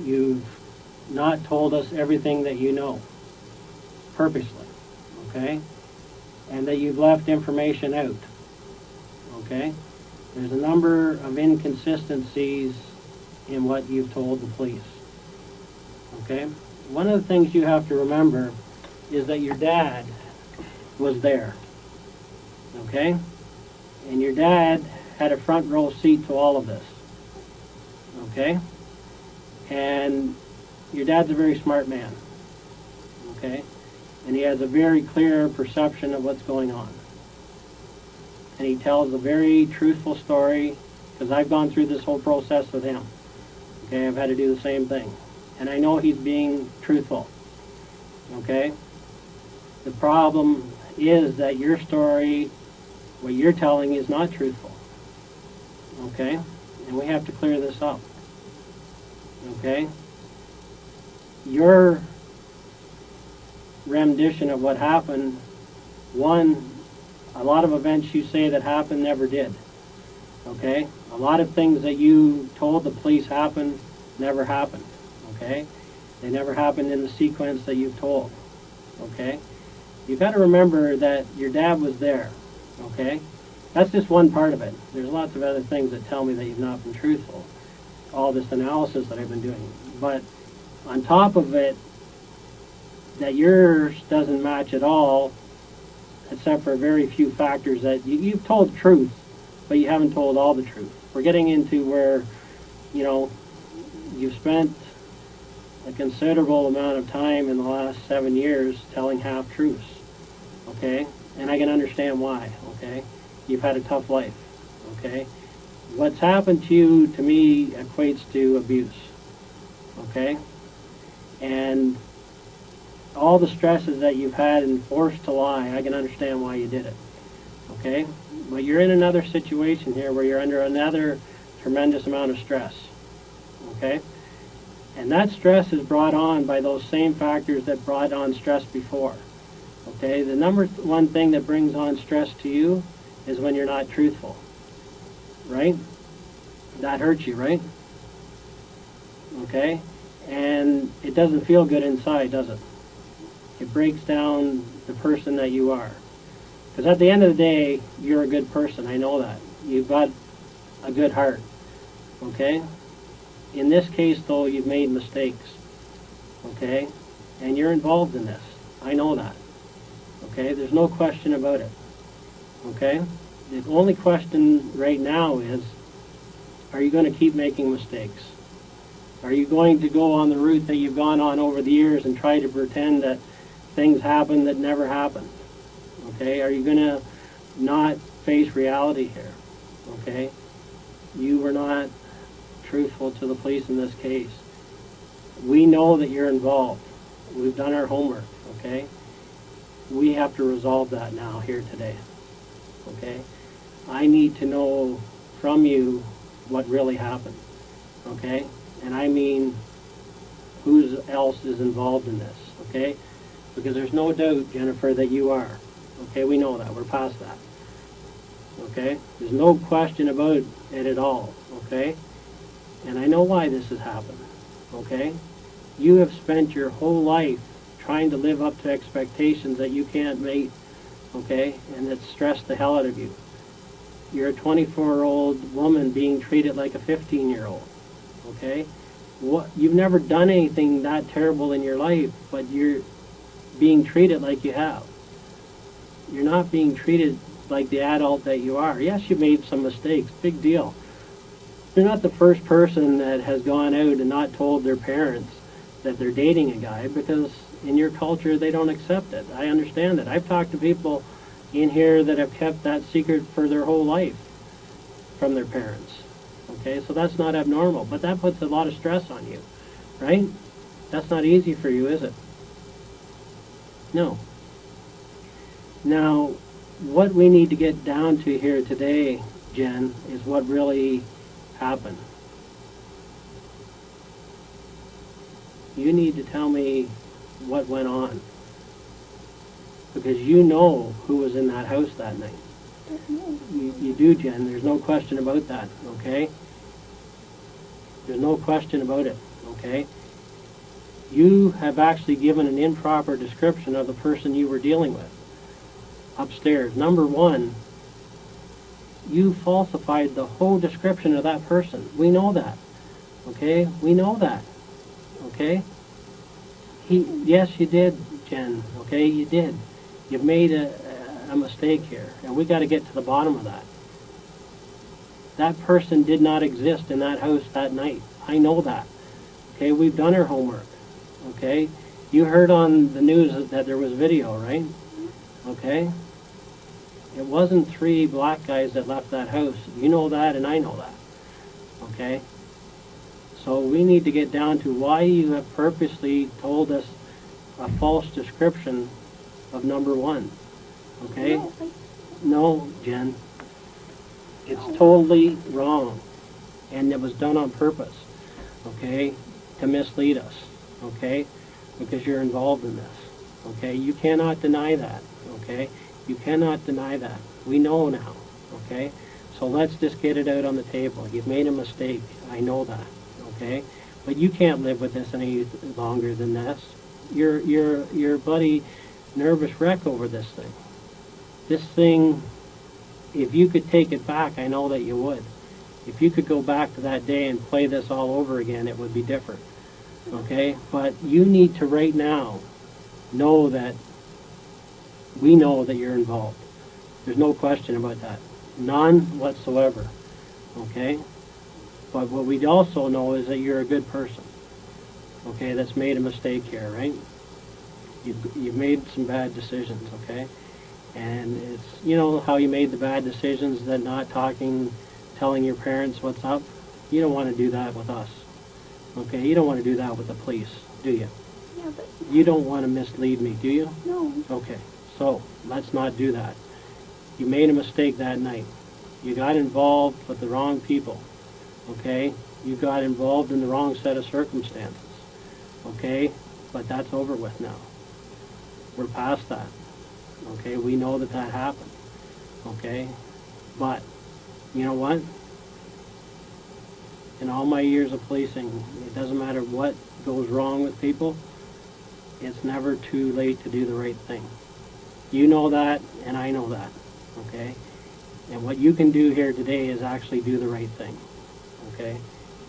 You've not told us everything that you know, purposely. Okay? And that you've left information out. Okay? There's a number of inconsistencies in what you've told the police. Okay? One of the things you have to remember is that your dad was there. Okay? And your dad had a front row seat to all of this. Okay? And your dad's a very smart man. Okay? And he has a very clear perception of what's going on. And he tells a very truthful story, because I've gone through this whole process with him. Okay, I've had to do the same thing. And I know he's being truthful. Okay? The problem is that your story, what you're telling, is not truthful. Okay? And we have to clear this up. Okay? your rendition of what happened, one, a lot of events you say that happened never did. Okay? A lot of things that you told the police happened never happened. Okay? They never happened in the sequence that you've told. Okay? You've got to remember that your dad was there. Okay? That's just one part of it. There's lots of other things that tell me that you've not been truthful. All this analysis that I've been doing. But on top of it, that yours doesn't match at all, except for very few factors that you've told truth, but you haven't told all the truth. We're getting into where, you know, you've spent a considerable amount of time in the last 7 years telling half-truths, okay? And I can understand why, okay? You've had a tough life, okay? What's happened to you, to me, equates to abuse, okay? And all the stresses that you've had and forced to lie, I can understand why you did it, okay? But you're in another situation here where you're under another tremendous amount of stress, okay? And that stress is brought on by those same factors that brought on stress before, okay? The number one thing that brings on stress to you is when you're not truthful, right? That hurts you, right? Okay? And it doesn't feel good inside, does it? It breaks down the person that you are. Because at the end of the day, you're a good person. I know that. You've got a good heart. Okay? In this case, though, you've made mistakes. Okay? And you're involved in this. I know that. Okay? There's no question about it. Okay? The only question right now is, are you going to keep making mistakes? Are you going to go on the route that you've gone on over the years and try to pretend that things happen that never happened? Okay? Are you going to not face reality here? Okay? You were not truthful to the police in this case. We know that you're involved. We've done our homework. Okay? We have to resolve that now here today. Okay? I need to know from you what really happened. Okay? And I mean, who else is involved in this? Okay? Because there's no doubt, Jennifer, that you are. Okay? We know that. We're past that. Okay? There's no question about it at all. Okay? And I know why this has happened. Okay? You have spent your whole life trying to live up to expectations that you can't meet. Okay? And it's stressed the hell out of you. You're a 24-year-old woman being treated like a 15-year-old. Okay? You've never done anything that terrible in your life, but you're being treated like you have. You're not being treated like the adult that you are. Yes, you made some mistakes. Big deal. You're not the first person that has gone out and not told their parents that they're dating a guy, because in your culture they don't accept it. I understand that. I've talked to people in here that have kept that secret for their whole life from their parents. Okay, so that's not abnormal, but that puts a lot of stress on you, right? That's not easy for you, is it? No. Now, what we need to get down to here today, Jen, is what really happened. You need to tell me what went on, because you know who was in that house that night. You do, Jen. There's no question about that, okay? There's no question about it, okay? You have actually given an improper description of the person you were dealing with upstairs. Number one, you falsified the whole description of that person. We know that, okay? We know that, okay? Yes, you did, Jen, okay? You did. You've made a mistake here, and we got to get to the bottom of that. That person did not exist in that house that night. I know that. Okay, we've done our homework. Okay, you heard on the news that there was video, right? Okay, it wasn't 3 black guys that left that house. You know that, and I know that. Okay, so we need to get down to why you have purposely told us a false description of number one. Okay? No, Jen. It's totally wrong. And it was done on purpose. Okay? To mislead us. okay? Because you're involved in this, okay? You cannot deny that, okay? You cannot deny that. We know now, okay? So let's just get it out on the table. You've made a mistake. I know that, okay? But you can't live with this any longer than this. You're bloody nervous wreck over this thing. This thing, if you could take it back, I know that you would. If you could go back to that day and play this all over again, it would be different. Okay? But you need to right now know that we know that you're involved. There's no question about that. None whatsoever. Okay? But what we also know is that you're a good person. Okay? That's made a mistake here, right? You've made some bad decisions, okay? And it's, you know how you made the bad decisions, that not talking, telling your parents what's up? You don't want to do that with us. Okay? You don't want to do that with the police, do you? Yeah, but... You don't want to mislead me, do you? No. Okay. So, let's not do that. You made a mistake that night. You got involved with the wrong people. Okay? You got involved in the wrong set of circumstances. Okay? But that's over with now. We're past that. Okay? We know that that happened. Okay? But, you know what? In all my years of policing, it doesn't matter what goes wrong with people, it's never too late to do the right thing. You know that, and I know that. Okay? And what you can do here today is actually do the right thing. Okay?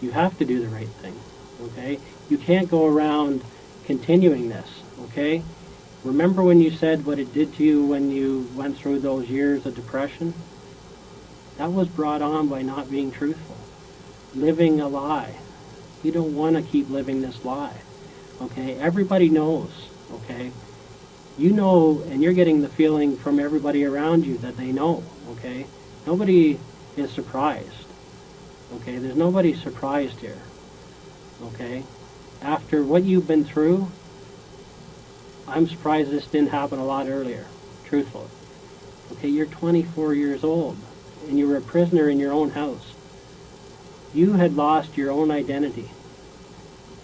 You have to do the right thing. Okay? You can't go around continuing this. Okay? Remember when you said what it did to you when you went through those years of depression? That was brought on by not being truthful. Living a lie. You don't want to keep living this lie. Okay? Everybody knows. Okay? You know, and you're getting the feeling from everybody around you that they know. Okay? Nobody is surprised. Okay? There's nobody surprised here. Okay? After what you've been through, I'm surprised this didn't happen a lot earlier, truthfully. Okay, you're 24 years old, and you were a prisoner in your own house. You had lost your own identity.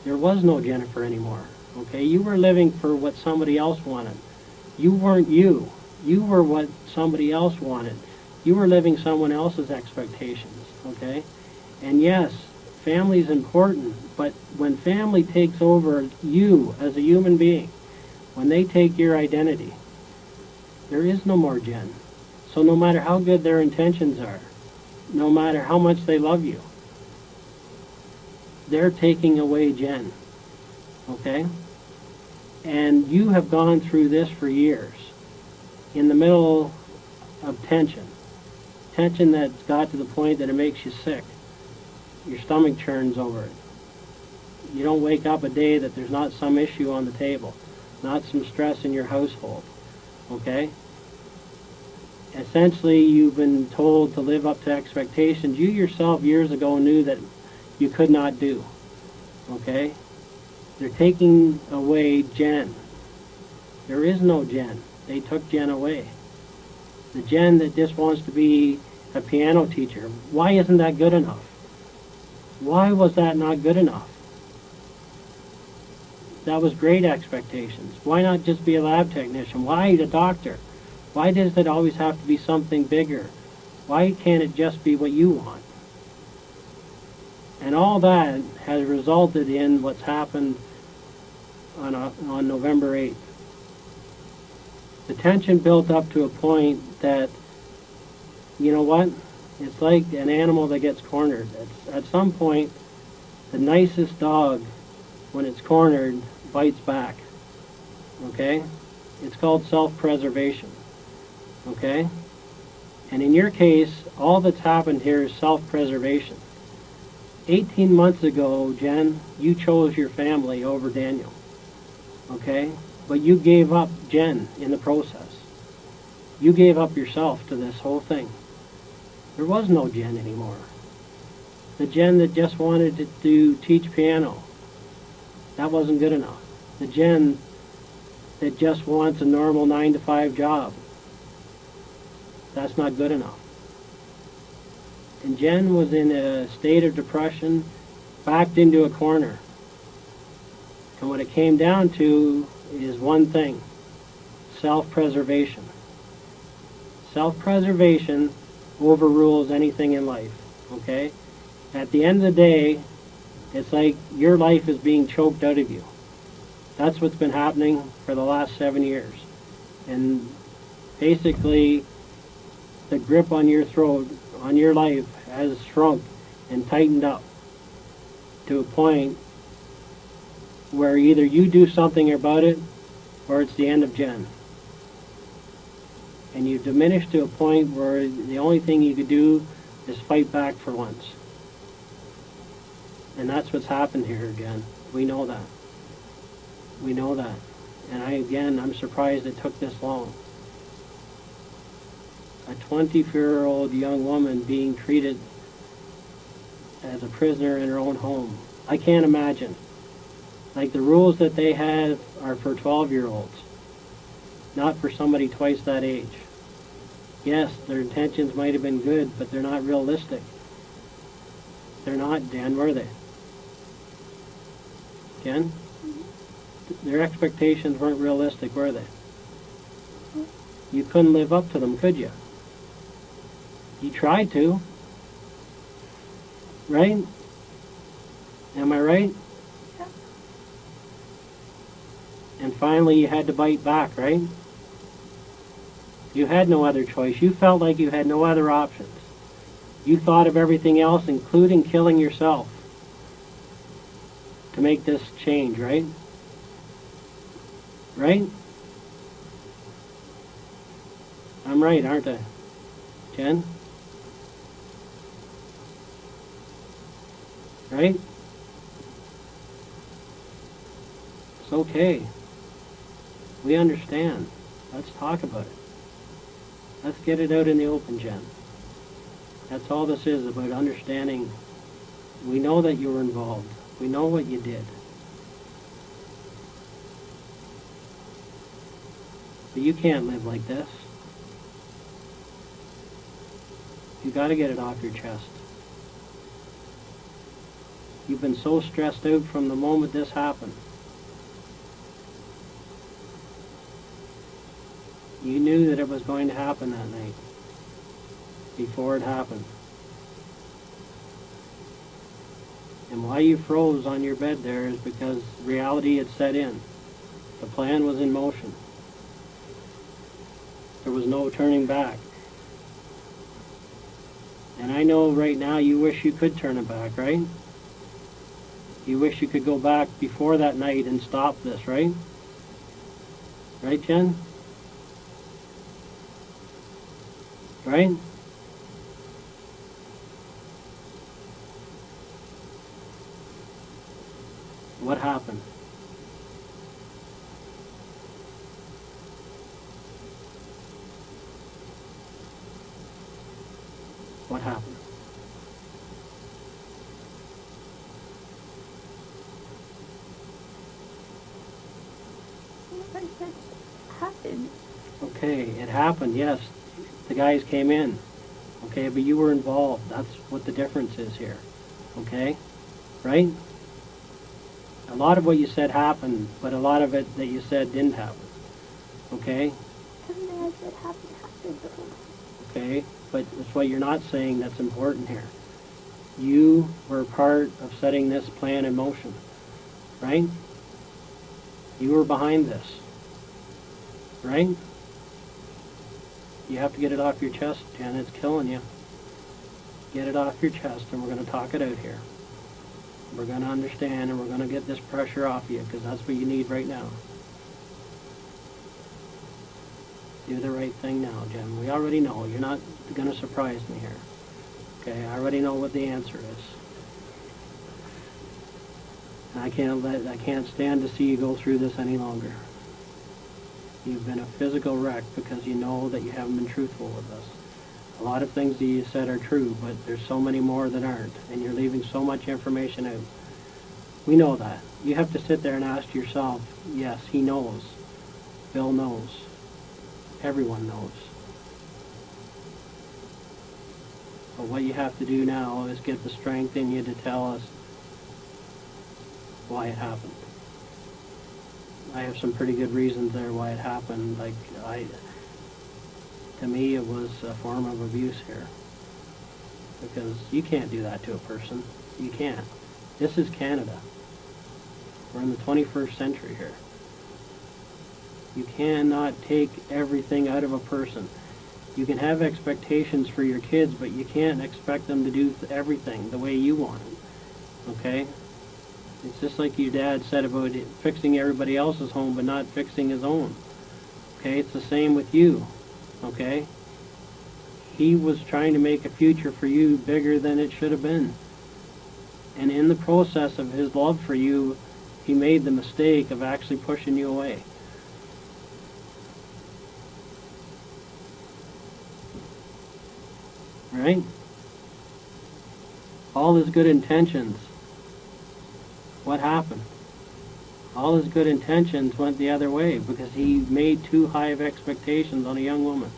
There was no Jennifer anymore. Okay, you were living for what somebody else wanted. You weren't you. You were what somebody else wanted. You were living someone else's expectations. Okay, and yes, family's important, but when family takes over you as a human being, when they take your identity, there is no more Jen. So no matter how good their intentions are, no matter how much they love you, they're taking away Jen. Okay? And you have gone through this for years, in the middle of tension. Tension that's got to the point that it makes you sick. Your stomach churns over it. You don't wake up a day that there's not some issue on the table, not some stress in your household. Okay? Essentially, you've been told to live up to expectations you yourself years ago knew that you could not do. Okay? They're taking away Jen. There is no Jen. They took Jen away. The Jen that just wants to be a piano teacher. Why isn't that good enough? Why was that not good enough? That was great expectations. Why not just be a lab technician? Why a doctor? Why does it always have to be something bigger? Why can't it just be what you want? And all that has resulted in what's happened on November 8th. The tension built up to a point that, you know what? It's like an animal that gets cornered. At some point, the nicest dog, when it's cornered, bites back. Okay? It's called self-preservation. Okay? And in your case, all that's happened here is self-preservation. 18 months ago, Jen, you chose your family over Daniel. Okay? But you gave up Jen in the process. You gave up yourself to this whole thing. There was no Jen anymore. The Jen that just wanted to teach piano, that wasn't good enough. The Jen that just wants a normal 9-to-5 job, that's not good enough. And Jen was in a state of depression, backed into a corner. And what it came down to is one thing: self-preservation. Self-preservation overrules anything in life, okay? At the end of the day, it's like your life is being choked out of you. That's what's been happening for the last 7 years. And basically, the grip on your throat, on your life, has shrunk and tightened up to a point where either you do something about it or it's the end of Jen. And you've diminished to a point where the only thing you could do is fight back for once. And that's what's happened here, Jen. We know that. We know that. And I'm surprised it took this long. A 24-year-old young woman being treated as a prisoner in her own home. I can't imagine. Like, the rules that they have are for 12-year-olds, not for somebody twice that age. Yes, their intentions might have been good, but they're not realistic. They're not, Dan, were they? Jen? Their expectations weren't realistic, were they? You couldn't live up to them, could you? You tried to. Right? Am I right? Yeah. And finally you had to bite back, right? You had no other choice. You felt like you had no other options. You thought of everything else, including killing yourself, to make this change, right? Right? I'm right, aren't I? Jen? Right? It's okay. We understand. Let's talk about it. Let's get it out in the open, Jen. That's all this is, about understanding. We know that you were involved. We know what you did. But you can't live like this. You got to get it off your chest. You've been so stressed out from the moment this happened. You knew that it was going to happen that night, before it happened. And why you froze on your bed there is because reality had set in. The plan was in motion. There was no turning back. And I know right now you wish you could turn it back, right? You wish you could go back before that night and stop this, right? Right, Jen? Right? What happened? What happened? What happened? Okay, it happened, yes. The guys came in. Okay, but you were involved. That's what the difference is here. Okay? Right? A lot of what you said happened, but a lot of it that you said didn't happen. Okay? Everything I said happened though. Okay? But it's what you're not saying that's important here. You were part of setting this plan in motion. Right? You were behind this. Right? You have to get it off your chest, Jen. It's killing you. Get it off your chest, and we're going to talk it out here. We're going to understand, and we're going to get this pressure off you, because that's what you need right now. Do the right thing now, Jen. We already know. You're not going to surprise me here. Okay, I already know what the answer is. And I can't stand to see you go through this any longer. You've been a physical wreck because you know that you haven't been truthful with us. A lot of things that you said are true, but there's so many more that aren't, and you're leaving so much information out. We know that. You have to sit there and ask yourself, yes, he knows. Bill knows. Everyone knows. But what you have to do now is get the strength in you to tell us why it happened. I have some pretty good reasons there why it happened. Like, to me, it was a form of abuse here. Because you can't do that to a person. You can't. This is Canada. We're in the 21st century here. You cannot take everything out of a person. You can have expectations for your kids, but you can't expect them to do everything the way you want them. Okay? It's just like your dad said about fixing everybody else's home, but not fixing his own. Okay? It's the same with you. Okay? He was trying to make a future for you bigger than it should have been. And in the process of his love for you, he made the mistake of actually pushing you away. Right? All his good intentions. What happened? All his good intentions went the other way because he made too high of expectations on a young woman.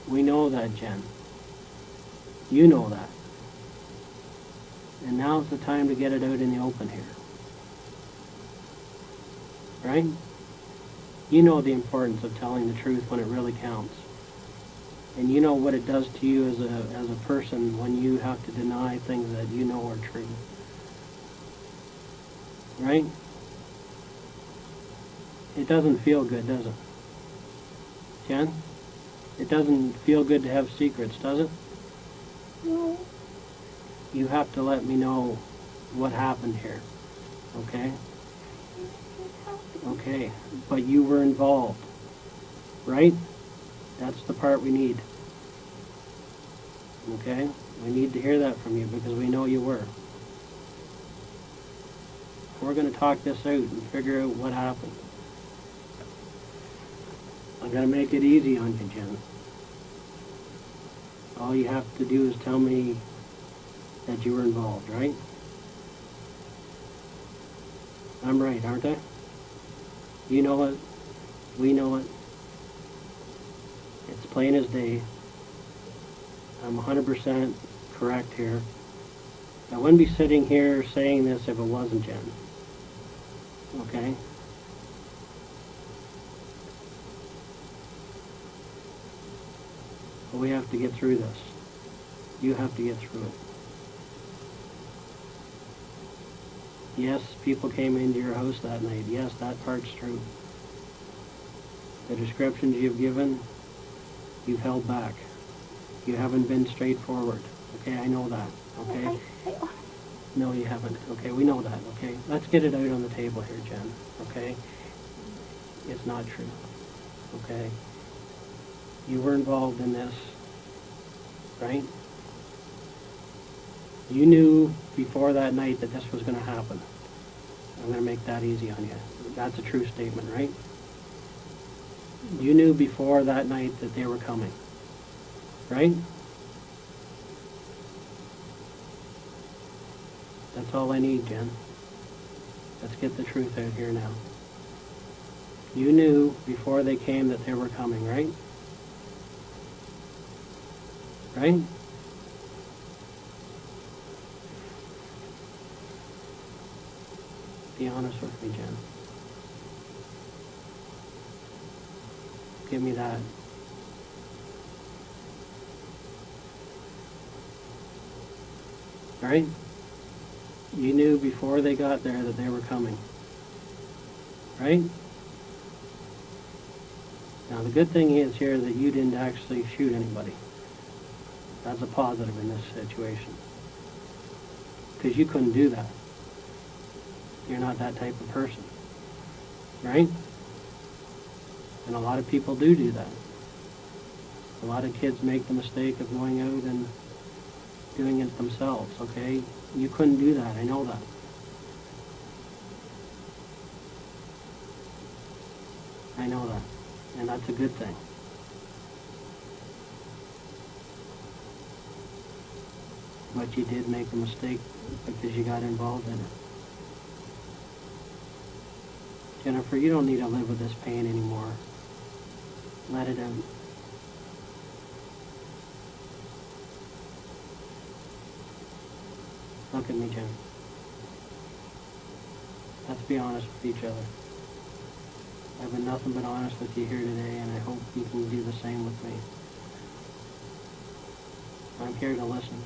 We know that, Jen. You know that. And now's the time to get it out in the open here. Right? You know the importance of telling the truth when it really counts. And you know what it does to you as a person when you have to deny things that you know are true. Right? It doesn't feel good, does it? Jen? It doesn't feel good to have secrets, does it? No. You have to let me know what happened here. Okay? Okay. But you were involved. Right? That's the part we need. Okay? We need to hear that from you because we know you were. We're going to talk this out and figure out what happened. I'm going to make it easy on you, Jen. All you have to do is tell me that you were involved, right? I'm right, aren't I? You know it. We know it. It's plain as day. I'm 100% correct here. I wouldn't be sitting here saying this if it wasn't Jen. Okay? But we have to get through this. You have to get through it. Yes, people came into your house that night. Yes, that part's true. The descriptions you've given, you've held back. You haven't been straightforward. Okay, I know that. Okay? No, you haven't. Okay, we know that. Okay? Let's get it out on the table here, Jen. Okay? It's not true. Okay? You were involved in this, right? You knew before that night that this was going to happen. I'm going to make that easy on you. That's a true statement, right? You knew before that night that they were coming, right? That's all I need, Jen. Let's get the truth out here now. You knew before they came that they were coming, right? Right? Be honest with me, Jen. Give me that. Right? You knew before they got there that they were coming. Right? Now the good thing is here that you didn't actually shoot anybody. That's a positive in this situation. Because you couldn't do that. You're not that type of person. Right? And a lot of people do that. A lot of kids make the mistake of going out and doing it themselves, okay? You couldn't do that, I know that. I know that. And that's a good thing. But you did make a mistake because you got involved in it. Jennifer, you don't need to live with this pain anymore. Let it out. Look at me, Jen. That's be honest with each other. I've been nothing but honest with you here today, and I hope you can do the same with me. I'm here to listen.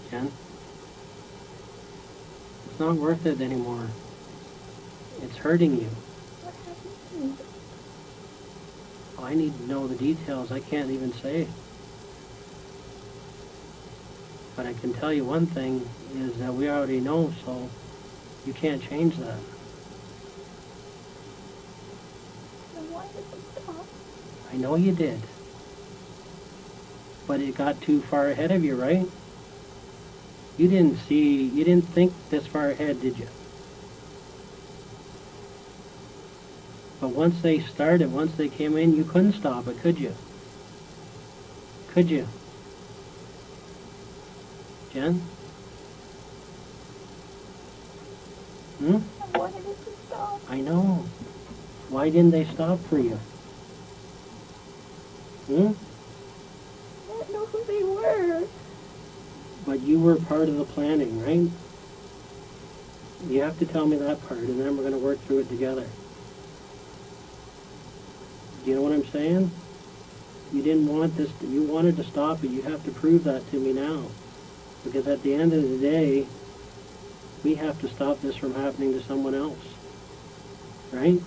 Jen? It's not worth it anymore. It's hurting you. What happened to me? Oh, I need to know the details. I can't even say. But I can tell you one thing is that we already know, so you can't change that. Then why did it stop? I know you did. But it got too far ahead of you, right? You didn't think this far ahead, did you? But once they started, once they came in, you couldn't stop it, could you? Could you? Jen? Hmm? I wanted it to stop. I know. Why didn't they stop for you? Hmm? I didn't know who they were. But you were part of the planning, right? You have to tell me that part, and then we're going to work through it together. Do you know what I'm saying? You didn't want this, you wanted to stop it. You have to prove that to me now. Because at the end of the day, we have to stop this from happening to someone else. Right?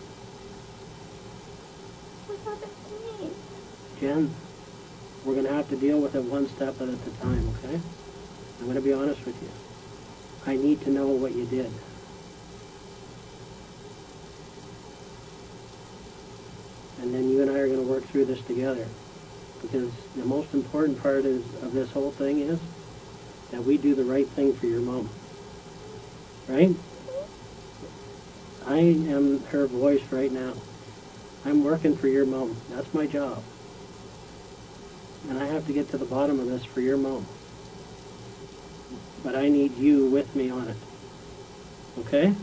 What happened to me? Jen, we're going to have to deal with it one step at a time, okay? I'm going to be honest with you. I need to know what you did. And then you and I are going to work through this together. Because the most important part of this whole thing is that we do the right thing for your mom. Right? I am her voice right now. I'm working for your mom. That's my job. And I have to get to the bottom of this for your mom. But I need you with me on it. Okay?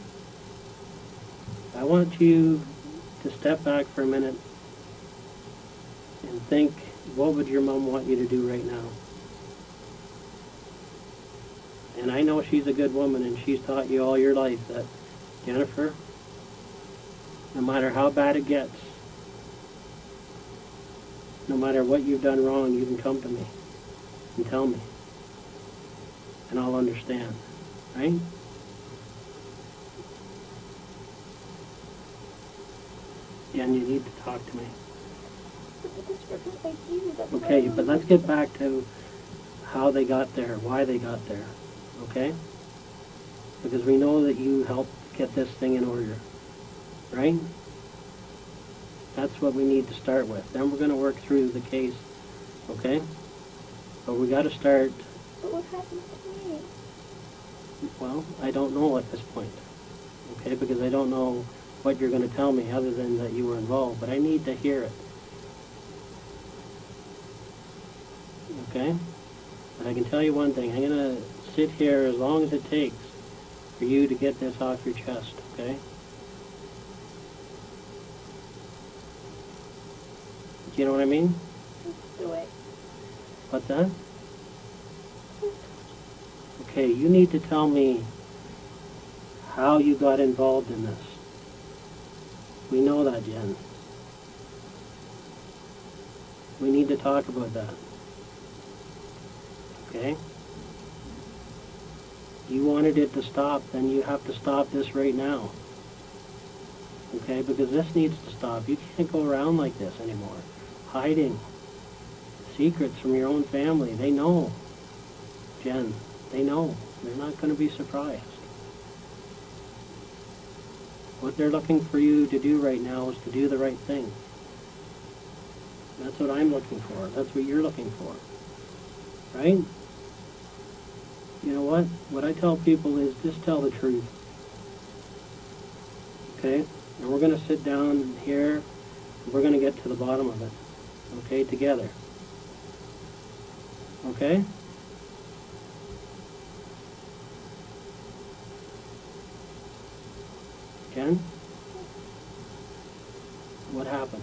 I want you to step back for a minute and think, what would your mom want you to do right now? And I know she's a good woman, and she's taught you all your life that, Jennifer, no matter how bad it gets, no matter what you've done wrong, you can come to me and tell me. And I'll understand. Right? And you need to talk to me. But this wasn't like you. That's Okay, why but let's get back to how they got there, why they got there. Okay? Because we know that you helped get this thing in order. Right? That's what we need to start with. Then we're going to work through the case. Okay? But we got to start. But what happened to me? Well, I don't know at this point. Okay? Because I don't know what you're going to tell me other than that you were involved. But I need to hear it. Okay? But I can tell you one thing. I'm going to sit here as long as it takes for you to get this off your chest. Okay? Do you know what I mean? Let's do it. What's that? Okay, you need to tell me how you got involved in this. We know that, Jen. We need to talk about that. Okay? You wanted it to stop, then you have to stop this right now. Okay? Because this needs to stop. You can't go around like this anymore. Hiding secrets from your own family. They know. Jen, they know. They're not going to be surprised. What they're looking for you to do right now is to do the right thing. That's what I'm looking for. That's what you're looking for. Right? You know what? What I tell people is just tell the truth. Okay? And we're going to sit down here. And we're going to get to the bottom of it. Okay? Together. Okay? Jen? What happened?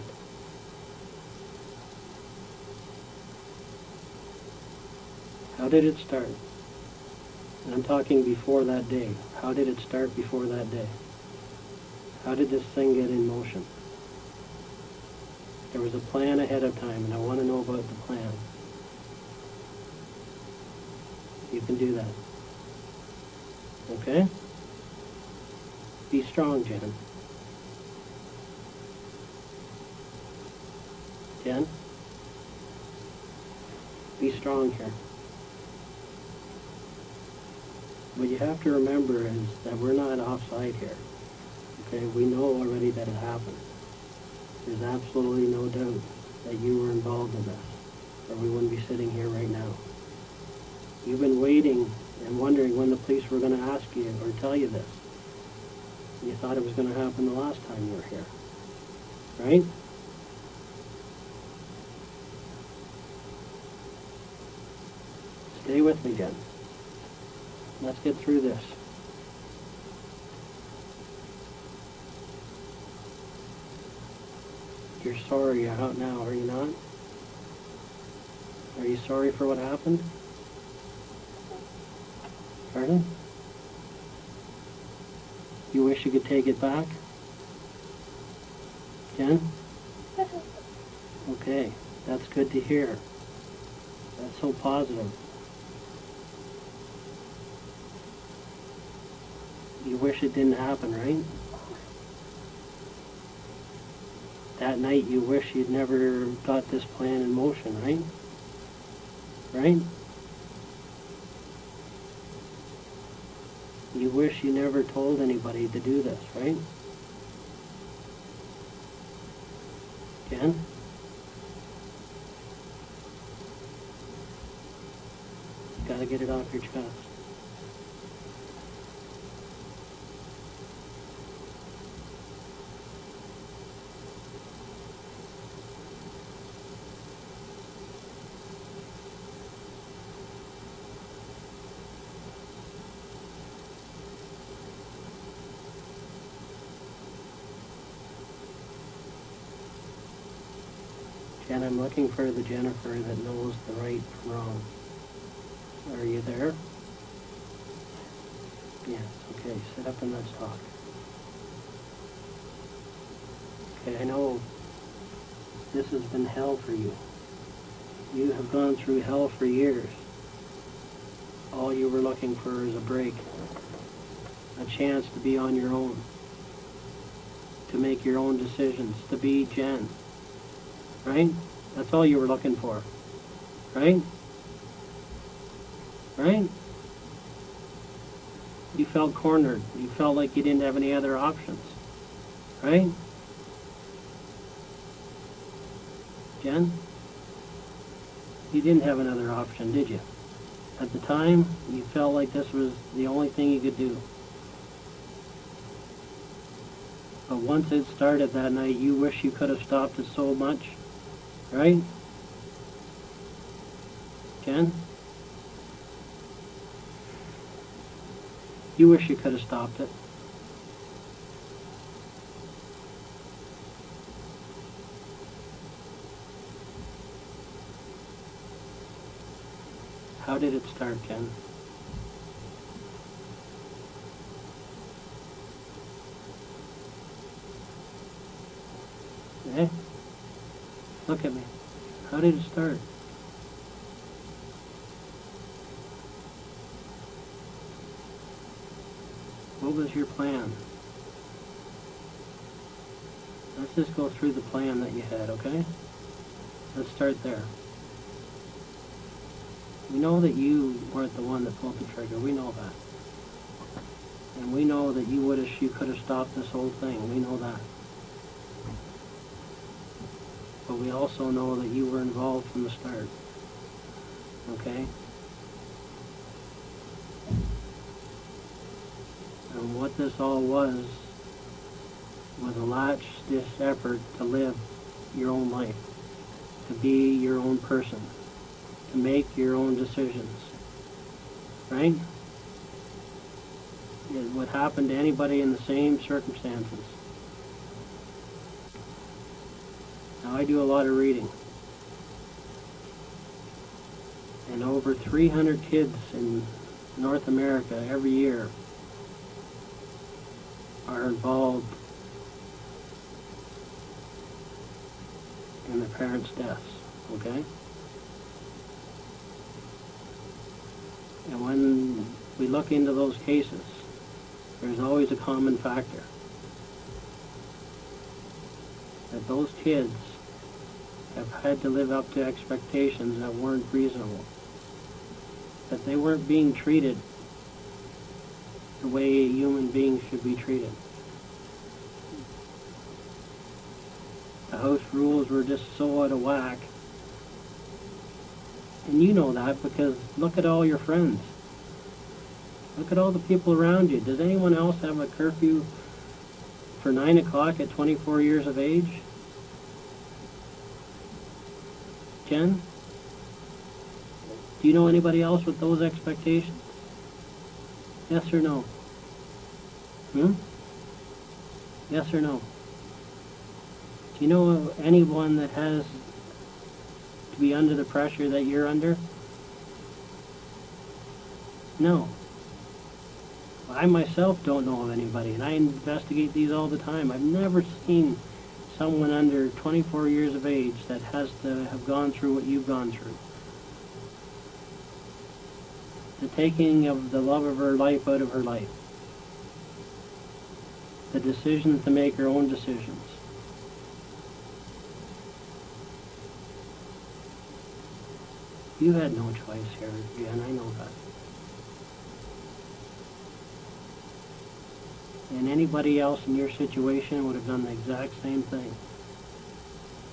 How did it start? And I'm talking before that day. How did it start before that day? How did this thing get in motion? There was a plan ahead of time, and I want to know about the plan. You can do that. Okay? Be strong, Jen. Jen? Be strong here. What you have to remember is that we're not offside here. Okay? We know already that it happened. There's absolutely no doubt that you were involved in this, or we wouldn't be sitting here right now. You've been waiting and wondering when the police were going to ask you or tell you this. You thought it was going to happen the last time you were here. Right? Stay with me, Jen. Let's get through this. You're sorry you're out now, are you not? Are you sorry for what happened? Pardon? You wish you could take it back? Jen? Okay, that's good to hear. That's so positive. You wish it didn't happen, right? That night you wish you'd never got this plan in motion, right? Right? You wish you never told anybody to do this, right? Jen? You gotta get it off your chest. Jen, I'm looking for the Jennifer that knows the right from wrong. Are you there? Yes, okay, sit up and let's talk. Okay, I know this has been hell for you. You have gone through hell for years. All you were looking for is a break. A chance to be on your own. To make your own decisions. To be Jen. Right? That's all you were looking for. Right? Right? You felt cornered. You felt like you didn't have any other options. Right? Jen? You didn't have another option, did you? At the time, you felt like this was the only thing you could do. But once it started that night, you wish you could have stopped it so much. Right? Jen? You wish you could have stopped it. How did it start, Jen? Eh? Look at me. How did it start? What was your plan? Let's just go through the plan that you had, okay? Let's start there. We know that you weren't the one that pulled the trigger. We know that. And we know that you could have stopped this whole thing. We know that. But we also know that you were involved from the start. Okay? And what this all was a latch-ditch effort to live your own life, to be your own person, to make your own decisions. Right? It would happen to anybody in the same circumstances. Now, I do a lot of reading. And over 300 kids in North America every year are involved in their parents' deaths, okay? And when we look into those cases, there's always a common factor. That those kids have had to live up to expectations that weren't reasonable. That they weren't being treated the way human beings should be treated. The house rules were just so out of whack. And you know that because look at all your friends. Look at all the people around you. Does anyone else have a curfew for 9 o'clock at 24 years of age? Jen? Do you know anybody else with those expectations? Yes or no? Yes or no? Do you know of anyone that has to be under the pressure that you're under? No. I myself don't know of anybody, and I investigate these all the time. I've never seen someone under 24 years of age that has to have gone through what you've gone through. The taking of the love of her life out of her life. The decision to make her own decisions. You had no choice here, Jen, I know that. And anybody else in your situation would have done the exact same thing.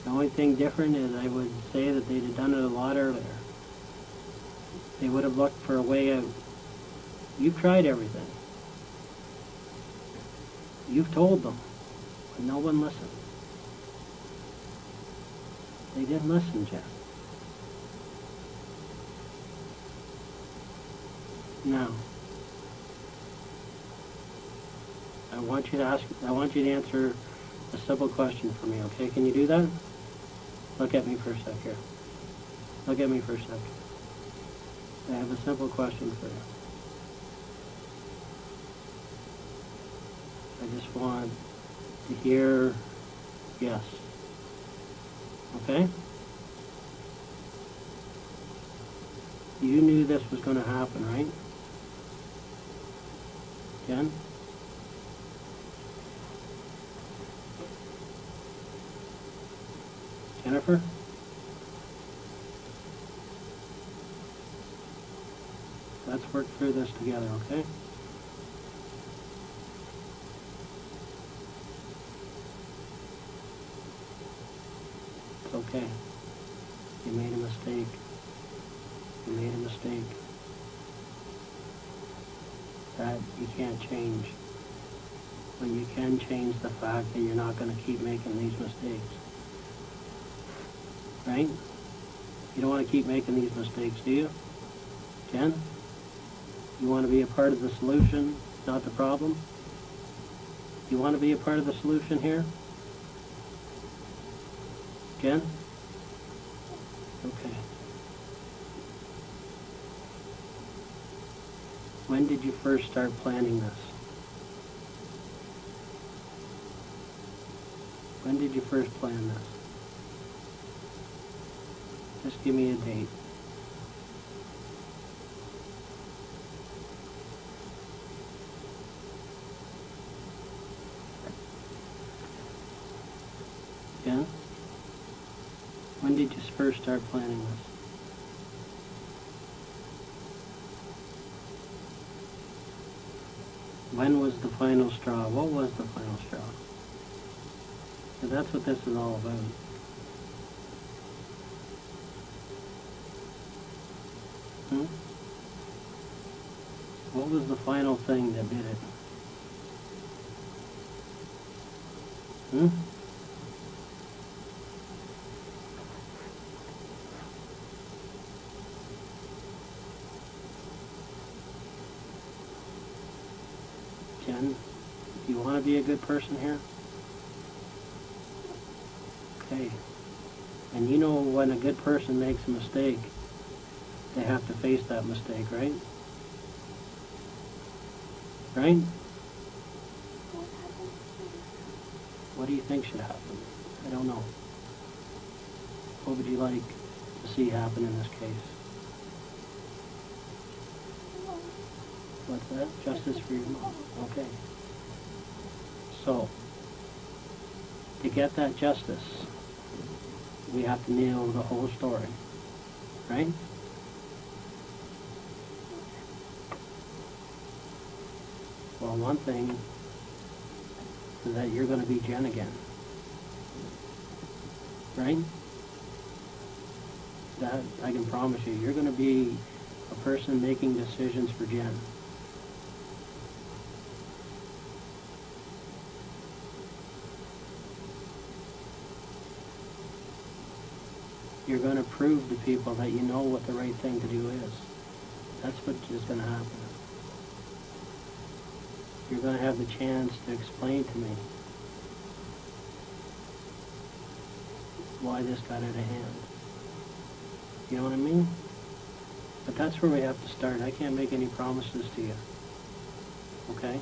The only thing different is I would say that they'd have done it a lot earlier. They would have looked for a way out. You've tried everything. You've told them, but no one listened. They didn't listen, Jeff. Now, I want you to answer a simple question for me, okay? Can you do that? Look at me for a sec here. Look at me for a sec. I have a simple question for you. I just want to hear yes. Okay? You knew this was going to happen, right? Jen? Jennifer? Let's work through this together, okay? It's okay. You made a mistake. You made a mistake. That you can't change. But you can change the fact that you're not going to keep making these mistakes. Right? You don't want to keep making these mistakes, do you? Jen? You want to be a part of the solution, not the problem? You want to be a part of the solution here? Jen? Okay. When did you first start planning this? When did you first plan this? Just give me a date. Yeah? When did you first start planning this? When was the final straw? What was the final straw? So that's what this is all about. What was the final thing that did it? Jen, do you want to be a good person here? Okay. And you know when a good person makes a mistake, they have to face that mistake, right? Right? What happened? What do you think should happen? I don't know. What would you like to see happen in this case? What's that? Justice for your mom. Okay. So, to get that justice, we have to nail the whole story, right? Well, one thing is that you're going to be Jen again, right? That I can promise you. You're going to be a person making decisions for Jen. You're going to prove to people that you know what the right thing to do is. That's what is going to happen. You're going to have the chance to explain to me why this got out of hand. You know what I mean? But that's where we have to start. I can't make any promises to you. Okay?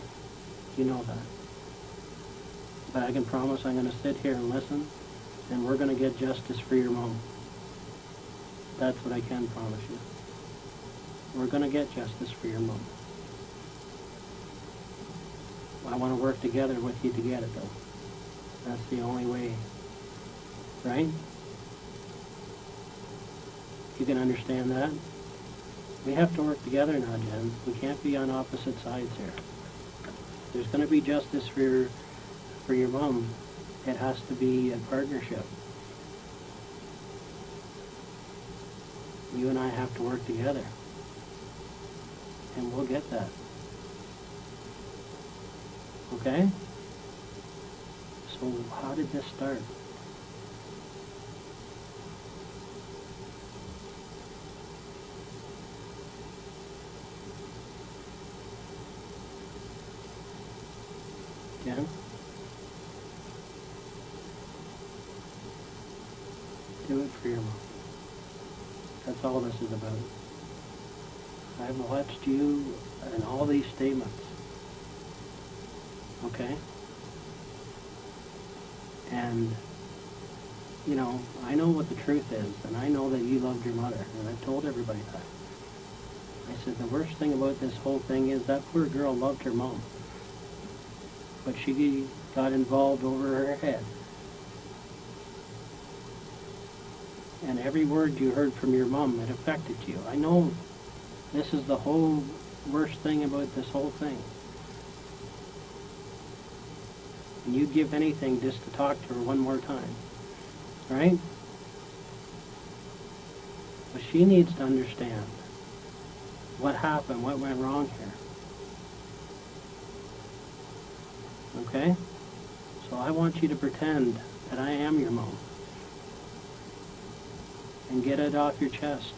You know that. But I can promise I'm going to sit here and listen, and we're going to get justice for your mom. That's what I can promise you. We're going to get justice for your mom. I want to work together with you to get it, though. That's the only way. Right? You can understand that? We have to work together now, Jen. We can't be on opposite sides here. There's going to be justice for your mom. It has to be a partnership. You and I have to work together. And we'll get that. Okay? So how did this start? Jen? Do it for your mom. That's all this is about. I've watched you and all these statements. Okay? And, you know, I know what the truth is, and I know that you loved your mother, and I've told everybody that. I said the worst thing about this whole thing is that poor girl loved her mom. But she got involved over her head. And every word you heard from your mom, it affected you. I know this is the whole worst thing about this whole thing. And you'd give anything just to talk to her one more time. Right? But she needs to understand what happened, what went wrong here. Okay? So I want you to pretend that I am your mom. And get it off your chest.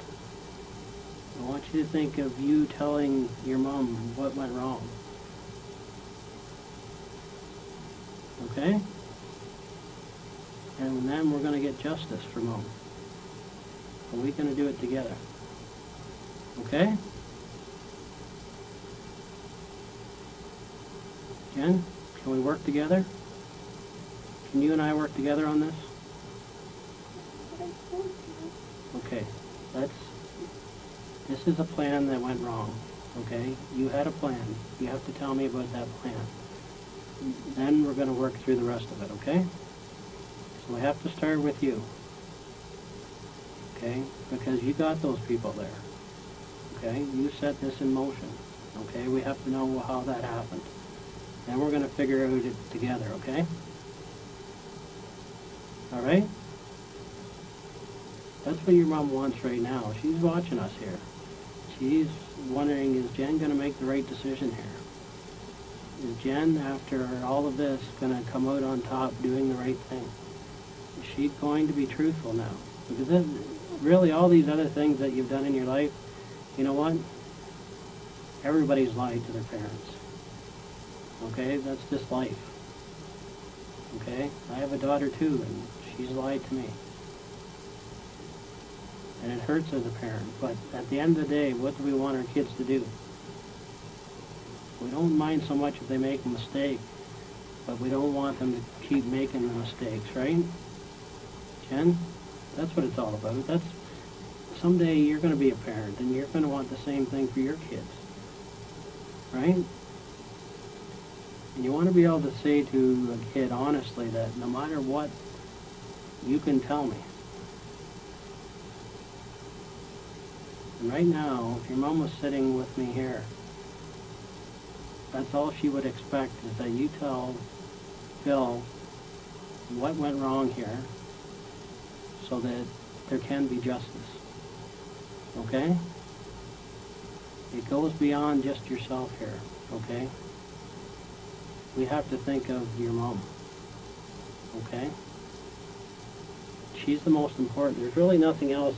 I want you to think of you telling your mom what went wrong. Okay? And then we're going to get justice for mom. And we're going to do it together. Okay? Jen, can we work together? Can you and I work together on this? Okay, this is a plan that went wrong, okay? You had a plan. You have to tell me about that plan. Then we're going to work through the rest of it, okay? So we have to start with you, okay? Because you got those people there, okay? You set this in motion, okay? We have to know how that happened. Then we're going to figure out it together, okay? All right? That's what your mom wants right now. She's watching us here. She's wondering, is Jen going to make the right decision here? Is Jen, after all of this, going to come out on top doing the right thing? Is she going to be truthful now? Because really all these other things that you've done in your life, you know what? Everybody's lied to their parents. Okay? That's just life. Okay? I have a daughter too, and she's lied to me. And it hurts as a parent. But at the end of the day, what do we want our kids to do? We don't mind so much if they make a mistake, but we don't want them to keep making the mistakes, right? Jen? That's what it's all about. Someday you're going to be a parent, and you're going to want the same thing for your kids, right? And you want to be able to say to a kid honestly that no matter what, you can tell me. And right now, if your mom was sitting with me here, that's all she would expect is that you tell Phil what went wrong here so that there can be justice. Okay? It goes beyond just yourself here, okay? We have to think of your mom, okay? She's the most important. There's really nothing else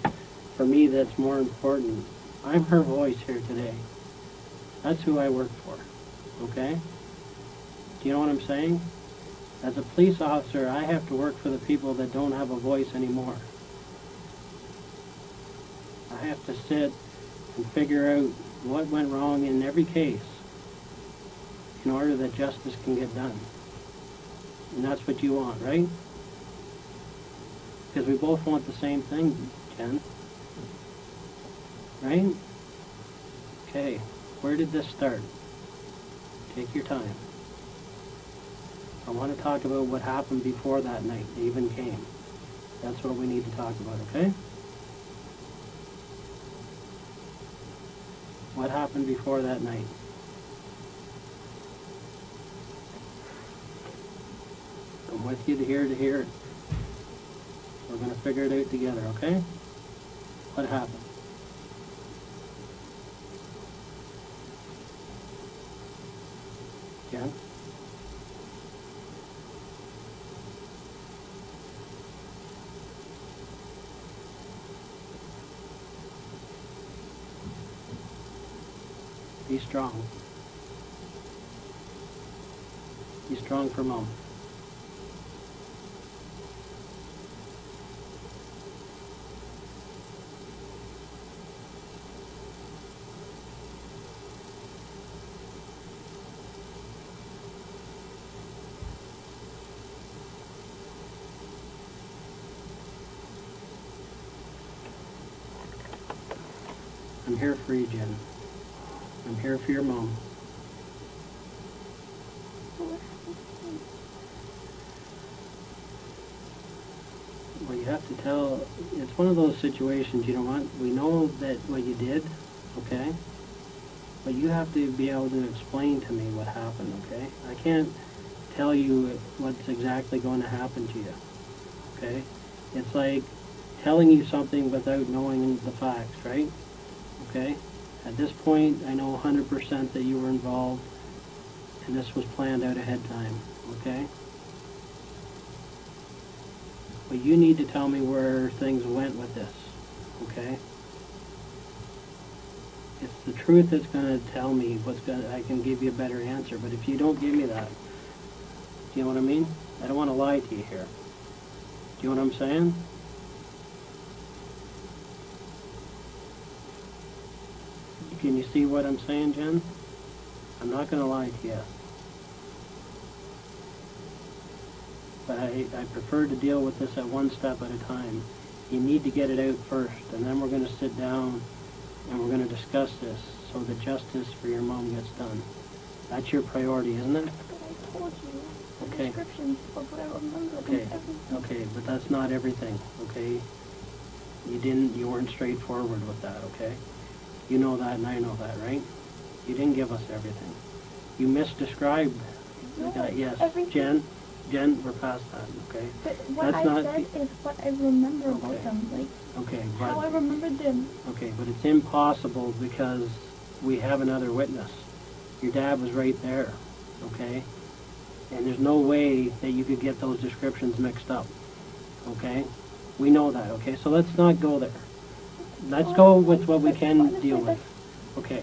for me that's more important. I'm her voice here today. That's who I work for, okay? Do you know what I'm saying? As a police officer, I have to work for the people that don't have a voice anymore. I have to sit and figure out what went wrong in every case in order that justice can get done. And that's what you want, right? Because we both want the same thing, Jen. Right? Okay, where did this start? Take your time. I want to talk about what happened before that night even came. That's what we need to talk about, okay? What happened before that night? I'm with you to hear it. We're going to figure it out together, okay? What happened? Jen? Be strong. Be strong for Mom. I'm here for you, Jen. I'm here for your mom. Well, you have to tell, it's one of those situations, you know what, we know that what you did, okay? But you have to be able to explain to me what happened, okay? I can't tell you what's exactly going to happen to you, okay? It's like telling you something without knowing the facts, right? Okay? At this point, I know 100% that you were involved, and this was planned out ahead of time, okay? But you need to tell me where things went with this, okay? It's the truth that's going to tell me I can give you a better answer, but if you don't give me that, do you know what I mean? I don't want to lie to you here. Do you know what I'm saying? Can you see what I'm saying, Jen? I'm not going to lie to you. But I prefer to deal with this at one step at a time. You need to get it out first, and then we're going to sit down and we're going to discuss this so that justice for your mom gets done. That's your priority, isn't it? But I told you the Okay. descriptions of what I remember. Okay. Okay, but that's not everything, okay? You weren't straightforward with that, okay? You know that and I know that, right? You didn't give us everything. You misdescribed the guy. Yes, everything. Jen, we're past that, okay? But what I said is what I remember about them, like how I remembered them. Okay, but it's impossible because we have another witness. Your dad was right there, okay? And there's no way that you could get those descriptions mixed up, okay? We know that, okay? So let's not go there. Let's go with what we can deal with. Okay.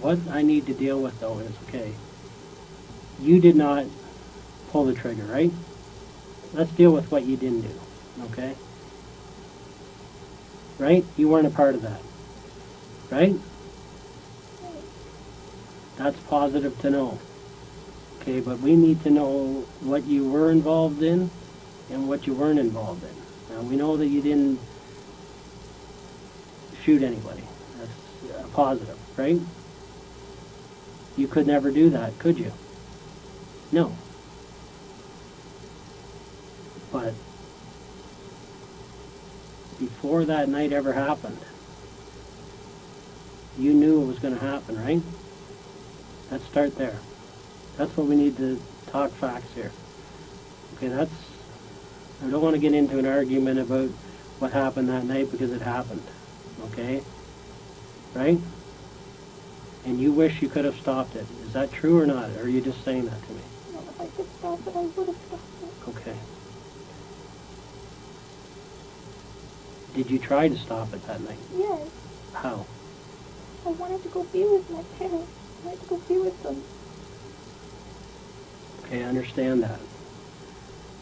What I need to deal with, though, is, okay, you did not pull the trigger, right? Let's deal with what you didn't do, okay? right? You weren't a part of that, right? That's positive to know. Okay, but we need to know what you were involved in and what you weren't involved in. Now, we know that you didn't shoot anybody. That's a positive, right? You could never do that, could you? No. But before that night ever happened, you knew it was going to happen, right? Let's start there. That's what we need to talk facts here. Okay, I don't want to get into an argument about what happened that night because it happened. Okay? Right? And you wish you could have stopped it. Is that true or not? Or are you just saying that to me? No, if I could stop it, I would have stopped it. Okay. Did you try to stop it that night? Yes. How? I wanted to go be with my parents. I wanted to go be with them. Okay, I understand that.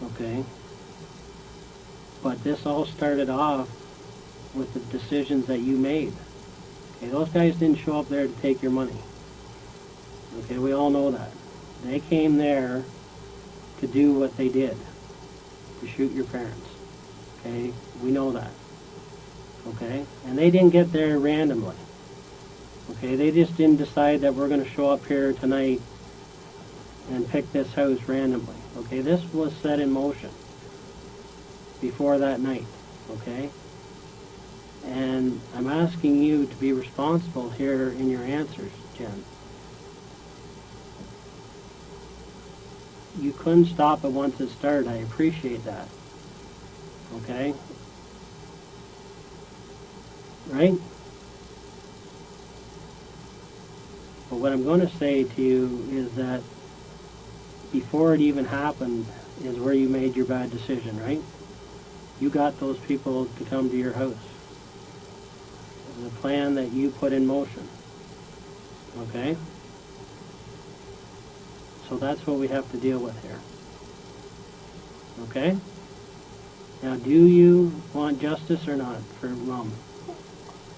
Okay? But this all started off with the decisions that you made. Okay, those guys didn't show up there to take your money. Okay, we all know that. They came there to do what they did, to shoot your parents. Okay, we know that. Okay, and they didn't get there randomly. Okay, they just didn't decide that we're going to show up here tonight and pick this house randomly. Okay, this was set in motion before that night. Okay, and I'm asking you to be responsible here in your answers, Jen. You couldn't stop it once it started. I appreciate that. Okay? Right? But what I'm going to say to you is that before it even happened is where you made your bad decision, right? You got those people to come to your house. It was a plan that you put in motion. Okay? So that's what we have to deal with here. Okay? Now, do you want justice or not for Mom?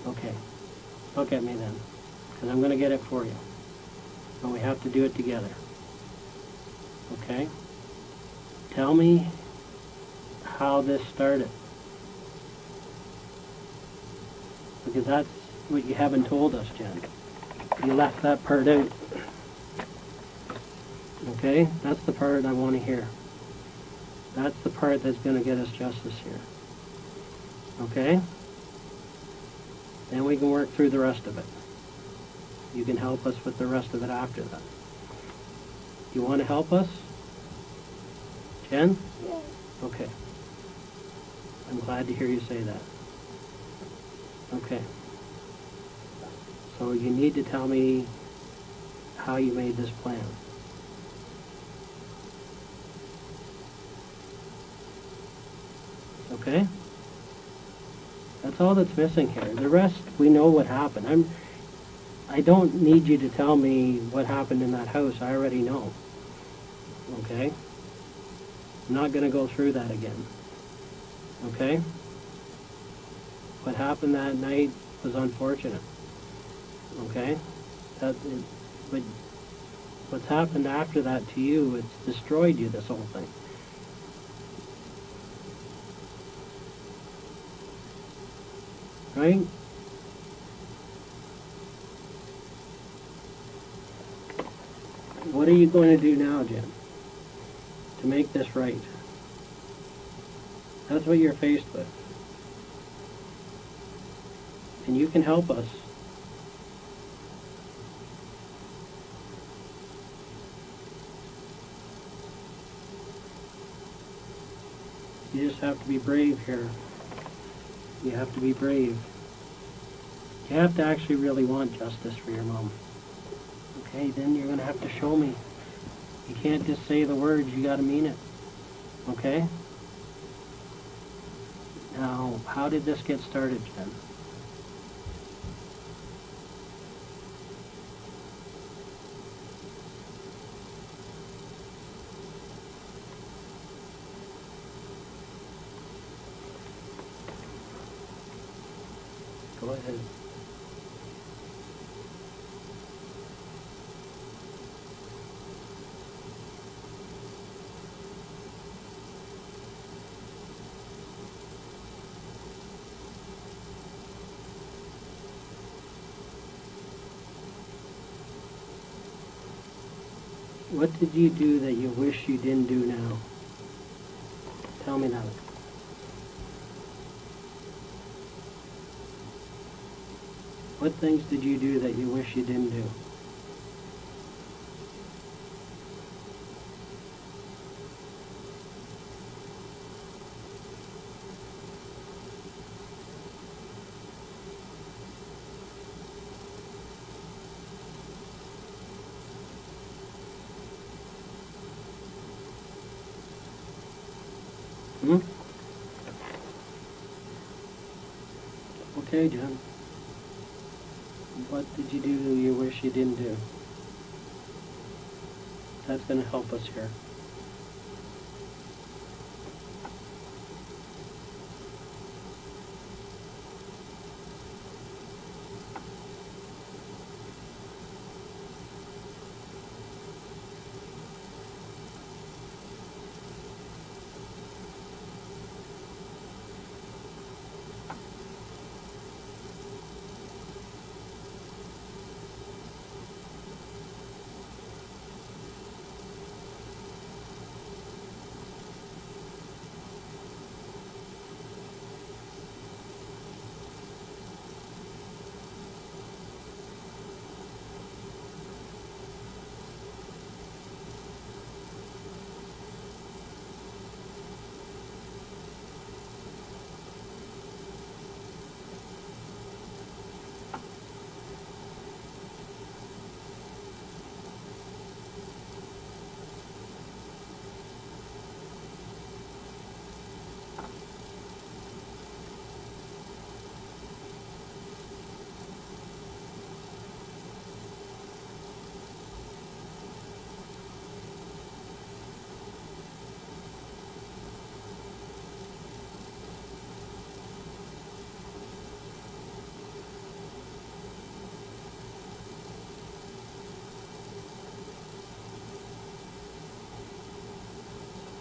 Okay. Look at me then, because I'm going to get it for you. But we have to do it together. Okay? Tell me how this started. Because that's what you haven't told us, Jen. You left that part out. Okay? That's the part I want to hear. That's the part that's going to get us justice here. Okay? Then we can work through the rest of it. You can help us with the rest of it after that. You want to help us? Jen? Yes. Okay. I'm glad to hear you say that. Okay. So you need to tell me how you made this plan. Okay? That's all that's missing here. The rest, we know what happened. I don't need you to tell me what happened in that house. I already know. Okay? I'm not going to go through that again. Okay? What happened that night was unfortunate. Okay? But what's happened after that to you, it's destroyed you, this whole thing. Right? What are you going to do now, Jen, to make this right? That's what you're faced with. And you can help us. You just have to be brave here. You have to be brave. You have to actually really want justice for your mom. Okay, then you're going to have to show me. You can't just say the words, you got to mean it. Okay? Now, how did this get started, Jen? Go ahead. What did you do that you wish you didn't do now? Tell me that. What things did you do that you wish you didn't do? Hmm? Okay, John. What did you do you wish you didn't do? That's going to help us here.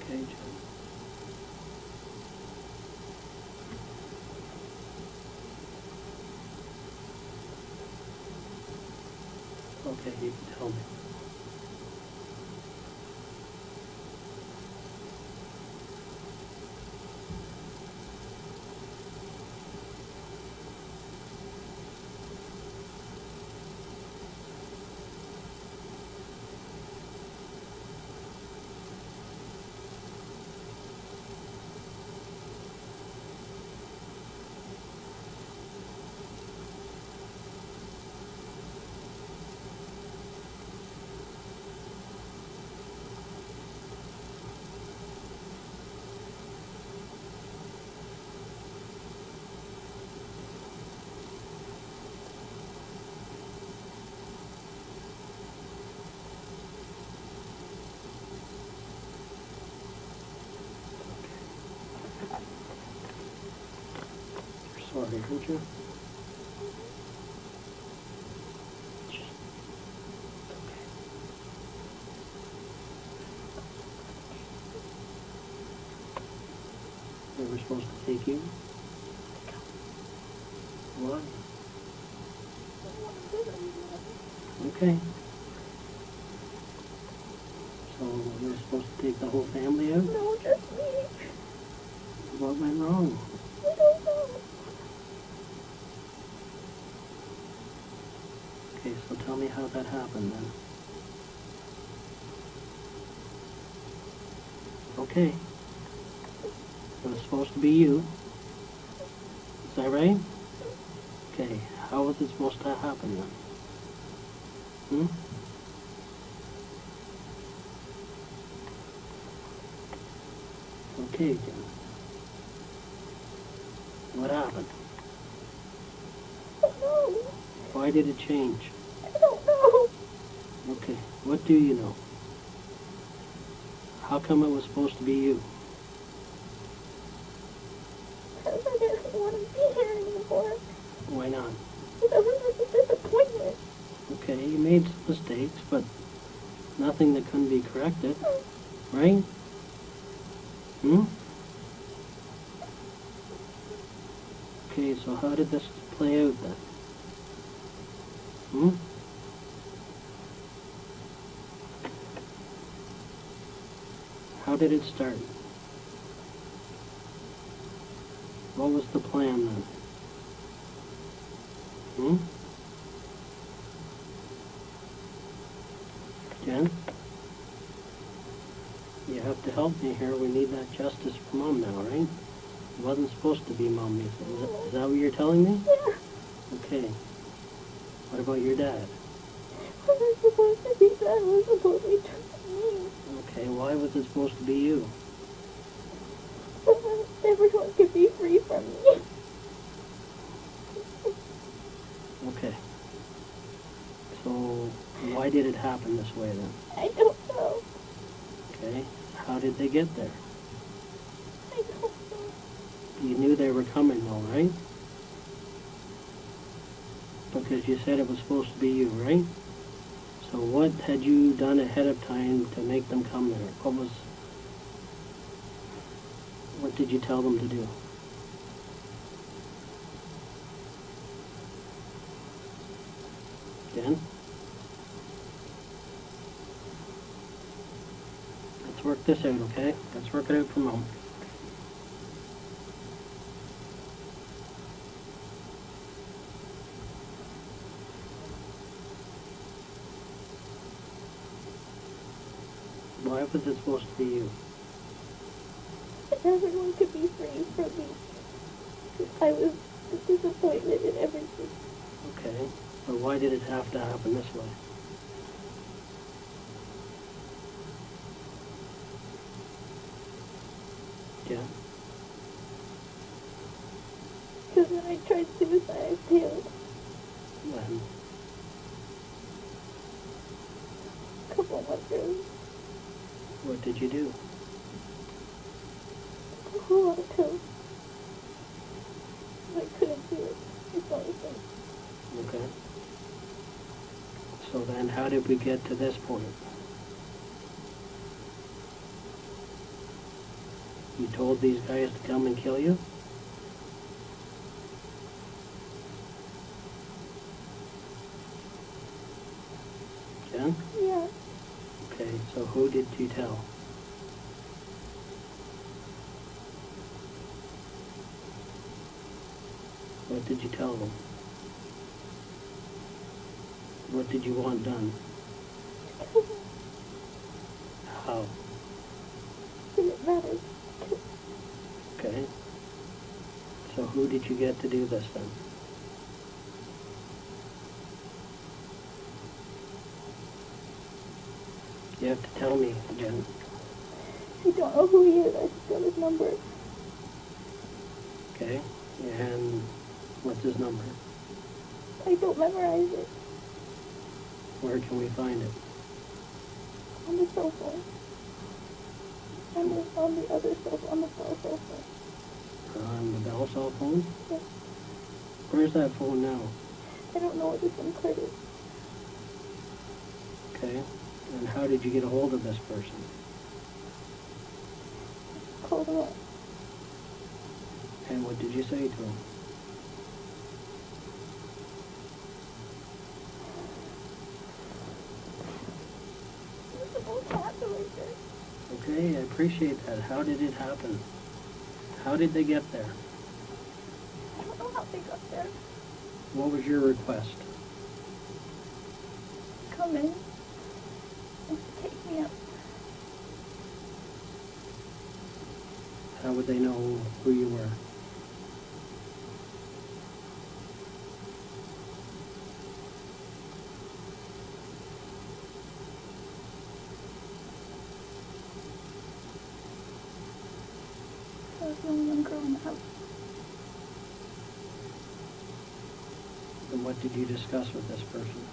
Okay, John. Okay, you can tell me. You're sorry, aren't you? They were supposed to take you? What? Okay. So they were supposed to take the whole family out? No, just me. What went wrong? I don't know. Okay, so tell me how that happened then. Okay. It was supposed to be you. Is that right? Okay, how was it supposed to happen then? Hmm? Okay, Jen. What happened? I don't know. Why did it change? I don't know. Okay, what do you know? How come it was supposed to be you? Because I didn't want to be here anymore. Why not? Because it was a disappointment. Okay, you made some mistakes, but nothing that couldn't be corrected, right? Hmm? Okay, so how did this play out then? Hmm? How did it start? What was the plan then? Hmm? Jen? You have to help me here. We need that justice for Mom now, right? It wasn't supposed to be Mom. Is that what you're telling me? Yeah. Okay. What about your dad? It was supposed to be Dad. It was supposed to be just me. Okay, why was it supposed to be you? So that everyone could be free from me. Okay. So, why did it happen this way then? I don't know. Okay. How did they get there? I don't know. You knew they were coming though, right? Because you said it was supposed to be you, right? So what had you done ahead of time to make them come there? What did you tell them to do? Jen? Let's work this out, okay? Let's work it out for Mom. Why was it supposed to be you? Everyone could be free from me. I was a disappointment in everything. Okay. But why did it have to happen this way? Jen? Because when I tried suicide, I failed. When? A couple months ago. What did you do? A whole lot of pills. I couldn't do it. It's all the same. Okay. So then how did we get to this point? You told these guys to come and kill you? Jen? Yeah. Okay, so who did you tell? What did you tell them? What did you want done? How? Didn't matter. Okay. So who did you get to do this then? You have to tell me, Jen. I don't know who he is. I just got his number. Okay? And what's his number? I don't memorize it. Where can we find it? On the cell phone. On the other cell phone. On the cell phone. On the Bell cell phone? Yeah. Where's that phone now? I don't know what the SIM card is. Okay. And how did you get a hold of this person? Called him up. And what did you say to him? It's supposed to happen like this. Okay, I appreciate that. How did it happen? How did they get there? I don't know how they got there. What was your request? Come in. And take me up. How would they know who you were? I was the only one girl in the house. And what did you discuss with this person?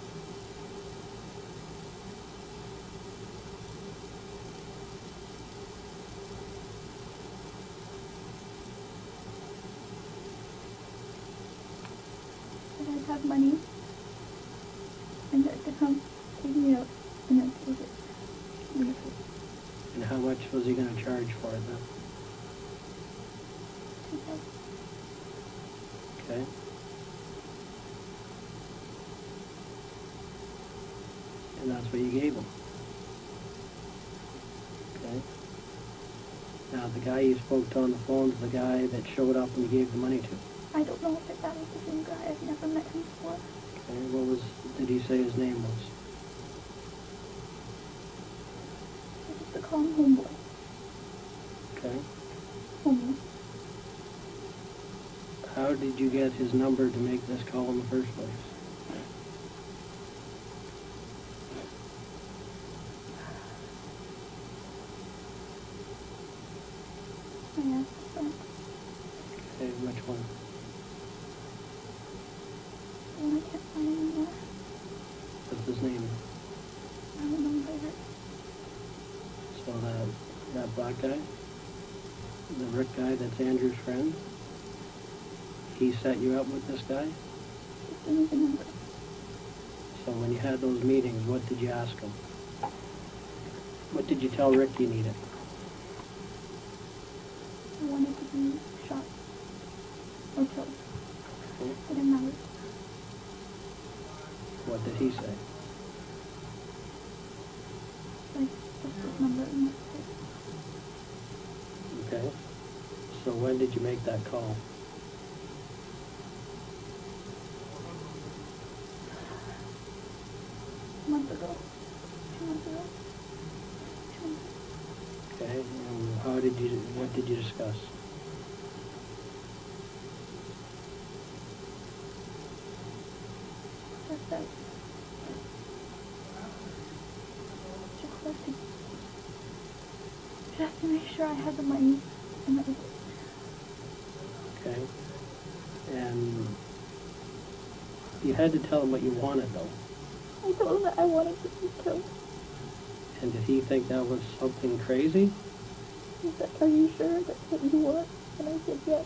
have money, and that to come take me out, and then take it. Leave it. And how much was he going to charge for it then? Okay. And that's what you gave him. Okay. Now, the guy you spoke to on the phone is the guy that showed up and you gave the money to. I don't know if that was the same guy. I've never met him before. Okay, did he say his name was? I used to call him homeboy. Okay. Homie. How did you get his number to make this call in the first place? I asked a friend. Okay, which one? The one I can't find anymore. What's his name? I don't know if I heard. So that black guy? The Rick guy that's Andrew's friend? He set you up with this guy? Just didn't even remember. So when you had those meetings, what did you ask him? What did you tell Rick you needed? I wanted to be shot or killed. Okay. It didn't matter. What did he say? Like, just this number and that's it. Okay. So when did you make that call? A month ago. 2 months ago. 2 months ago. Okay, and what did you discuss? Just that. Just to make sure I had the money and that was it. Okay. And you had to tell him what you wanted, though. I told him that I wanted to be killed. And did he think that was something crazy? He said, "Are you sure that's what you want?" And I said, "Yes."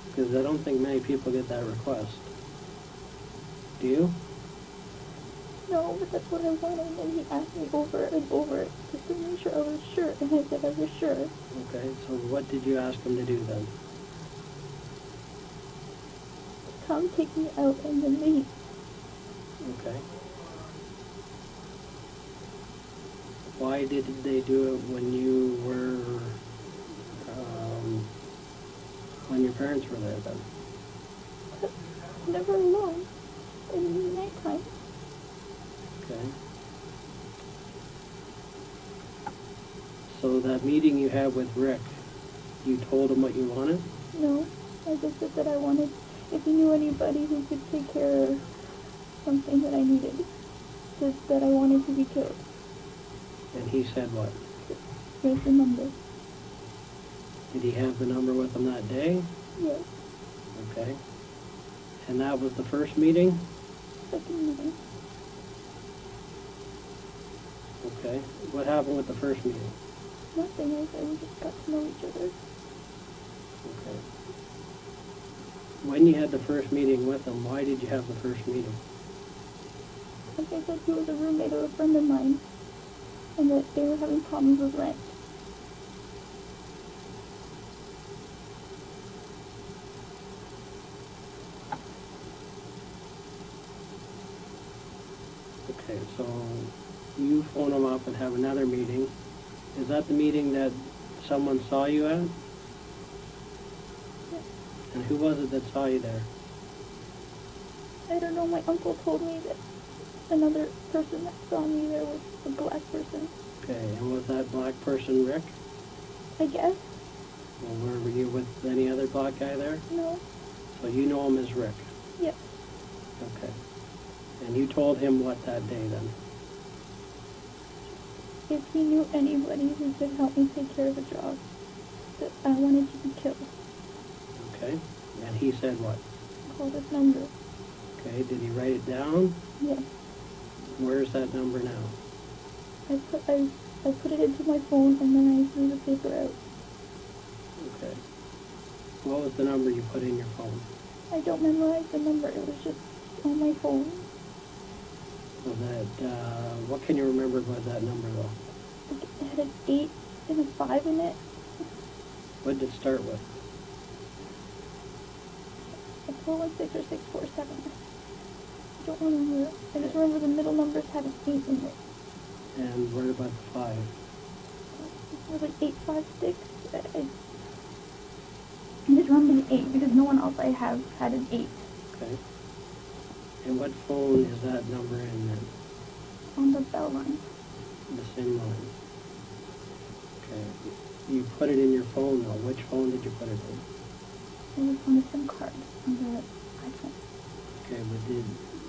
Because I don't think many people get that request. Do you? No, but that's what I wanted. And then he asked me over and over just to make sure I was sure. And I said I was sure. Okay, so what did you ask him to do then? Come take me out and then leave. Okay. Why did they do it when you were, when your parents were there then? Never alone. In the nighttime. Okay. So that meeting you had with Rick, you told him what you wanted? No, I just said that I wanted, if he knew anybody who could take care of something that I needed, just that I wanted to be killed. And he said what? Here's the number. Did he have the number with him that day? Yes. Okay. And that was the first meeting? Second meeting. Okay. What happened with the first meeting? Nothing. I said we just got to know each other. Okay. When you had the first meeting with him, why did you have the first meeting? Like I said, he was a roommate of a friend of mine, and that they were having problems with rent. Okay, so you phone him up and have another meeting. Is that the meeting that someone saw you at? Yes. And who was it that saw you there? I don't know, my uncle told me that another person that saw me there was a black person. Okay, and was that black person Rick? I guess. Well, were you with any other black guy there? No. So you know him as Rick? Yes. Okay. And you told him what that day then? If he knew anybody who could help me take care of a job, that I wanted to be killed. Okay. And he said what? Call this number. Okay, did he write it down? Yes. Where's that number now? I put it into my phone and then I threw the paper out. Okay. What was the number you put in your phone? I don't memorize the number. It was just on my phone. So that, what can you remember about that number though? Like, it had an 8 and a 5 in it. What did it start with? A 416 or 647. I don't remember. I just remember the middle numbers had an 8 in it. And what about the 5? It was like 856. I just remember the 8 because no one else I have had an 8. Okay. And what phone is that number in then? On the bell line. The same line. Okay. You put it in your phone though. Which phone did you put it in? It was on the SIM card on the iPhone. Okay, but did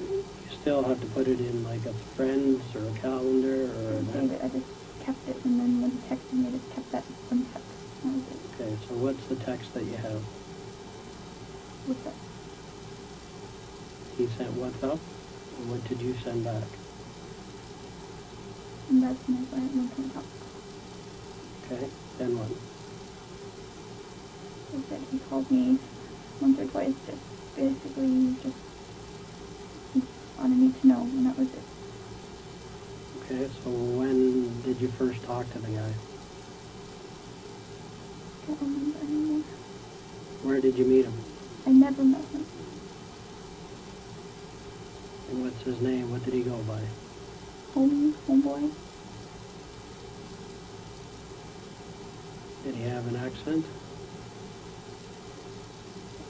you still have to put it in like a friend's or a calendar or I just kept it, and then when he texted me, I just kept that one text. That was it. Okay, so what's the text that you have? What's that? He sent what's up, and what did you send back? And that's my one point up. Okay, then what? He said he called me once or twice, just basically just on a need to know, and that was it. Okay, so when did you first talk to the guy? I don't remember anymore. Where did you meet him? I never met him. And what's his name? What did he go by? Homeboy. Did he have an accent?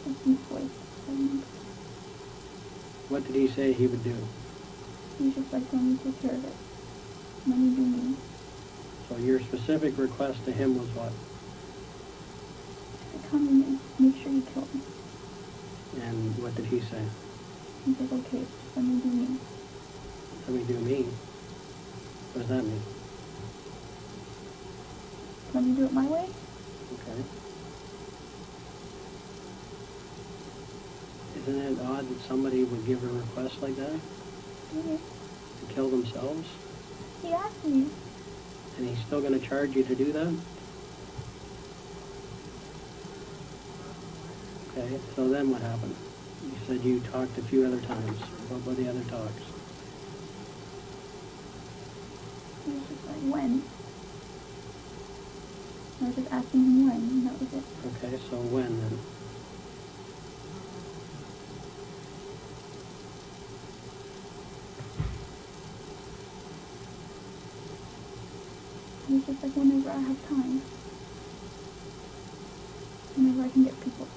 A deep voice. I remember. What did he say he would do? He's just like, let me take care of it. Let me do me. So your specific request to him was what? To come in and make sure you kill me. And what did he say? He's like, okay, just let me do me. Let me do me. What does that mean? Let me do it my way? Okay. Isn't it odd that somebody would give a request like that? Okay. To kill themselves? He asked me. And he's still going to charge you to do that? Okay, so then what happened? You said you talked a few other times. What were the other talks? He was just like, when? I was just asking him when, and that was it. Okay, so when then? He was just like, whenever I have time. Whenever I can get people.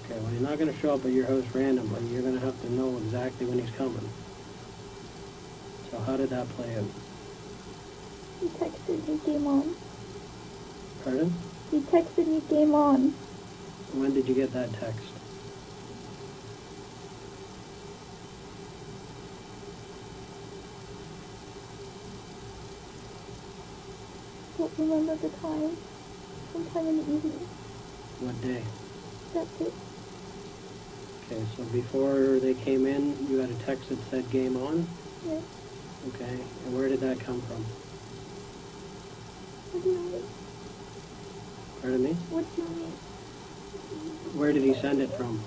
Okay, well, he's not going to show up at your house randomly. You're going to have to know exactly when he's coming. So how did that play out? He texted me, game on. Pardon? He texted me, game on. When did you get that text? Don't remember the time. Sometime in the evening. What day? That's it. Okay, so before they came in, you had a text that said game on? Yeah. Okay, and where did that come from? What do you mean? Pardon me? What do you mean? Where did he send it from?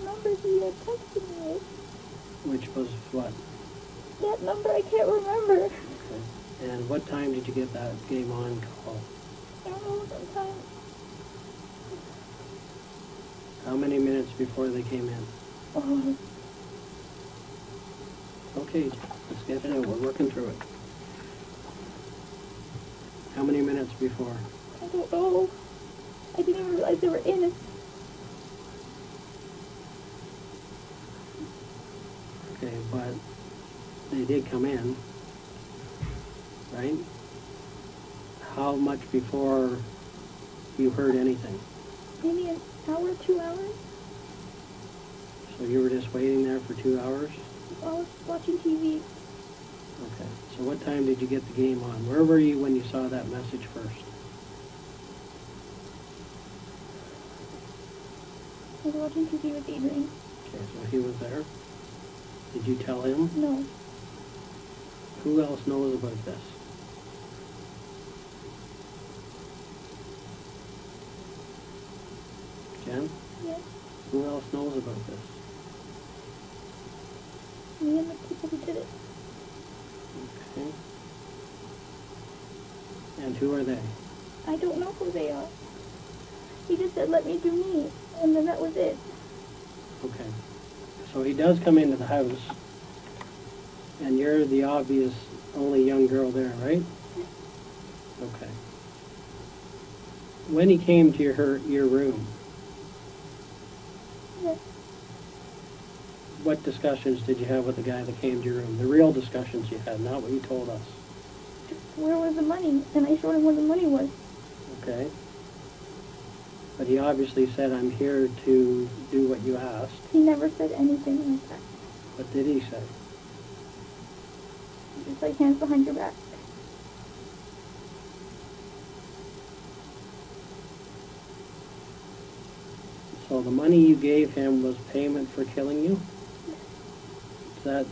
Number he had texted me with. Which was what? That number I can't remember. Okay. And what time did you get that game on call? I don't know, sometime. How many minutes before they came in? Oh, Okay, let's get it out. We're working through it. How many minutes before? I don't know. I didn't even realize they were in it. Okay, but they did come in, right? How much before you heard anything? Maybe an hour, 2 hours. So you were just waiting there for 2 hours? I was watching TV. Okay, so what time did you get the game on? Where were you when you saw that message first? I was watching TV with Adrian. Okay, so he was there. Did you tell him? No. Who else knows about this? Jen? Yes. Who else knows about this? Me and the people who did it. Okay. And who are they? I don't know who they are. He just said, let me do me, and then that was it. Okay. So he does come into the house, and you're the obvious only young girl there, right? Okay. When he came to your room, Yes. what discussions did you have with the guy that came to your room? The real discussions you had, not what you told us. Where was the money? And I showed him where the money was. Okay. But he obviously said, I'm here to do what you asked. He never said anything like that. What did he say? Just like hands behind your back. So the money you gave him was payment for killing you? Is that,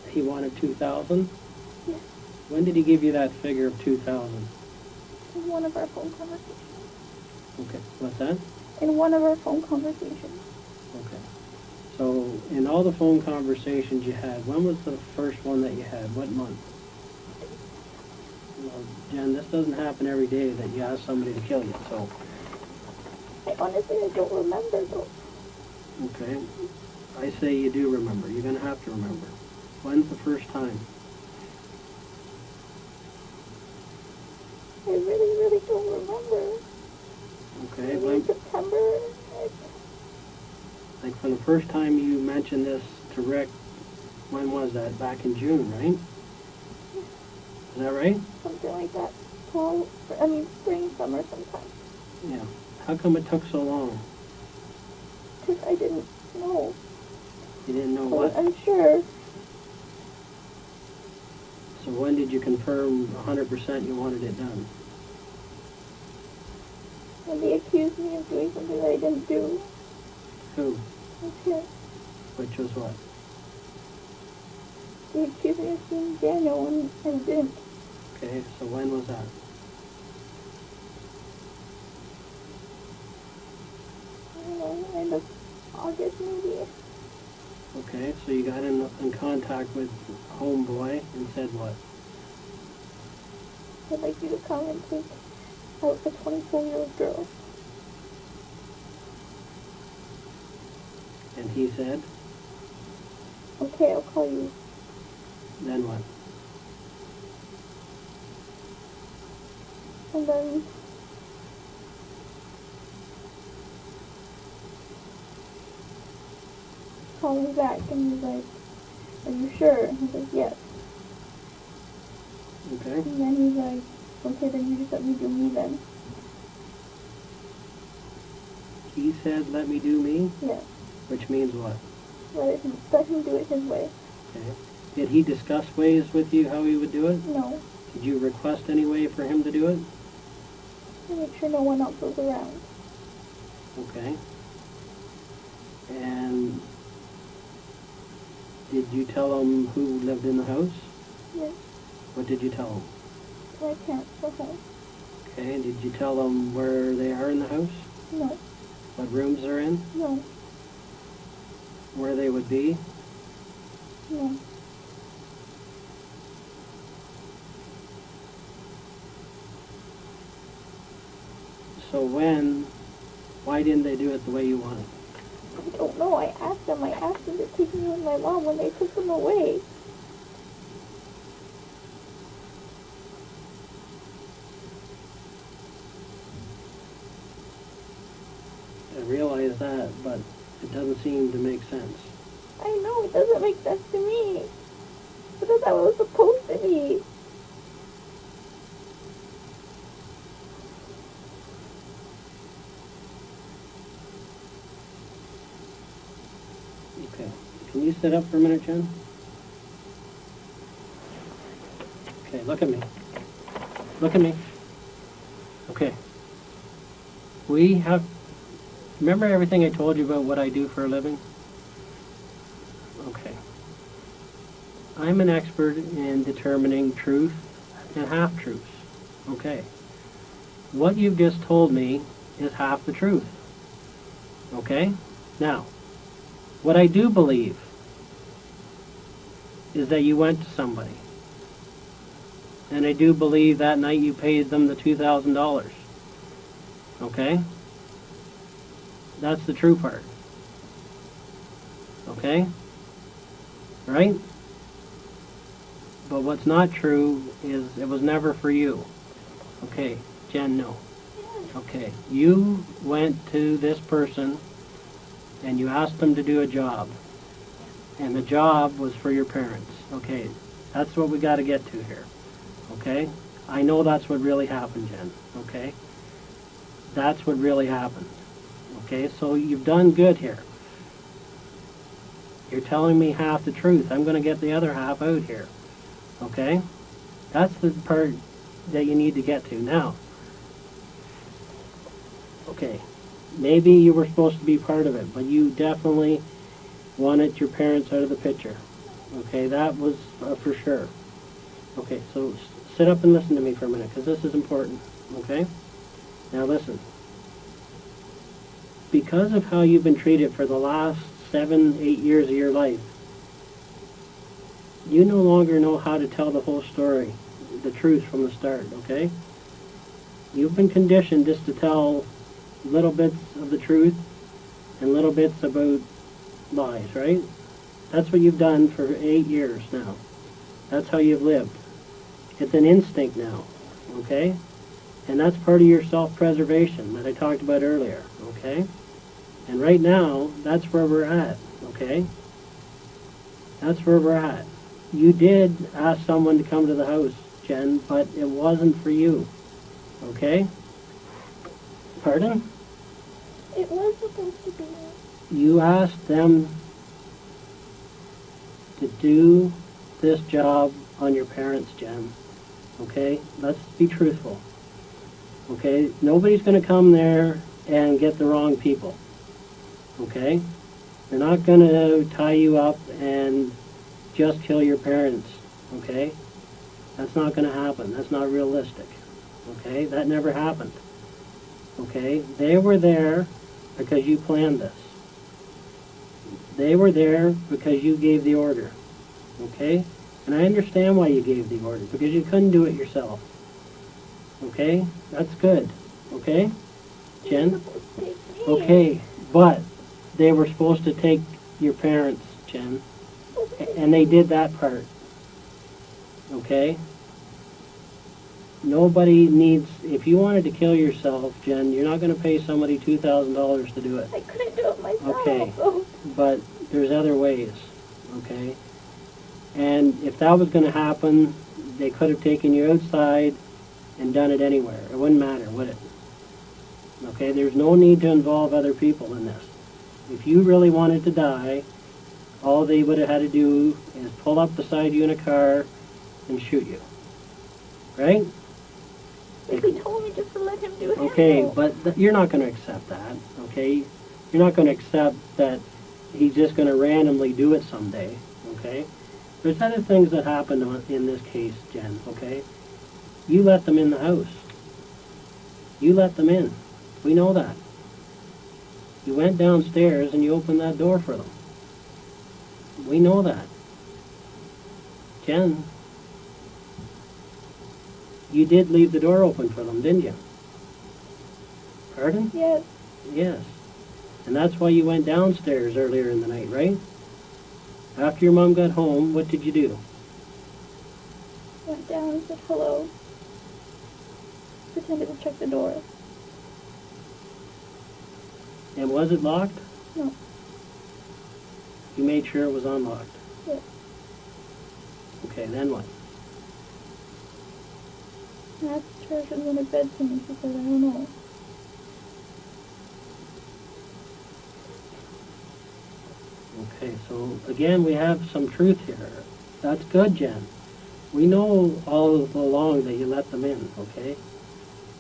he wanted $2,000? Yes. When did he give you that figure of $2,000? In one of our phone conversations. Okay, what's that? In one of our phone conversations. Okay. So in all the phone conversations you had, when was the first one that you had? What month? Well, Jen, this doesn't happen every day that you ask somebody to kill you, so. I honestly, I don't remember though. Okay. I say you do remember. You're going to have to remember. When's the first time? I really don't remember. Okay. Maybe When, in September. like from the first time you mentioned this to Rick, when was that? Back in June, right? Is that right? Something like that. Spring, summer sometime. Yeah. How come it took so long? Because I didn't know. You didn't know I was what? unsure. So when did you confirm 100% you wanted it done? When they accused me of doing something that I didn't do. Who? Okay. Which was what? They accused me of seeing Daniel and I didn't. Okay, so when was that? I don't know, end of August maybe. Okay, so you got in contact with Homeboy and said what? I'd like you to come and take out the 24-year-old girl. And he said, Okay, I'll call you. then what? And then call me back and he's like, are you sure? And he's like, yes. Okay. And then he's like, okay, then you just let me do me then. He said, let me do me, Yes. which means what? Let him do it his way. Okay. Did he discuss ways with you how he would do it? No. Did you request any way for him to do it? To make sure no one else was around. Okay. And did you tell him who lived in the house? Yes. What did you tell him? My parents were home. Okay, and did you tell them where they are in the house? No. What rooms they're in? No. Where they would be? No. So why didn't they do it the way you wanted? I don't know. I asked them to take me with my mom when they took them away. I realize that, but it doesn't seem to make sense. I know, it doesn't make sense to me. But that's how it was supposed to be. Okay. Can you sit up for a minute, Jen? Okay, look at me. Look at me. Okay. Remember everything I told you about what I do for a living? Okay. I'm an expert in determining truth and half-truths. Okay. What you've just told me is half the truth. Okay? Now, what I do believe is that you went to somebody. And I do believe that night you paid them the $2,000. Okay? That's the true part. Okay? Right? But what's not true is it was never for you. Okay, Jen, no. Okay, you went to this person and you asked them to do a job. And the job was for your parents. Okay, that's what we got to get to here. Okay? I know that's what really happened, Jen. Okay? That's what really happened. Okay, so you've done good here. You're telling me half the truth. I'm going to get the other half out here. Okay? That's the part that you need to get to now. Okay, maybe you were supposed to be part of it, but you definitely wanted your parents out of the picture. Okay, that was for sure. Okay, so sit up and listen to me for a minute, because this is important. Okay? Now listen. Because of how you've been treated for the last 7, 8 years of your life, you no longer know how to tell the whole story, the truth from the start, okay? You've been conditioned just to tell little bits of the truth and little bits about lies, right? That's what you've done for 8 years now. That's how you've lived. It's an instinct now, okay? And that's part of your self-preservation that I talked about earlier, okay? And right now, that's where we're at, okay? That's where we're at. You did ask someone to come to the house, Jen, but it wasn't for you, okay? Pardon? It was supposed to be. You asked them to do this job on your parents, Jen, okay? Let's be truthful, okay? Nobody's going to come there and get the wrong people, okay? They're not going to tie you up and just kill your parents, okay? That's not going to happen. That's not realistic, okay? That never happened, okay? They were there because you planned this. They were there because you gave the order, okay? And I understand why you gave the order, because you couldn't do it yourself, okay? That's good, okay? Jen? Okay, but they were supposed to take your parents, Jen. And they did that part. Okay? Nobody needs... If you wanted to kill yourself, Jen, you're not going to pay somebody $2,000 to do it. I couldn't do it myself. Okay. But there's other ways. Okay? And if that was going to happen, they could have taken you outside and done it anywhere. It wouldn't matter, would it? Okay? There's no need to involve other people in this. If you really wanted to die, all they would have had to do is pull up beside you in a car and shoot you. Right? If he told me just to let him do it. Okay, but you're not going to accept that, okay? You're not going to accept that he's just going to randomly do it someday, okay? There's other things that happened in this case, Jen, okay? You let them in the house. You let them in. We know that. You went downstairs and you opened that door for them. We know that. Jen, you did leave the door open for them, didn't you? Pardon? Yes. Yes. And that's why you went downstairs earlier in the night, right? After your mom got home, what did you do? Went down and said hello. Pretended to check the door. And was it locked? No. You made sure it was unlocked? Yes. Okay, then what? I asked her if she was in her bed to me. She said, I don't know. Okay, so again, we have some truth here. That's good, Jen. We know all along that you let them in, okay?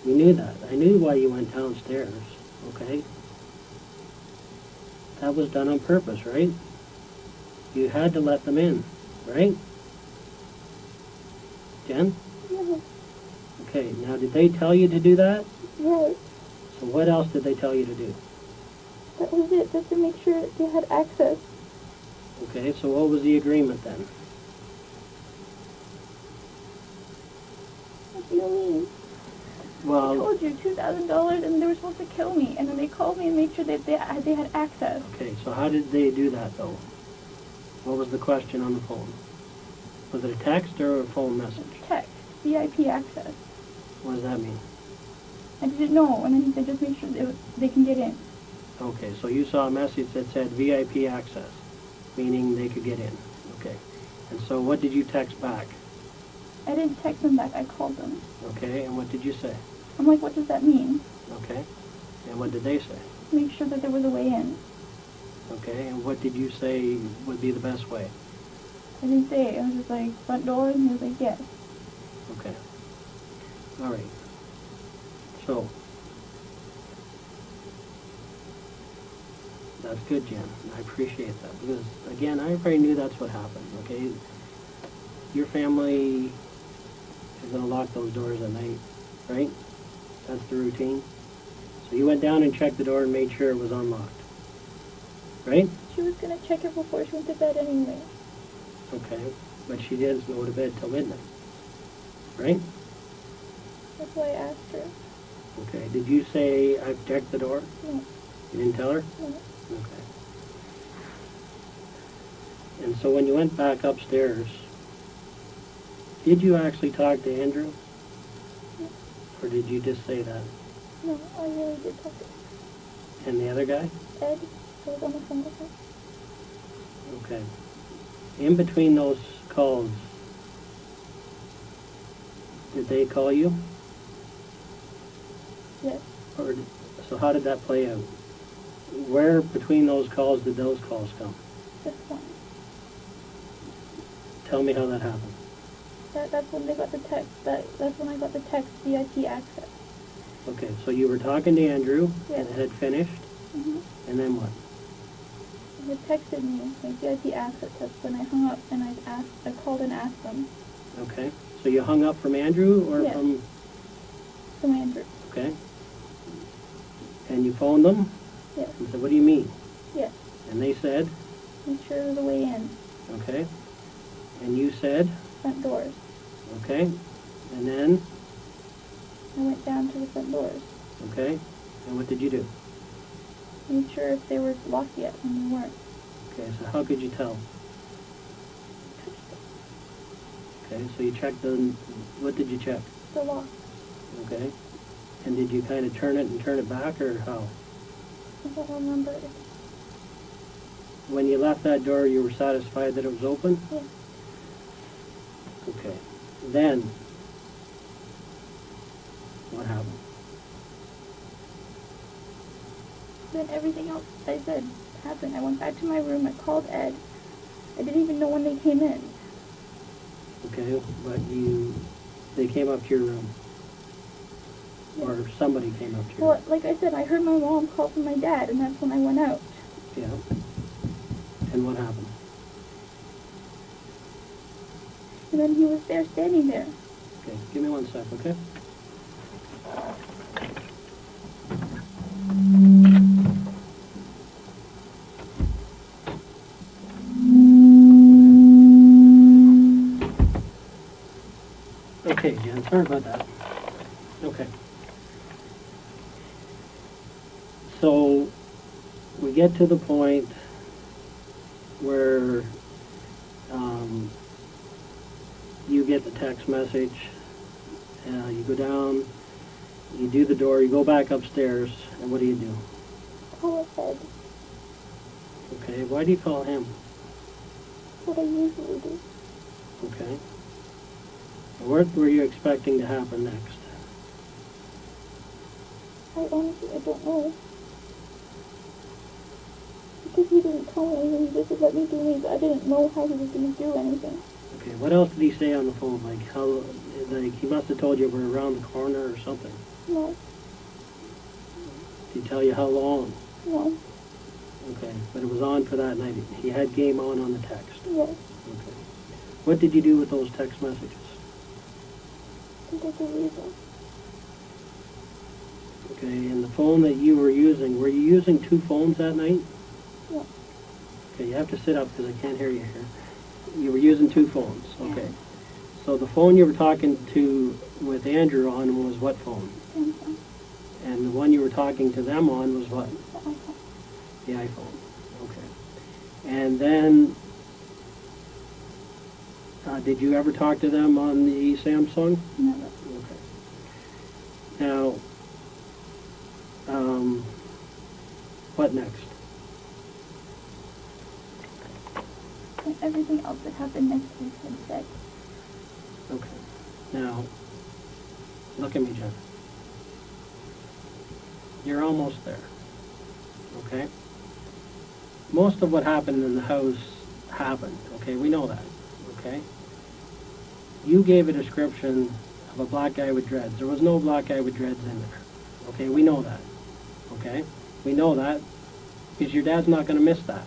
We knew that. I knew why you went downstairs, okay? That was done on purpose, right? You had to let them in, right? Jen? Yes. Okay, now did they tell you to do that? Yes. So what else did they tell you to do? That was it, just to make sure they had access. Okay, so what was the agreement then? What do you mean? I Well, told you, $2,000, and they were supposed to kill me. And then they called me and made sure that they had access. okay, so how did they do that though? What was the question on the phone? Was it a text or a phone message? Text, VIP access. What does that mean? I didn't know, and then he said just make sure they can get in. Okay, so you saw a message that said VIP access, meaning they could get in. Okay, and so what did you text back? I didn't text them back, I called them. Okay, and what did you say? I'm like, what does that mean? Okay, and what did they say? Make sure that there was a way in. Okay, and what did you say would be the best way? I didn't say it. I was just like, front door, and he was like, yes. Okay, all right. So, that's good, Jen. I appreciate that because, again, I already knew that's what happened, okay? Your family is going to lock those doors at night, right? That's the routine. So you went down and checked the door and made sure it was unlocked, right? She was going to check it before she went to bed anyway. Okay, but she didn't go to bed till midnight, right? That's why I asked her. Okay, did you say, I've checked the door? No. You didn't tell her? No. Okay. And so when you went back upstairs, did you actually talk to Andrew? No. Or did you just say that? No, I really did talk to him. And the other guy? Ed, I was on the phone with him. Okay. In between those calls, did they call you? Yes. Or so how did that play out? Where between those calls did those calls come? Just one. Tell me how that happened. That's when they got the text. That's when I got the text VIP access. Okay, so you were talking to Andrew, Yes. and it had finished, and then what? They texted me, like VIP access. That's when I hung up and I called and asked them. Okay, so you hung up from Andrew or Yes. From Andrew. Okay. And you phoned them Yes. and said, what do you mean? Yes. And they said, Make sure there's a way in. okay. And you said, Front doors. okay. And then, I went down to the front doors. okay. And what did you do? Made sure if they were locked yet, and they weren't. Okay, so how could you tell? Okay, so you checked what did you check? The lock. Okay. And did you kind of turn it back, or how? I don't remember it. When you left that door, you were satisfied that it was open? Yeah. Okay. Then, what happened? Then everything else I said happened. I went back to my room. I called Ed. I didn't even know when they came in. Okay, but they came up to your room. Yeah. Or somebody came up to your Well, room. like I said, I heard my mom call from my dad, and that's when I went out. Yeah. And what happened? And then he was there, standing there. Okay, give me 1 sec, okay? Okay, Jen, sorry about that. Okay. So, we get to the point where you get the text message, you go down, you do the door, you go back upstairs, and what do? Call Ed. Okay, why do you call him? What I usually do. Okay. What were you expecting to happen next? I honestly, I don't know. Because he didn't tell me anything, he just let me do me, but I didn't know how he was going to do anything. Okay, what else did he say on the phone? He must have told you we're around the corner or something. No. Did he tell you how long? No. Okay, but it was on for that night. He had game on the text. Yes. Okay. What did you do with those text messages? I think I delete them. Okay, and the phone that you were using two phones that night? Yeah. Okay, you have to sit up because I can't hear you here. You were using two phones, okay. Yeah. So the phone you were talking to with Andrew on was what phone? Samsung. And the one you were talking to them on was what? The iPhone. The iPhone, okay. And then, did you ever talk to them on the Samsung? Never. Okay. Now, what next? And everything else that happened next week had said. Okay. Now, look at me, Jen. You're almost there. Okay? Most of what happened in the house happened. Okay? We know that. Okay? You gave a description of a black guy with dreads. There was no black guy with dreads in there. Okay? We know that. Okay? We know that because your dad's not going to miss that.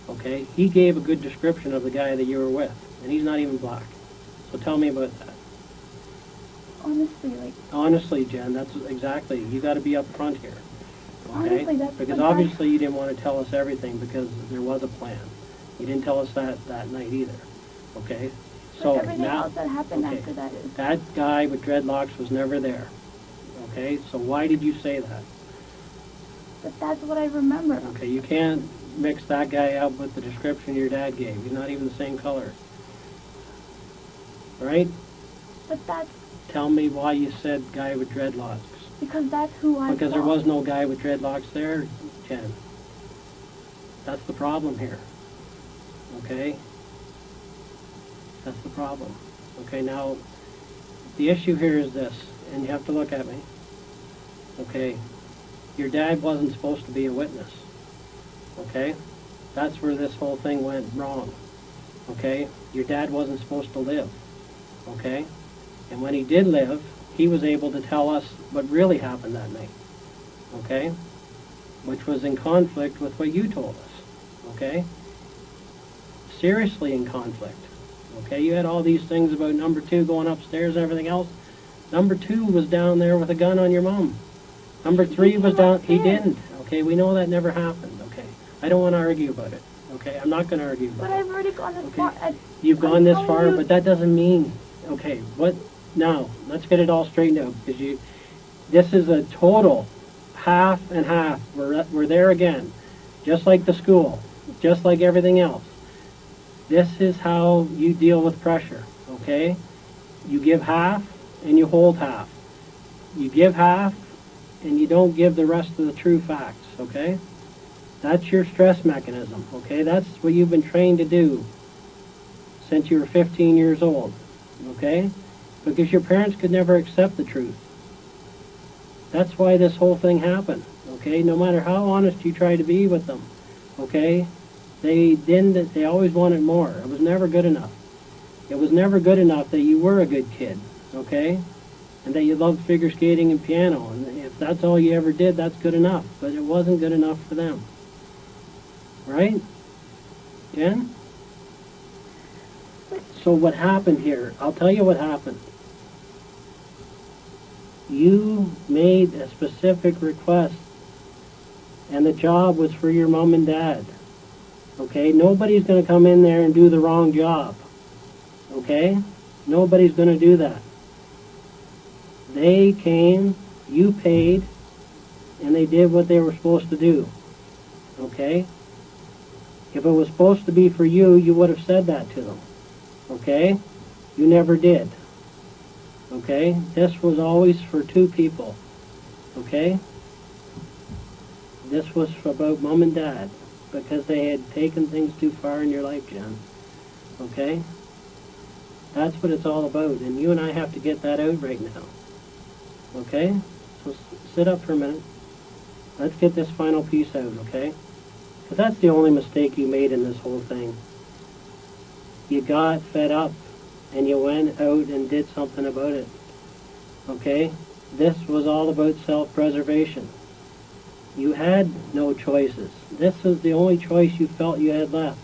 Okay? He gave a good description of the guy that you were with, and he's not even black. So tell me about that. Honestly, Jen, that's exactly. You got to be up front here. Okay? Honestly, that's because obviously you didn't want to tell us everything because there was a plan. You didn't tell us that night either. Okay? So everything now, else that happened after that is. that guy with dreadlocks was never there. Okay? So why did you say that? But that's what I remember. Okay, you can't mix that guy up with the description your dad gave. He's not even the same color. Right? But that's Tell me why you said guy with dreadlocks. because that's who I Because there saw. was no guy with dreadlocks there, Jen. That's the problem here. Okay? That's the problem. Okay, now, the issue here is this, and you have to look at me. Okay? Your dad wasn't supposed to be a witness. Okay? That's where this whole thing went wrong. Okay? Your dad wasn't supposed to live. Okay? And when he did live, he was able to tell us what really happened that night. Okay? Which was in conflict with what you told us. Okay? Seriously in conflict. Okay? You had all these things about number 2 going upstairs and everything else. Number 2 was down there with a gun on your mom. Number 3 was down. He didn't. Okay? We know that never happened. Okay? I don't want to argue about it. Okay? I'm not going to argue about But it. I've already gone this far. You've gone this far, but that doesn't mean. Okay, what? Now, let's get it all straightened out, because this is a total half and half. We're there again, just like the school, just like everything else. This is how you deal with pressure, okay? You give half and you hold half. You give half and you don't give the rest of the true facts, okay? That's your stress mechanism, okay? That's what you've been trained to do since you were 15 years old, okay? Because your parents could never accept the truth. That's why this whole thing happened, okay? No matter how honest you try to be with them, okay? They always wanted more. It was never good enough. It was never good enough that you were a good kid, okay? And that you loved figure skating and piano. And if that's all you ever did, that's good enough. But it wasn't good enough for them. Right? Jen? So what happened here? I'll tell you what happened. You made a specific request, and the job was for your mom and dad. Okay? Nobody's going to come in there and do the wrong job. Okay? Nobody's going to do that. They came, you paid, and they did what they were supposed to do. Okay? If it was supposed to be for you, you would have said that to them. Okay? You never did. Okay? This was always for 2 people. Okay? This was about mom and dad because they had taken things too far in your life, Jen. Okay? That's what it's all about, and you and I have to get that out right now. Okay? So sit up for a minute. Let's get this final piece out, okay? Because that's the only mistake you made in this whole thing. You got fed up, and you went out and did something about it. Okay? This was all about self-preservation. You had no choices. This was the only choice you felt you had left.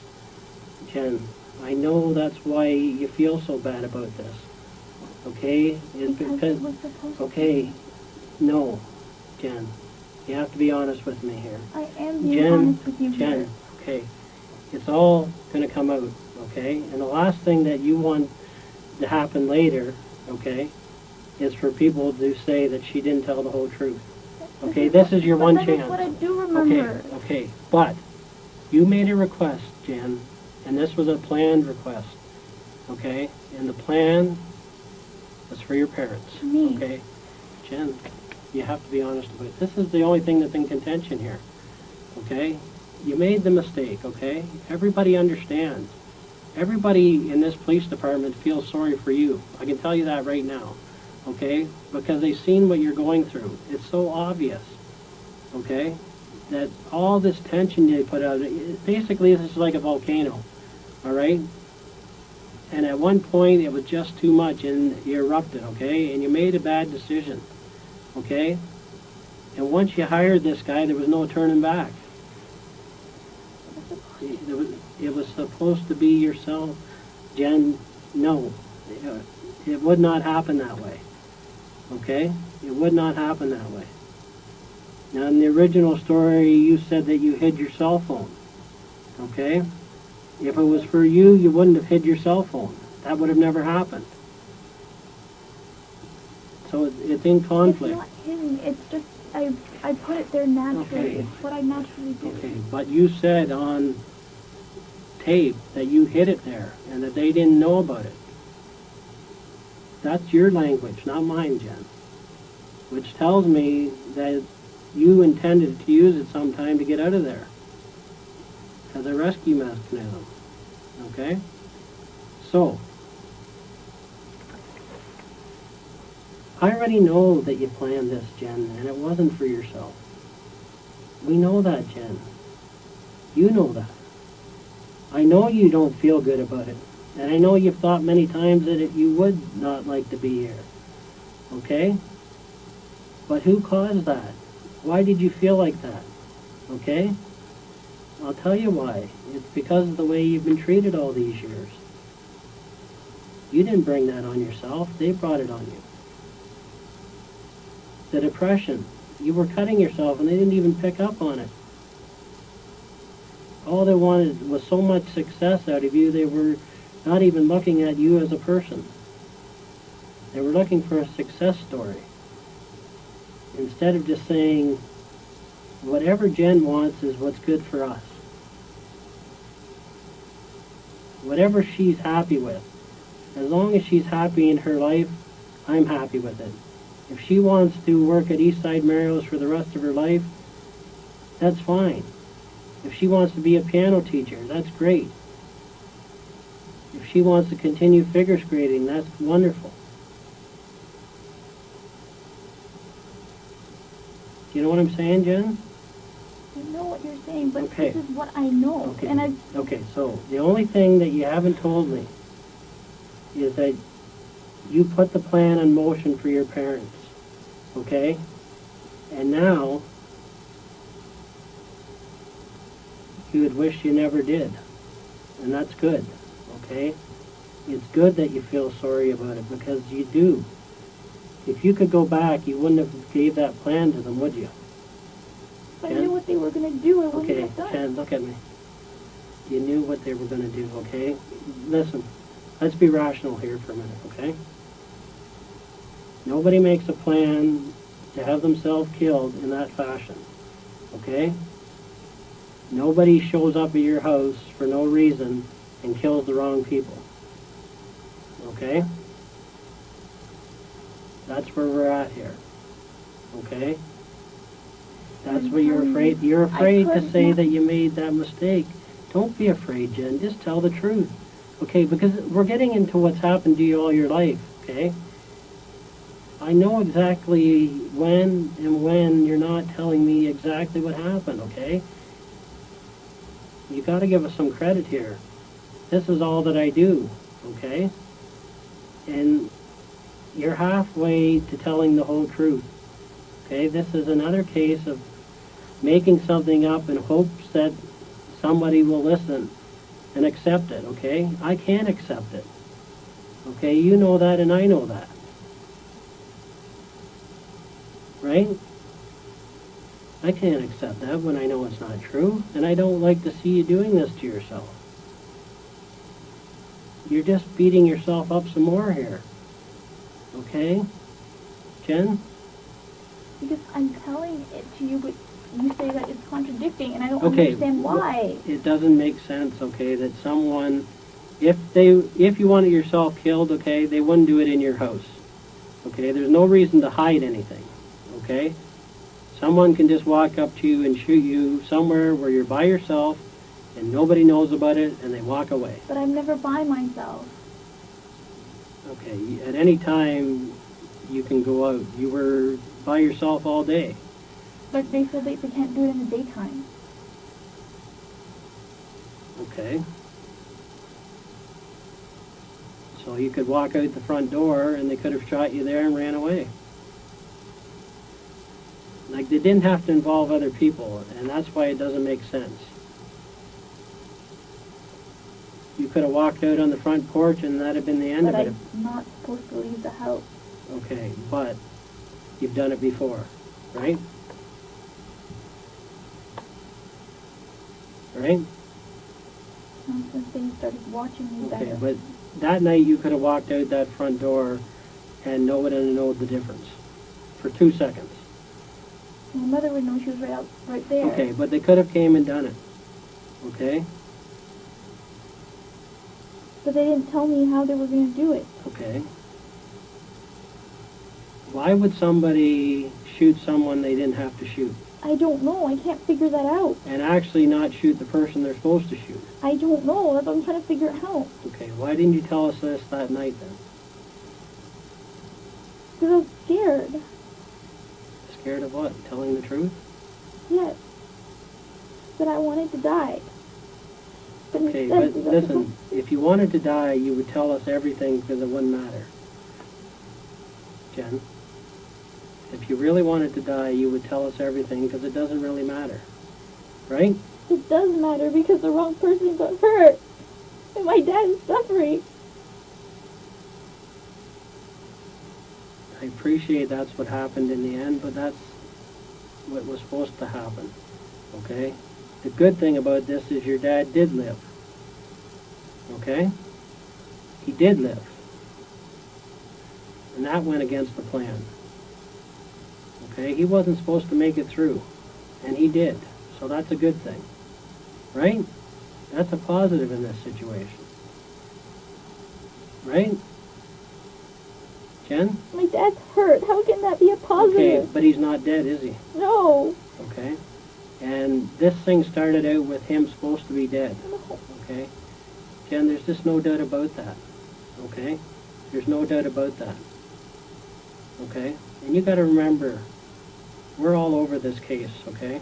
Jen, I know that's why you feel so bad about this. Okay? It's because it was supposed okay, no. Jen, you have to be honest with me here. I am being honest with you. Jen, okay, it's all going to come out, okay? And the last thing that you want to happen later, okay, is for people to say that she didn't tell the whole truth. Okay, this is your one chance. That is what I do remember. Okay, but you made a request, Jen, and this was a planned request, okay? And the plan was for your parents, Me. okay? Jen, you have to be honest about it. This is the only thing that's in contention here, okay? You made the mistake, okay? Everybody understands. Everybody in this police department feels sorry for you. I can tell you that right now, okay? Because they've seen what you're going through. It's so obvious, okay? That all this tension you put out, basically this is like a volcano, all right? And at one point it was just too much and you erupted, okay? And you made a bad decision, okay? And once you hired this guy, there was no turning back. It was supposed to be yourself, Jen. No, it would not happen that way, okay? It would not happen that way. Now, in the original story, you said that you hid your cell phone, okay? If it was for you, you wouldn't have hid your cell phone. That would have never happened. So it's in conflict. It's not hidden. It's just I put it there naturally. Okay. It's what I naturally do. Okay, but you said on tape that you hid it there and that they didn't know about it. That's your language, not mine, Jen. Which tells me that you intended to use it sometime to get out of there as a rescue mechanism. Okay? So, I already know that you planned this, Jen, and it wasn't for yourself. We know that, Jen. You know that. I know you don't feel good about it. And I know you've thought many times that you would not like to be here. Okay? But who caused that? Why did you feel like that? Okay? I'll tell you why. It's because of the way you've been treated all these years. You didn't bring that on yourself. They brought it on you. The depression. You were cutting yourself and they didn't even pick up on it. All they wanted was so much success out of you, they were not even looking at you as a person. They were looking for a success story. Instead of just saying, whatever Jen wants is what's good for us. Whatever she's happy with. As long as she's happy in her life, I'm happy with it. If she wants to work at Eastside Mario's for the rest of her life, that's fine. If she wants to be a piano teacher, that's great. If she wants to continue figure skating, that's wonderful. Do you know what I'm saying, Jen? I know what you're saying, but Okay. this is what I know. Okay. And Okay, so the only thing that you haven't told me is that you put the plan in motion for your parents, okay? And now you would wish you never did, and that's good, okay? It's good that you feel sorry about it, because you do. If you could go back, you wouldn't have gave that plan to them, would you? if I knew what they were going to do, I wouldn't Okay, have done it. Jen, look at me. You knew what they were going to do, okay? Listen, let's be rational here for a minute, okay? Nobody makes a plan to have themselves killed in that fashion, okay? Nobody shows up at your house for no reason and kills the wrong people, okay? That's where we're at here, okay? That's what you're afraid. You're afraid to say that you made that mistake. Don't be afraid, Jen. Just tell the truth, okay? Because we're getting into what's happened to you all your life, okay? I know exactly when and when you're not telling me exactly what happened, okay? You got to give us some credit here. This is all that I do, okay? And you're halfway to telling the whole truth, okay? This is another case of making something up in hopes that somebody will listen and accept it, okay? I can't accept it, okay? You know that and I know that, right? I can't accept that when I know it's not true, and I don't like to see you doing this to yourself. You're just beating yourself up some more here. Okay? Jen? Because I'm telling it to you, but you say that it's contradicting, and I don't Okay, understand why. it doesn't make sense, okay, that someone, if you wanted yourself killed, okay, they wouldn't do it in your house. Okay, there's no reason to hide anything. Okay? Someone can just walk up to you and shoot you somewhere where you're by yourself and nobody knows about it and they walk away. But I'm never by myself. Okay, at any time you can go out. You were by yourself all day. But they said they can't do it in the daytime. Okay. So you could walk out the front door and they could have shot you there and ran away. Like, they didn't have to involve other people, and that's why it doesn't make sense. You could have walked out on the front porch and that'd have been the end But of it. I'm not supposed to leave the house. Okay, but you've done it before, right? Right? Not since they started watching me Okay, better. but that night you could have walked out that front door and no one would have known the difference for 2 seconds. My mother would know she was right there. Okay, but they could have came and done it. Okay? But they didn't tell me how they were going to do it. Okay. Why would somebody shoot someone they didn't have to shoot? I don't know. I can't figure that out. And actually not shoot the person they're supposed to shoot? I don't know. That's what I'm trying to figure out. Okay, why didn't you tell us this that night then? Because I was scared. Scared of what? Telling the truth? Yes. But I wanted to die. But Okay, instead, but listen, if you wanted to die, you would tell us everything because it wouldn't matter. Jen? If you really wanted to die, you would tell us everything because it doesn't really matter. Right? It does matter because the wrong person got hurt. And my dad is suffering. I appreciate that's what happened in the end, but that's what was supposed to happen. Okay? The good thing about this is your dad did live. Okay? He did live. And that went against the plan. Okay? He wasn't supposed to make it through. And he did. So that's a good thing. Right? That's a positive in this situation. Right? Jen? My dad's hurt. How can that be a positive? Okay, but he's not dead, is he? No. Okay? And this thing started out with him supposed to be dead. No. Okay? Jen, there's just no doubt about that. Okay? There's no doubt about that. Okay? And you got to remember, we're all over this case, okay?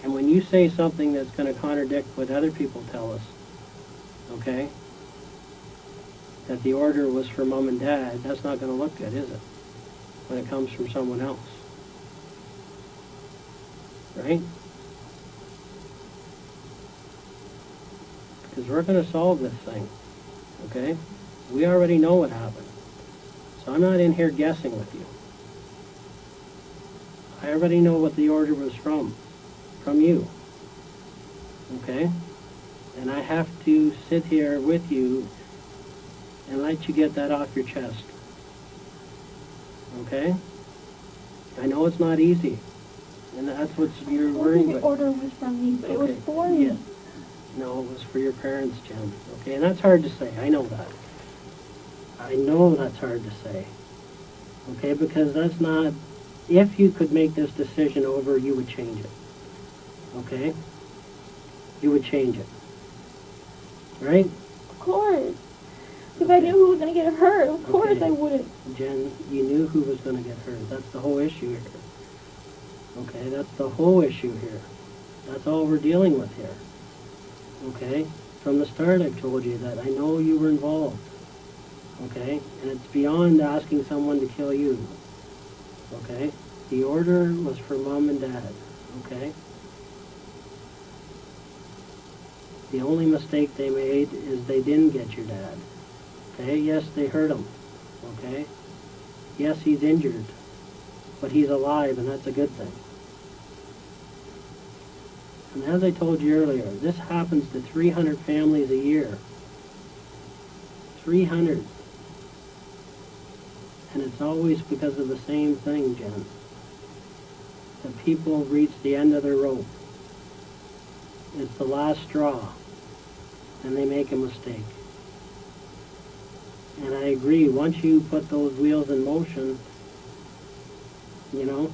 And when you say something that's going to contradict what other people tell us, okay, that the order was for mom and dad, that's not going to look good, is it? When it comes from someone else. Right? Because we're going to solve this thing, okay? We already know what happened. So I'm not in here guessing with you. I already know what the order was from you, okay? And I have to sit here with you and let you get that off your chest, okay? I know it's not easy, and that's what you're worrying The about. order was from me, but it was for me. Yeah. No, it was for your parents, Jen, okay? And that's hard to say, I know that. I know that's hard to say, okay? Because that's not, if you could make this decision over, you would change it, okay? You would change it, right? Of course. If I knew who was going to get hurt, of course Okay. I wouldn't. Jen, you knew who was going to get hurt. That's the whole issue here. Okay, that's the whole issue here. That's all we're dealing with here. Okay? From the start I've told you that I know you were involved. Okay? And it's beyond asking someone to kill you. Okay? The order was for mom and dad. Okay? The only mistake they made is they didn't get your dad. Okay? Yes, they hurt him. Okay? Yes, he's injured. but he's alive, and that's a good thing. And as I told you earlier, this happens to 300 families a year. 300. And it's always because of the same thing, Jen. The people reach the end of their rope. It's the last straw, and they make a mistake. And I agree, once you put those wheels in motion, you know,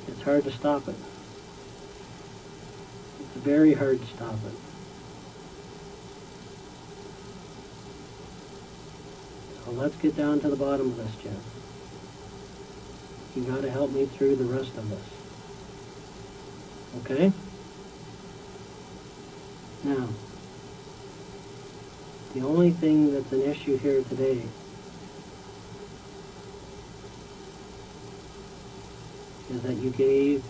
it's hard to stop it. It's very hard to stop it. So let's get down to the bottom of this, Jen. You got to help me through the rest of this. Okay? Now, the only thing that's an issue here today is that you gave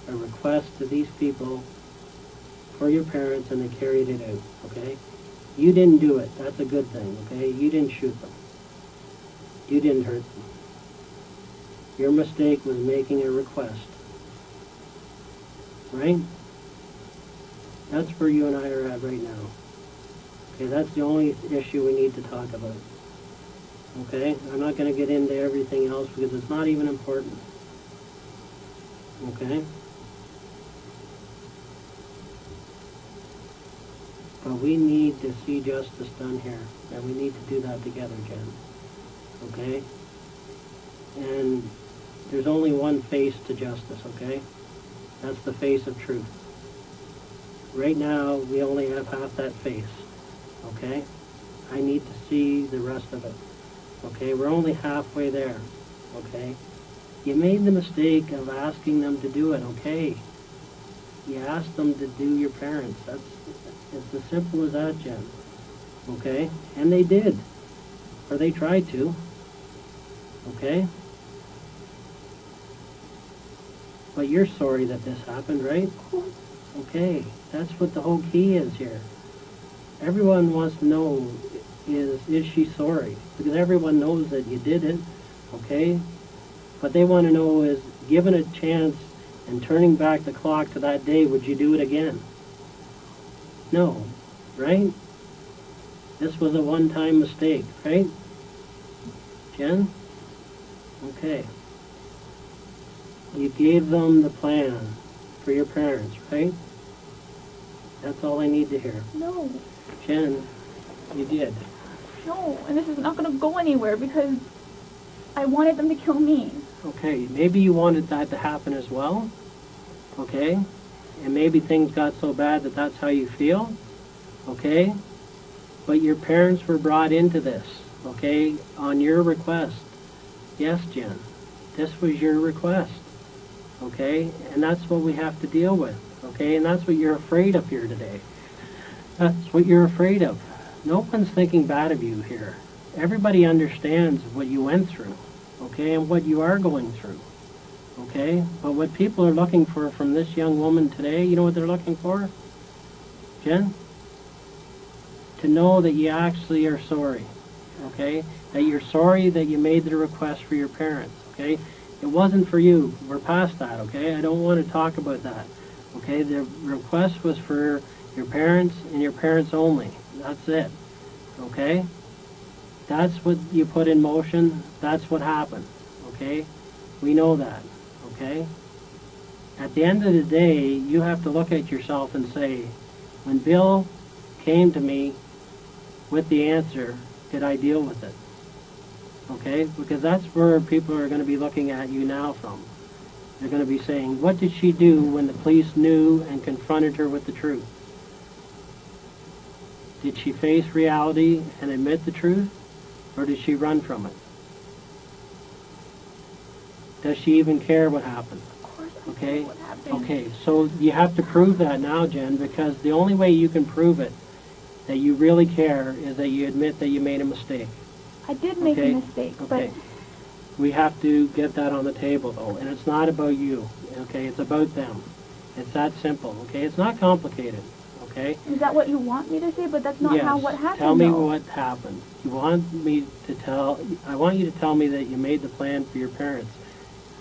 a request to these people for your parents and they carried it out, okay? You didn't do it. That's a good thing, okay? You didn't shoot them. You didn't hurt them. Your mistake was making a request. Right? That's where you and I are at right now. Okay, that's the only issue we need to talk about. Okay? I'm not going to get into everything else because it's not even important. Okay? But we need to see justice done here. And we need to do that together, Jen. Okay? And there's only one face to justice, okay? That's the face of truth. Right now, we only have half that face, okay? I need to see the rest of it, okay? We're only halfway there, okay? You made the mistake of asking them to do it, okay? You asked them to do your parents. It's as simple as that, Jen, okay? And they did, or they tried to, okay? But you're sorry that this happened, right? Okay, that's what the whole key is here. Everyone wants to know, is she sorry? Because everyone knows that you did it, okay? What they want to know is, given a chance and turning back the clock to that day, would you do it again? No, right? This was a one-time mistake, right? Jen? Okay. You gave them the plan for your parents, right? That's all I need to hear. No. Jen, you did. No, and this is not going to go anywhere because I wanted them to kill me. Okay, maybe you wanted that to happen as well, okay? And maybe things got so bad that that's how you feel, okay? But your parents were brought into this, okay, on your request. Yes, Jen, this was your request. Okay, and that's what we have to deal with, okay, and that's what you're afraid of here today. That's what you're afraid of. No one's thinking bad of you here. Everybody understands what you went through, okay, and what you are going through, okay, but what people are looking for from this young woman today, you know what they're looking for, Jen? To know that you actually are sorry, okay, that you're sorry that you made the request for your parents, okay. It wasn't for you. We're past that, okay? I don't want to talk about that, okay? The request was for your parents and your parents only. That's it, okay? That's what you put in motion. That's what happened, okay? We know that, okay? At the end of the day, you have to look at yourself and say, when Bill came to me with the answer, did I deal with it? Okay, because that's where people are going to be looking at you now from. They're going to be saying, what did she do when the police knew and confronted her with the truth? Did she face reality and admit the truth, or did she run from it? Does she even care what happened? Of course I Okay? know what happened. Okay, so you have to prove that now, Jen, because the only way you can prove it, that you really care, is that you admit that you made a mistake. I did make Okay? a mistake, Okay. but We have to get that on the table, though, and it's not about you, okay? It's about them. It's that simple, okay? It's not complicated, okay? Is that what you want me to say? But that's not Yes. how what happened. Tell me though. what happened. I want you to tell me that you made the plan for your parents.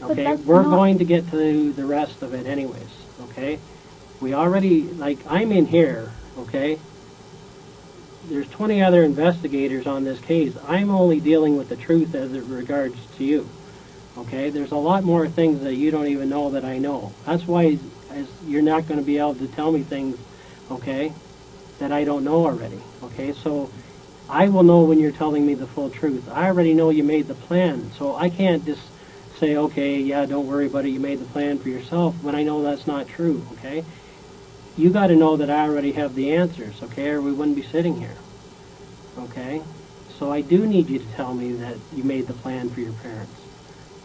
But Okay, that's we're not- going to get to the rest of it anyways, okay? We already, like, I'm in here, okay? There's 20 other investigators on this case. I'm only dealing with the truth as it regards to you, okay? There's a lot more things that you don't even know that I know. That's why you're not going to be able to tell me things, okay, that I don't know already, okay? So I will know when you're telling me the full truth. I already know you made the plan, so I can't just say, okay, yeah, don't worry about it, you made the plan for yourself, when I know that's not true, okay? You got to know that I already have the answers, okay, or we wouldn't be sitting here, okay? So I do need you to tell me that you made the plan for your parents,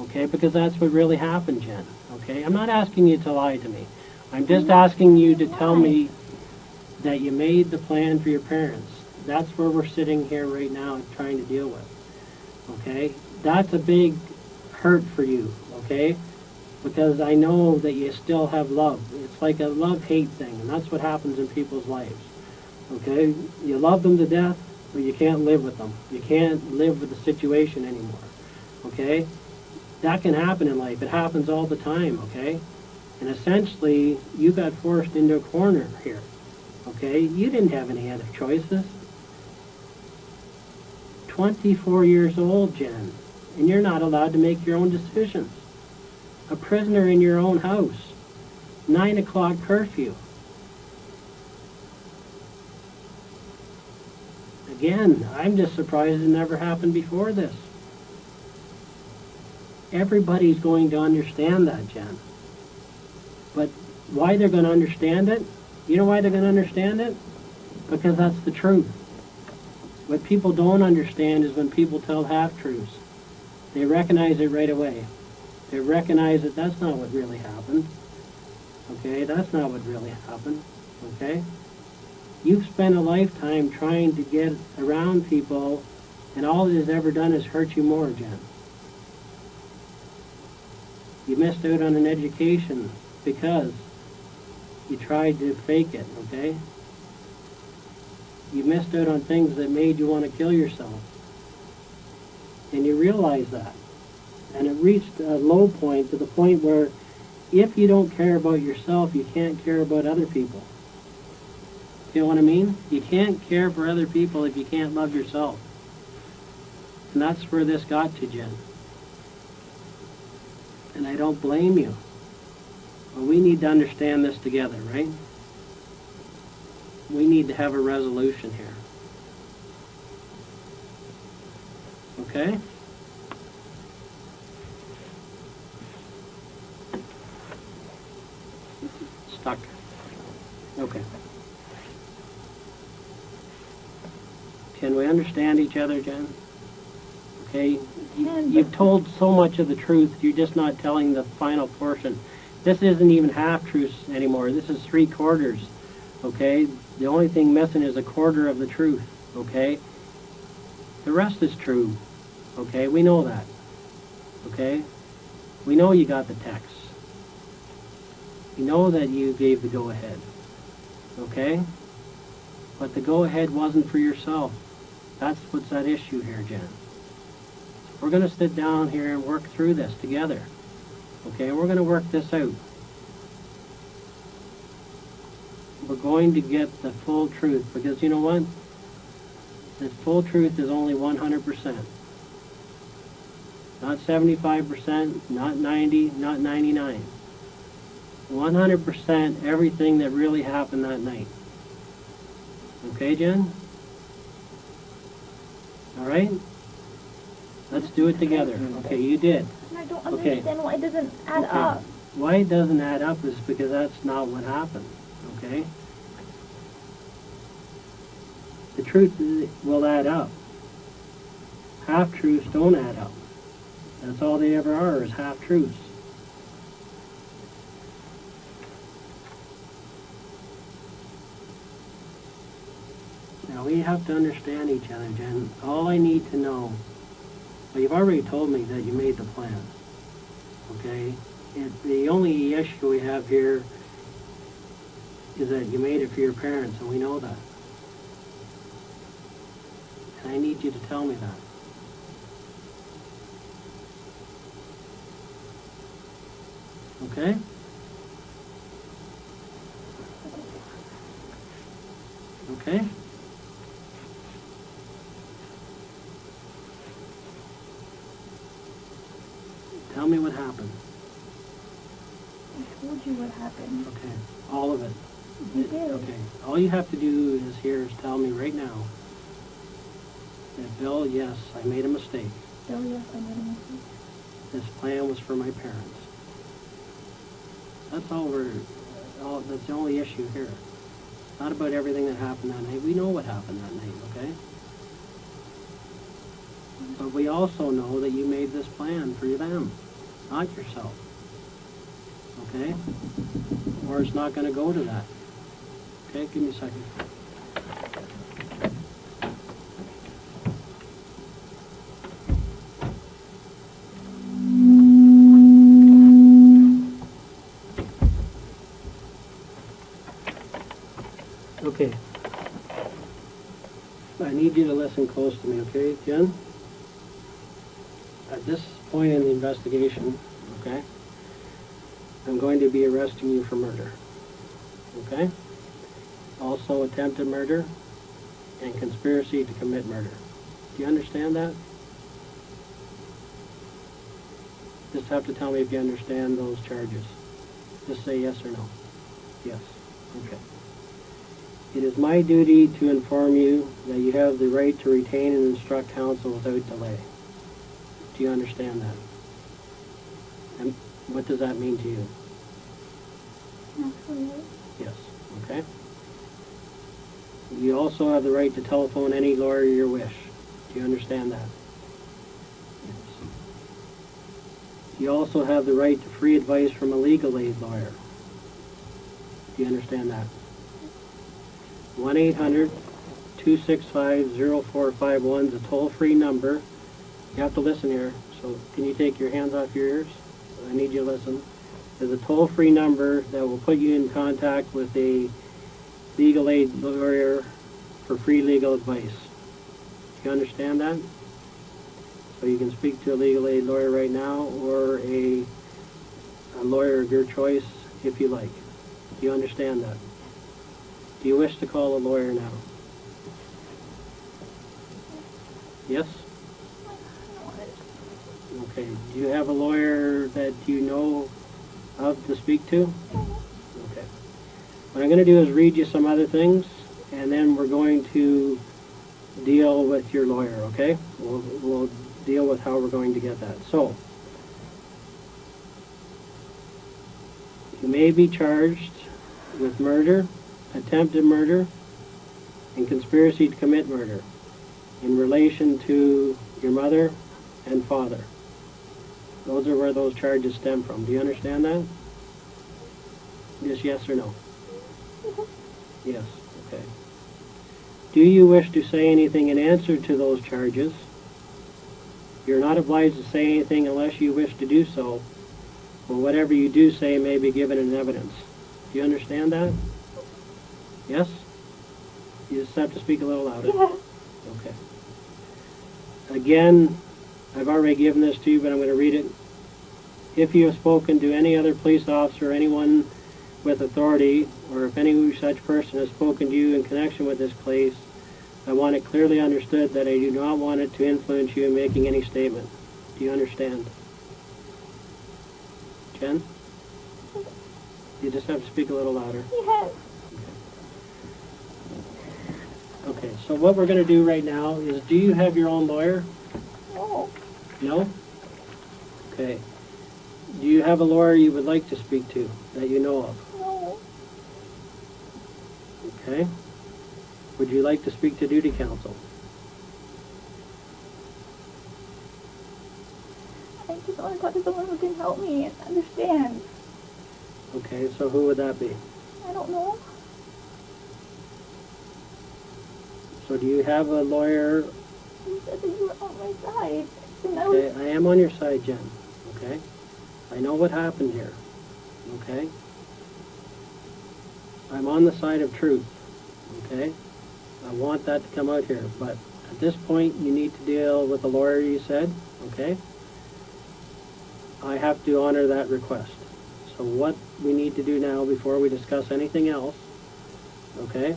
okay, because that's what really happened, Jen, okay? I'm not asking you to lie to me. I'm just asking you to tell me that you made the plan for your parents. That's where we're sitting here right now trying to deal with, okay? That's a big hurt for you, okay? Because I know that you still have love. It's like a love-hate thing, and that's what happens in people's lives, okay? You love them to death, but you can't live with them. You can't live with the situation anymore, okay? That can happen in life. It happens all the time, okay? And essentially, you got forced into a corner here, okay? You didn't have any other choices. 24 years old, Jen, and you're not allowed to make your own decisions. A prisoner in your own house. 9 o'clock curfew. Again, I'm just surprised it never happened before this. Everybody's going to understand that, Jen. But why they're going to understand it? You know why they're going to understand it? Because that's the truth. What people don't understand is when people tell half-truths. They recognize it right away. They recognize that that's not what really happened. Okay, that's not what really happened. Okay? You've spent a lifetime trying to get around people, and all it has ever done is hurt you more, Jen. You missed out on an education because you tried to fake it, okay? You missed out on things that made you want to kill yourself. And you realize that. And it reached a low point, to the point where if you don't care about yourself, you can't care about other people. You know what I mean? You can't care for other people if you can't love yourself. And that's where this got to, Jen. And I don't blame you. But we need to understand this together, right? We need to have a resolution here. Okay? Stuck. Okay. Can we understand each other, Jen? Okay? You've told so much of the truth, you're just not telling the final portion. This isn't even half-truths anymore. This is 3/4. Okay? The only thing missing is 1/4 of the truth. Okay? The rest is true. Okay? We know that. Okay? We know you got the text. We know that you gave the go-ahead. Okay? But the go-ahead wasn't for yourself. That's what's at issue here, Jen. So we're going to sit down here and work through this together. Okay? We're going to work this out. We're going to get the full truth, because you know what? The full truth is only 100%. Not 75%, not 90, not 99. 100% everything that really happened that night. Okay, Jen? All right? Let's do it together. Okay, you did. I don't understand why it doesn't add up. Why it doesn't add up is because that's not what happened. Okay? The truth will add up. Half-truths don't add up. That's all they ever are, is half-truths. Now we have to understand each other, Jen. All I need to know, well, you've already told me that you made the plan. Okay? The only issue we have here is that you made it for your parents, and we know that. And I need you to tell me that. Okay? Okay? Tell me what happened. I told you what happened. Okay, all of it. You did. Okay, all you have to do is tell me right now that, Bill, yes, I made a mistake. Bill, yes, I made a mistake. This plan was for my parents. That's that's the only issue here. It's not about everything that happened that night. We know what happened that night, okay? But we also know that you made this plan for them, not yourself. Okay? Or it's not going to go to that. Okay, give me a second. Okay. I need you to listen close to me, okay, Jen? At this point in the investigation, okay, I'm going to be arresting you for murder, okay? Also attempted murder and conspiracy to commit murder. Do you understand that? Just have to tell me if you understand those charges. Just say yes or no. Yes. Okay. It is my duty to inform you that you have the right to retain and instruct counsel without delay. Do you understand that? And what does that mean to you? Absolutely. Yes. Okay. You also have the right to telephone any lawyer you wish. Do you understand that? Yes. You also have the right to free advice from a legal aid lawyer. Do you understand that? 1-800-265-0451 is a toll-free number. You have to listen here. So can you take your hands off your ears? I need you to listen. There's a toll-free number that will put you in contact with a legal aid lawyer for free legal advice. Do you understand that? So you can speak to a legal aid lawyer right now, or a lawyer of your choice if you like. Do you understand that? Do you wish to call a lawyer now? Yes? Okay. Do you have a lawyer that you know of to speak to? Okay. What I'm going to do is read you some other things, and then we're going to deal with your lawyer, okay? We'll deal with how we're going to get that. So, you may be charged with murder, attempted murder, and conspiracy to commit murder in relation to your mother and father. Those are where those charges stem from. Do you understand that? Just yes or no? Yes. Okay. Do you wish to say anything in answer to those charges? You're not obliged to say anything unless you wish to do so, or whatever you do say may be given in evidence. Do you understand that? Yes? You just have to speak a little louder. Yes. Okay. Again, I've already given this to you, but I'm going to read it. If you have spoken to any other police officer or anyone with authority, or if any such person has spoken to you in connection with this case, I want it clearly understood that I do not want it to influence you in making any statement. Do you understand? Jen? You just have to speak a little louder. Yes. Okay, so what we're going to do right now is, do you have your own lawyer? No. No? Okay. Do you have a lawyer you would like to speak to that you know of? No. Okay. Would you like to speak to duty counsel? I just want to talk to someone who can help me and understand. Okay, so who would that be? I don't know. So do you have a lawyer? You said that you were on my side. And I Okay, was... I am on your side, Jen. Okay? I know what happened here. Okay? I'm on the side of truth, okay? I want that to come out here, but at this point you need to deal with the lawyer you said, okay? I have to honor that request. So what we need to do now before we discuss anything else, okay,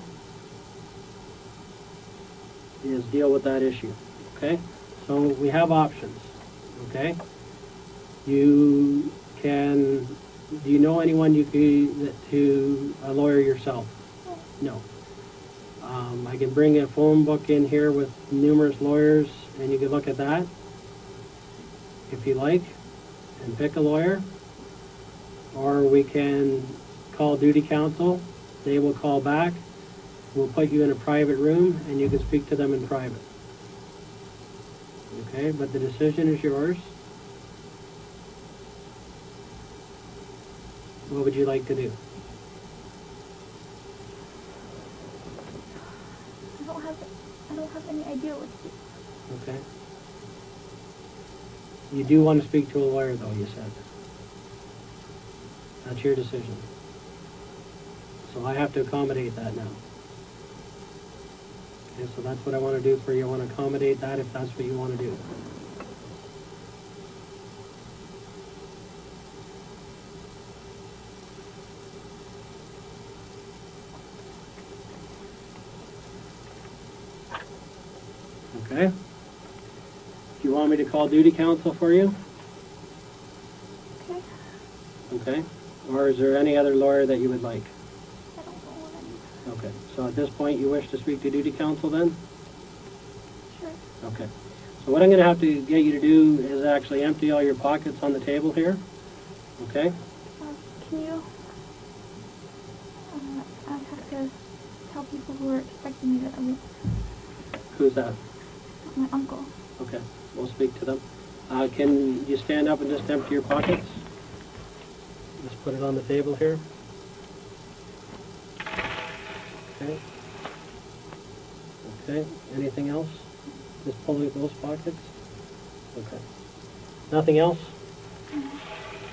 is deal with that issue, okay? So we have options, okay? You can, do you know anyone you could, to a lawyer yourself? No. I can bring a phone book in here with numerous lawyers and you can look at that if you like and pick a lawyer. Or we can call duty counsel. They will call back. We'll put you in a private room and you can speak to them in private. Okay, but the decision is yours. What would you like to do? I don't have any idea what to do. Okay. You do want to speak to a lawyer though, you said. That's your decision. So I have to accommodate that now. Okay, so that's what I want to do for you. I want to accommodate that if that's what you want to do. Okay? Do you want me to call duty counsel for you? Okay. Okay. Or is there any other lawyer that you would like? I don't know any. Okay. So at this point you wish to speak to duty counsel then? Sure. Okay. So what I'm going to have to get you to do is actually empty all your pockets on the table here. Okay? Can you... I have to tell people who are expecting me that I will... Who's that? My uncle. Okay. We'll speak to them. Can you stand up and just empty your pockets? Just put it on the table here. Okay. Okay. Anything else? Just pull those pockets? Okay. Nothing else?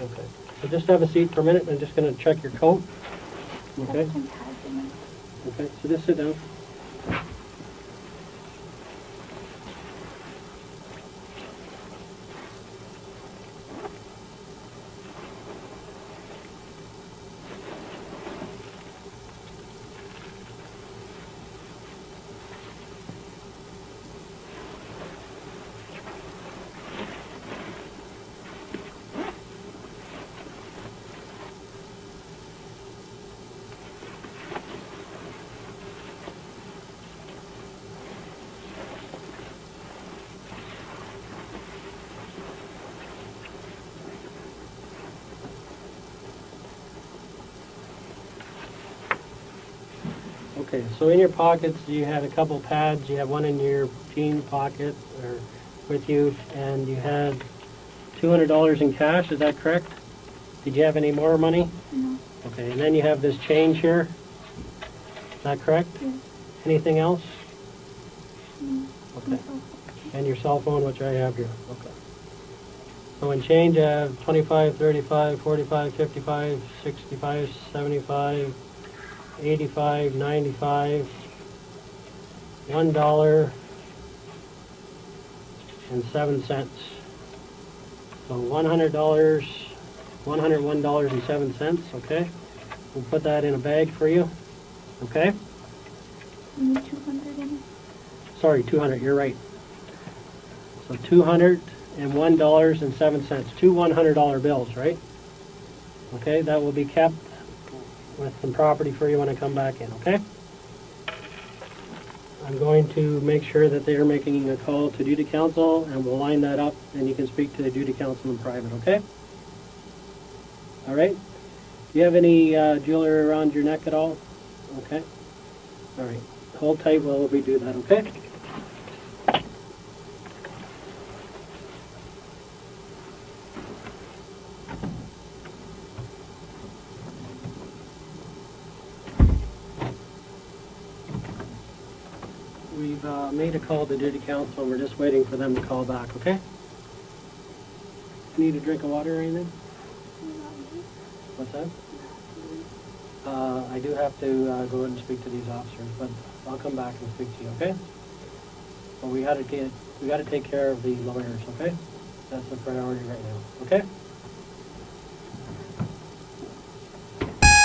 Okay. So just have a seat for a minute. I'm just going to check your coat. Okay. Okay. So just sit down. Okay, so in your pockets you had a couple pads. You have one in your jean pocket or with you, and you had $200 in cash. Is that correct? Did you have any more money? No. Okay, and then you have this change here. Is that correct? Yes. Anything else? No. Okay. And your cell phone, which I have here. Okay. So in change, I have 25, 35, 45, 55, 65, 75, 85, 95, $1 and 7 cents. So $100, $101 and 7 cents. Okay. We'll put that in a bag for you. Okay. You need 200 in it? Sorry, 200. You're right. So $201 and 7 cents. Two $100 bills, right? Okay. That will be kept with some property for you when I come back in, okay? I'm going to make sure that they are making a call to duty counsel, and we'll line that up, and you can speak to the duty counsel in private, okay? All right? Do you have any jewelry around your neck at all? Okay? All right. Hold tight while we do that, okay? We've made a call to duty counsel, and we're just waiting for them to call back, okay? Need a drink of water or anything? What's that? I do have to go and speak to these officers, but I'll come back and speak to you, okay? But we got to take care of the lawyers, okay? That's the priority right now, okay?